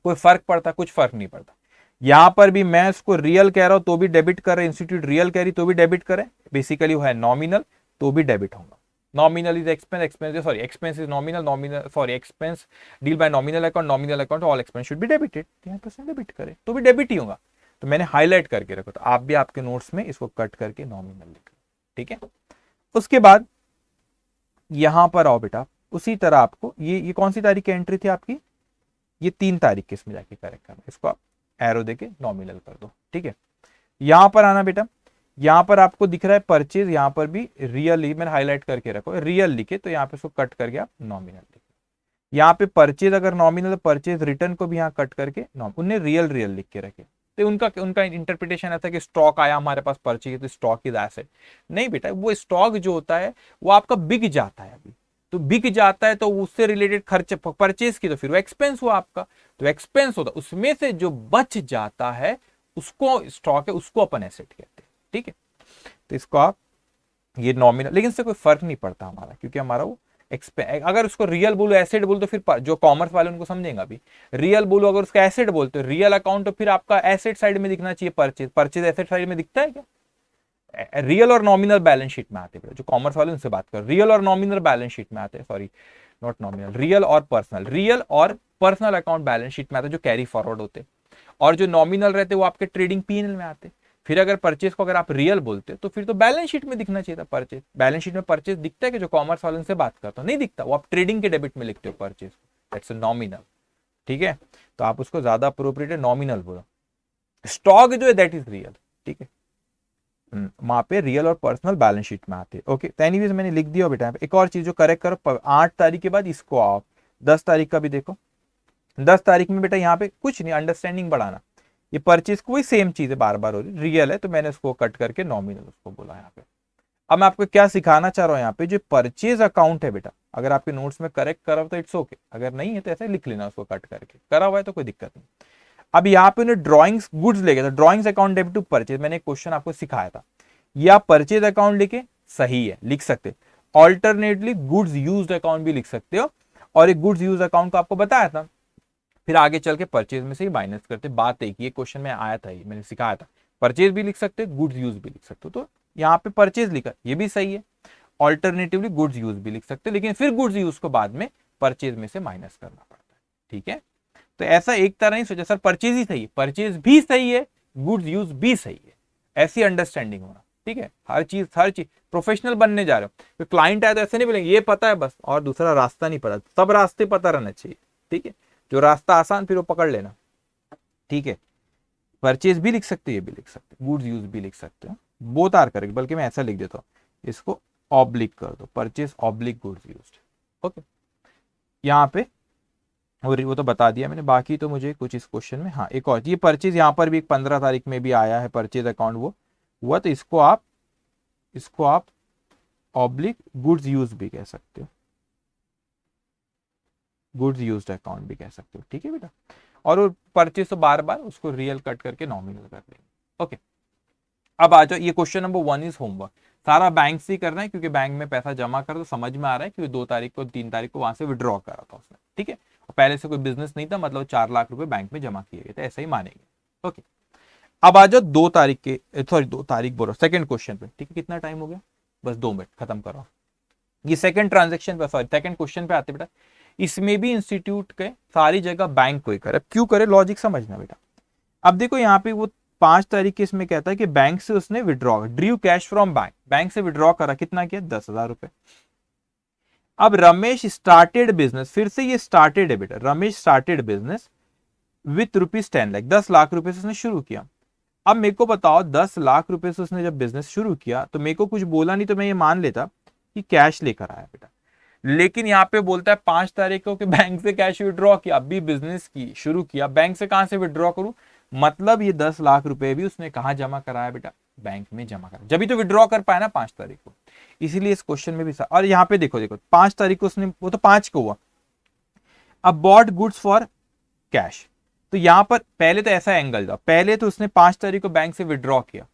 कोई फर्क पड़ता? कुछ फर्क नहीं पड़ता। यहां पर भी मैं इसको रियल कह रहा हूं तो भी डेबिट कर रहे, इंस्टीट्यूट रियल कह रही तो भी डेबिट करे, बेसिकली वो है नॉमिनल तो भी डेबिट होगा। Nominal is expense, expense is nominal, expense deal bye nominal account, all expense should be debited, 10% debit करे तो भी डेबिट ही होगा। तो मैंने हाईलाइट करके रखा, तो आप भी आपके नोट्स में इसको कट करके नॉमिनल लिख, ठीक है? उसके बाद यहां पर आओ बेटा, उसी तरह आपको ये कौन सी तारीख की एंट्री थी आपकी? ये 3 तारीख के, इसमें जाके करेक्ट करना, इसको आप एरो देके नॉमिनल कर दो, ठीक है? यहां पर आना बेटा, यहां पर आपको दिख रहा है परचेज, यहां पर भी रियल ही मैंने हाईलाइट करके रखो, रियल लिखे, तो यहाँ पे इसको कट करके आप नॉमिनल लिखे। यहाँ पे परचेज अगर नॉमिनल, परचेज रिटर्न को भी यहाँ कट करके उन्हें रियल लिख के रखे, तो उनका इंटरप्रिटेशन ऐसा कि स्टॉक आया हमारे पास परचेज, तो स्टॉक इज एसेट। नहीं बेटा, वो स्टॉक जो होता है वो आपका बिक जाता है, अभी तो बिक जाता है तो उससे रिलेटेड खर्च परचेज की, तो फिर वो एक्सपेंस हुआ आपका, तो एक्सपेंस होता, उसमें से जो बच जाता है उसको स्टॉक है, उसको अपन एसेट कहते हैं। ठीक है, तो इसको आप ये नॉमिनल, लेकिन इससे कोई फर्क नहीं पड़ता हमारा, क्योंकि हमारा वो अगर उसको रियल बोलो एसेट बोलो तो फिर जो कॉमर्स वाले उनको समझेगा अभी, रियल बोलो अगर उसका एसेट बोलते हो रियल अकाउंट, तो फिर आपका एसेट साइड में दिखना चाहिए परचेज, परचेज एसेट साइड में दिखता है क्या? रियल और नॉमिनल बैलेंस शीट में आते हैं, जो कॉमर्स वाले उनसे बात कर, रियल और नॉमिनल बैलेंस शीट में आते हैं, सॉरी नॉट नॉमिनल, रियल और पर्सनल अकाउंट बैलेंस शीट में आते हैं, जो कैरी फॉरवर्ड होते हैं, और जो नॉमिनल रहते हैं वो आपके ट्रेडिंग पीएनएल में आते हैं। फिर अगर परचेज को अगर आप रियल बोलते तो फिर तो बैलेंस शीट में दिखना चाहिए था परचेज, बैलेंस शीट में परचेज दिखता है कि जो कॉमर्स वाले से बात करता नहीं दिखता, वो आप ट्रेडिंग के डेबिट में लिखते हो परचेज, दैट्स नॉमिनल। ठीक है, तो आप उसको ज्यादा अप्रोप्रिएट है नॉमिनल बोलो। स्टॉक जो है दैट इज रियल। ठीक है, वहां पे रियल और पर्सनल बैलेंस शीट में आते हैं। ओके, तो एनीवेज मैंने लिख दिया बेटा। एक और चीज जो करेक्ट करो, 8 तारीख के बाद इसको आओ, 10 तारीख का भी देखो। 10 तारीख में बेटा यहाँ पे कुछ नहीं, अंडरस्टैंडिंग बढ़ाना, ये परचेज को वही सेम चीज है, बार बार हो रही, रियल है तो मैंने उसको कट करके नॉमिनल उसको बोला यहाँ पे। अब मैं आपको क्या सिखाना चाह रहा हूँ यहाँ पे, जो परचेज अकाउंट है बेटा, अगर आपके नोट्स में करेक्ट करा हो तो इट्स ओके, अगर नहीं है तो ऐसे लिख लेना उसको कट करके, करा हुआ है तो कोई दिक्कत नहीं। अब यहाँ पे उन्हें ड्रॉइंग्स गुड्स ले गया था, drawings account debit to purchase, मैंने एक क्वेश्चन आपको सिखाया था, या परचेज अकाउंट लिखे सही है, लिख सकते, ऑल्टरनेटली गुड्स यूज्ड अकाउंट भी लिख सकते हो, और एक गुड्स यूज अकाउंट को आपको बताया था, फिर आगे चल के परचेज में से ही माइनस करते, बात एक ये क्वेश्चन में आया था, ये मैंने सिखाया था, परचेज भी लिख सकते, गुड्स यूज भी लिख सकते हो, तो यहाँ पे परचेज लिखा ये भी सही है, ऑल्टरनेटिवली गुड्स यूज भी लिख सकते, लेकिन फिर गुड्स यूज को बाद में परचेज में से माइनस करना पड़ता है। ठीक है, तो ऐसा एक तरह नहीं सोचा सर परचेज ही सही है, परचेज भी सही है, गुड्स यूज भी सही है, ऐसी अंडरस्टैंडिंग होना। ठीक है, हर चीज प्रोफेशनल बनने जा रहे हो, तो क्लाइंट आए तो ऐसे नहीं बोलेंगे ये पता है बस और दूसरा रास्ता नहीं पता, सब रास्ते पता रहना चाहिए। ठीक है, जो रास्ता आसान फिर वो पकड़ लेना। ठीक है, परचेज भी लिख सकते, ये भी लिख सकते, गुड्स यूज भी लिख सकते हो, बोथ आर करेक्ट, बल्कि मैं ऐसा लिख देता हूँ, इसको ऑब्लिक कर दो, purchase oblique goods used. Okay, यहाँ पे और वो तो बता दिया मैंने, बाकी तो मुझे कुछ इस क्वेश्चन में, हाँ एक और ये परचेज यहाँ पर भी 15 तारीख में भी आया है परचेज अकाउंट, वो हुआ, तो इसको आप ऑब्लिक गुड्स यूज भी कह सकते हो, गुड्स यूज्ड अकाउंट भी कह सकते हो। ठीक है बेटा, और परचेज तो बार बार उसको रियल कट करके नॉमिनल कर देंगे। ओके, अब आ जाओ, ये क्वेश्चन नंबर 1 इज होमवर्क, सारा बैंक से ही करना है, क्योंकि बैंक में पैसा जमा कर तो समझ में आ रहा है, क्योंकि 2 तारीख को 3 तारीख को वहां से विड्रॉ करा था उसने। ठीक है, पहले से कोई बिजनेस नहीं था, मतलब 4 लाख रुपए बैंक में जमा किए गए थे, ऐसा ही मानेंगे। ओके, अब आ जाओ 2 तारीख के, सॉरी 2 तारीख बोलो, सेकंड क्वेश्चन पे। ठीक है, कितना टाइम हो गया, बस 2 मिनट, खत्म करो। ये सेकंड ट्रांजेक्शन पे, सॉरी सेकंड क्वेश्चन पे आते बेटा, इसमें भी इंस्टीट्यूट के सारी जगह बैंक को ही करे, क्यों करे लॉजिक समझना बेटा। अब देखो यहाँ पे वो 5 तारीख के इसमें कहता है कि बैंक से उसने withdraw, Drew cash from bank, bank से विड्रॉ करा, कितना किया 10,000 रुपए। अब रमेश स्टार्टेड बिजनेस, फिर से ये स्टार्टेड है बेटा, Ramesh started business with ₹10 lakh, 10 lakh रुपए से उसने शुरू किया। अब मेरे को बताओ 10 लाख रुपए से उसने जब बिजनेस शुरू किया तो मेरे को कुछ बोला नहीं, तो मैं ये मान लेता कि कैश लेकर आया बेटा, लेकिन यहाँ पे बोलता है 5 तारीख को कि बैंक से कैश विड्रॉ किया, अभी बिजनेस की शुरू किया, बैंक से कहां से विड्रॉ करूं, मतलब ये 10 लाख रुपए भी उसने कहां जमा कराया बेटा, बैंक में जमा करा, जब भी तो विड्रॉ कर पाया ना 5 तारीख को, इसीलिए इस क्वेश्चन में भी और यहाँ पे देखो 5 तारीख को उसने, वो तो 5 को हुआ, अब बॉट गुड्स फॉर कैश, तो यहाँ पर पहले तो ऐसा एंगल था, पहले तो उसने 5 तारीख को बैंक से विड्रॉ किया,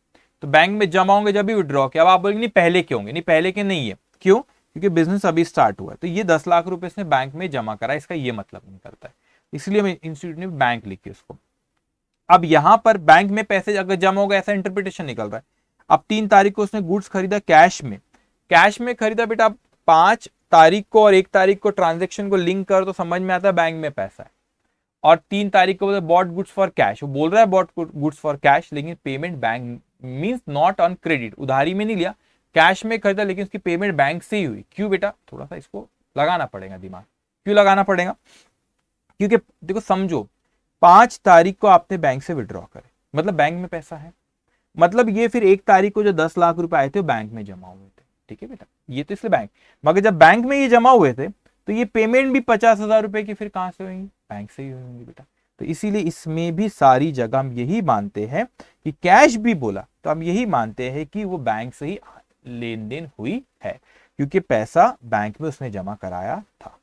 तो बैंक में जमा होंगे जब भी विड्रॉ किया। अब आप बोलेंगे नहीं पहले के होंगे, नहीं पहले के नहीं है, क्यों, क्योंकि बिजनेस अभी स्टार्ट हुआ है, तो ये 10 लाख रुपए इसने बैंक में जमा करा, इसका ये मतलब नहीं करता है, इसलिए मैं इंस्टीट्यूट ने बैंक लिखी उसको। अब यहां पर बैंक में पैसे अगर जमा होगा ऐसा इंटरप्रिटेशन निकल रहा है। अब 3 तारीख को उसने गुड्स खरीदा कैश में खरीदा बेटा, 5 तारीख को और 1 तारीख को ट्रांजेक्शन को लिंक कर तो समझ में आता है बैंक में पैसा है, और 3 तारीख को बॉट गुड्स फॉर कैश, वो बोल रहा है बॉट गुड्स फॉर कैश, लेकिन payment bank means not on credit, उधारी में नहीं लिया, कैश में खरीदा, लेकिन उसकी पेमेंट बैंक से ही हुई। क्यों बेटा, थोड़ा सा इसको लगाना पड़ेगा दिमाग, क्यों लगाना पड़ेगा, क्योंकि देखो समझो 5 तारीख को आपने बैंक से विड्रॉ करे, मतलब बैंक में पैसा है, मतलब ये फिर 1 तारीख को जो 10 लाख रुपए आए थे वो बैंक में जमा हुए थे। ठीक है बेटा, ये तो इसलिए बैंक, मगर जब बैंक में ये जमा हुए थे तो ये पेमेंट भी 50,000 रुपए की फिर कहां से होंगी, बैंक से ही होंगी बेटा। तो इसीलिए इसमें भी सारी जगह हम यही मानते हैं कि कैश भी बोला तो हम यही मानते हैं कि वो बैंक से ही लेन देन हुई है, क्योंकि पैसा बैंक में उसने जमा कराया था।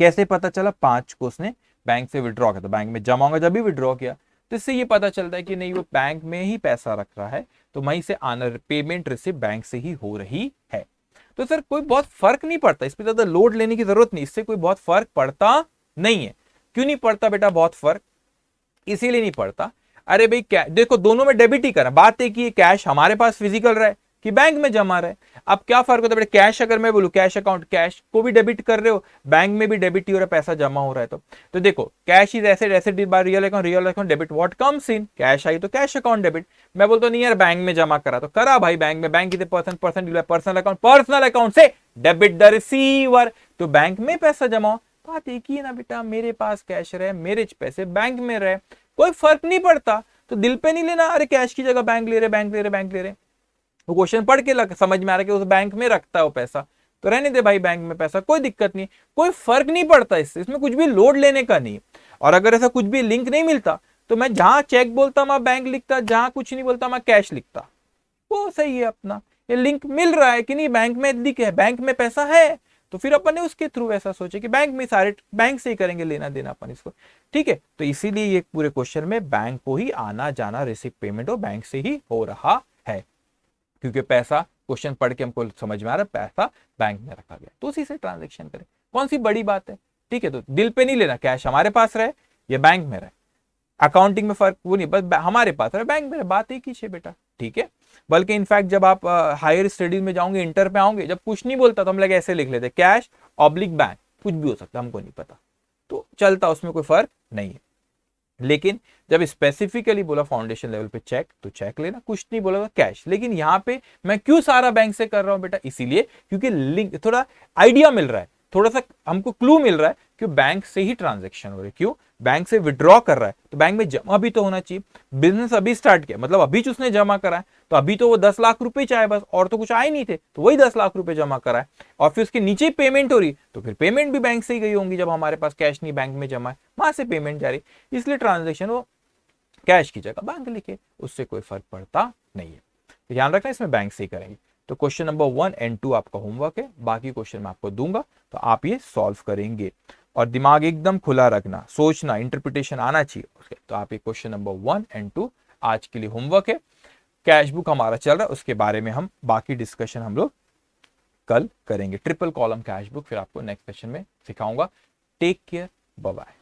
कैसे पता चला? 5 को उसने बैंक से विड्रॉ किया, तो बैंक में जमा होगा जब भी विड्रॉ किया, तो इससे ये पता चलता है कि नहीं वो बैंक में ही पैसा रख रहा है, तो वहीं से आना पेमेंट रिसीव बैंक से ही हो रही है। तो सर कोई बहुत फर्क नहीं पड़ता, इस पर ज्यादा लोड लेने की जरूरत नहीं, इससे कोई बहुत फर्क पड़ता नहीं है। क्यों नहीं पड़ता बेटा बहुत फर्क? इसीलिए नहीं पड़ता, अरे भाई देखो दोनों में डेबिट ही करना, बात है कि कैश हमारे पास फिजिकल रहे कि बैंक में जमा रहे। अब क्या फर्क होता है बेटा? कैश अगर मैं बोलूं कैश अकाउंट, कैश को भी डेबिट कर रहे हो, बैंक में भी डेबिट ही हो रहा है, पैसा जमा हो रहा है। तो देखो cash is asset, asset is by real account, real account debit, what comes in cash आई तो कैश अकाउंट डेबिट। मैं बोलता नहीं यार बैंक में जमा करा, तो करा भाई बैंक में, bank is person, person personal account से डेबिट द रिसीवर, तो बैंक में पैसा जमा हो। बात एक ही है ना बेटा, मेरे पास कैश रहे, मेरे पैसे बैंक में रहे, कोई फर्क नहीं पड़ता। तो दिल पे नहीं लेना, अरे कैश की जगह बैंक ले रहे, बैंक ले रहे, बैंक ले रहे। वो क्वेश्चन पढ़ के समझ में आ रहा है कि उस बैंक में रखता है वो पैसा, तो रहने दे भाई बैंक में पैसा, कोई दिक्कत नहीं, कोई फर्क नहीं पड़ता इससे, इसमें कुछ भी लोड लेने का नहीं। और अगर ऐसा कुछ भी लिंक नहीं मिलता तो मैं जहां चेक बोलता मैं बैंक लिखता, जहां कुछ नहीं बोलता मैं कैश लिखता, वो सही है अपना। ये लिंक मिल रहा है कि नहीं, बैंक में लिख है, बैंक में पैसा है, तो फिर अपन ने उसके थ्रू ऐसा सोचे कि बैंक में सारे बैंक से ही करेंगे लेना देना अपन इसको, ठीक है। तो इसीलिए ये पूरे क्वेश्चन में बैंक को ही आना जाना रिसीव पेमेंट हो बैंक से ही हो रहा है, क्योंकि पैसा क्वेश्चन पढ़ के हमको समझ में आ रहा है पैसा बैंक में रखा गया, तो उसी से ट्रांजेक्शन करें, कौन सी बड़ी बात है, ठीक है। तो दिल पे नहीं लेना, कैश हमारे पास रहे या बैंक में रहे, अकाउंटिंग में फर्क वो नहीं, बस हमारे पास रहे बैंक में रहे, बात एक ही है बेटा, ठीक है। बल्कि इनफैक्ट जब आप हायर स्टडीज में जाओगे, इंटर पे आओगे, जब कुछ नहीं बोलता तो हम लोग ऐसे लिख लेते कैश ऑब्लिक बैंक, कुछ भी हो सकता हमको नहीं पता, तो चलता, उसमें कोई फर्क नहीं है। लेकिन जब स्पेसिफिकली बोला फाउंडेशन लेवल पे चेक, तो चेक लेना, कुछ नहीं बोला तो कैश। लेकिन यहाँ पे मैं क्यों सारा बैंक से कर रहा हूं बेटा? इसीलिए क्योंकि लिंक, थोड़ा आइडिया मिल रहा है, थोड़ा सा हमको क्लू मिल रहा है कि बैंक से ही ट्रांजेक्शन हो रही है। क्यों? बैंक से विड्रॉ कर रहा है तो बैंक में जमा भी तो होना चाहिए। बिजनेस अभी स्टार्ट किया, मतलब अभी जो उसने जमा करा है, तो अभी तो वो 10 लाख रुपए चाहे बस, और तो कुछ आए नहीं थे, तो वही 10 लाख रुपए जमा करा है, और फिर उसके नीचे पेमेंट हो रही, तो फिर पेमेंट भी बैंक से ही गई होंगी, जब हमारे पास कैश नहीं बैंक में जमा है, वहां से पेमेंट जा रही, इसलिए ट्रांजेक्शन वो कैश की जगह बैंक लिखे, उससे कोई फर्क पड़ता नहीं है। तो ध्यान रखना, इसमें बैंक से ही करेंगे। तो क्वेश्चन नंबर 1 एंड 2 आपका होमवर्क है, बाकी क्वेश्चन मैं आपको दूंगा, तो आप ये सॉल्व करेंगे, और दिमाग एकदम खुला रखना, सोचना, इंटरप्रिटेशन आना चाहिए उसके। तो आप ये क्वेश्चन नंबर 1 एंड 2 आज के लिए होमवर्क है। कैश बुक हमारा चल रहा है, उसके बारे में हम बाकी डिस्कशन हम लोग कल करेंगे। ट्रिपल कॉलम कैश बुक फिर आपको नेक्स्ट सेशन में सिखाऊंगा। Take care, bye bye.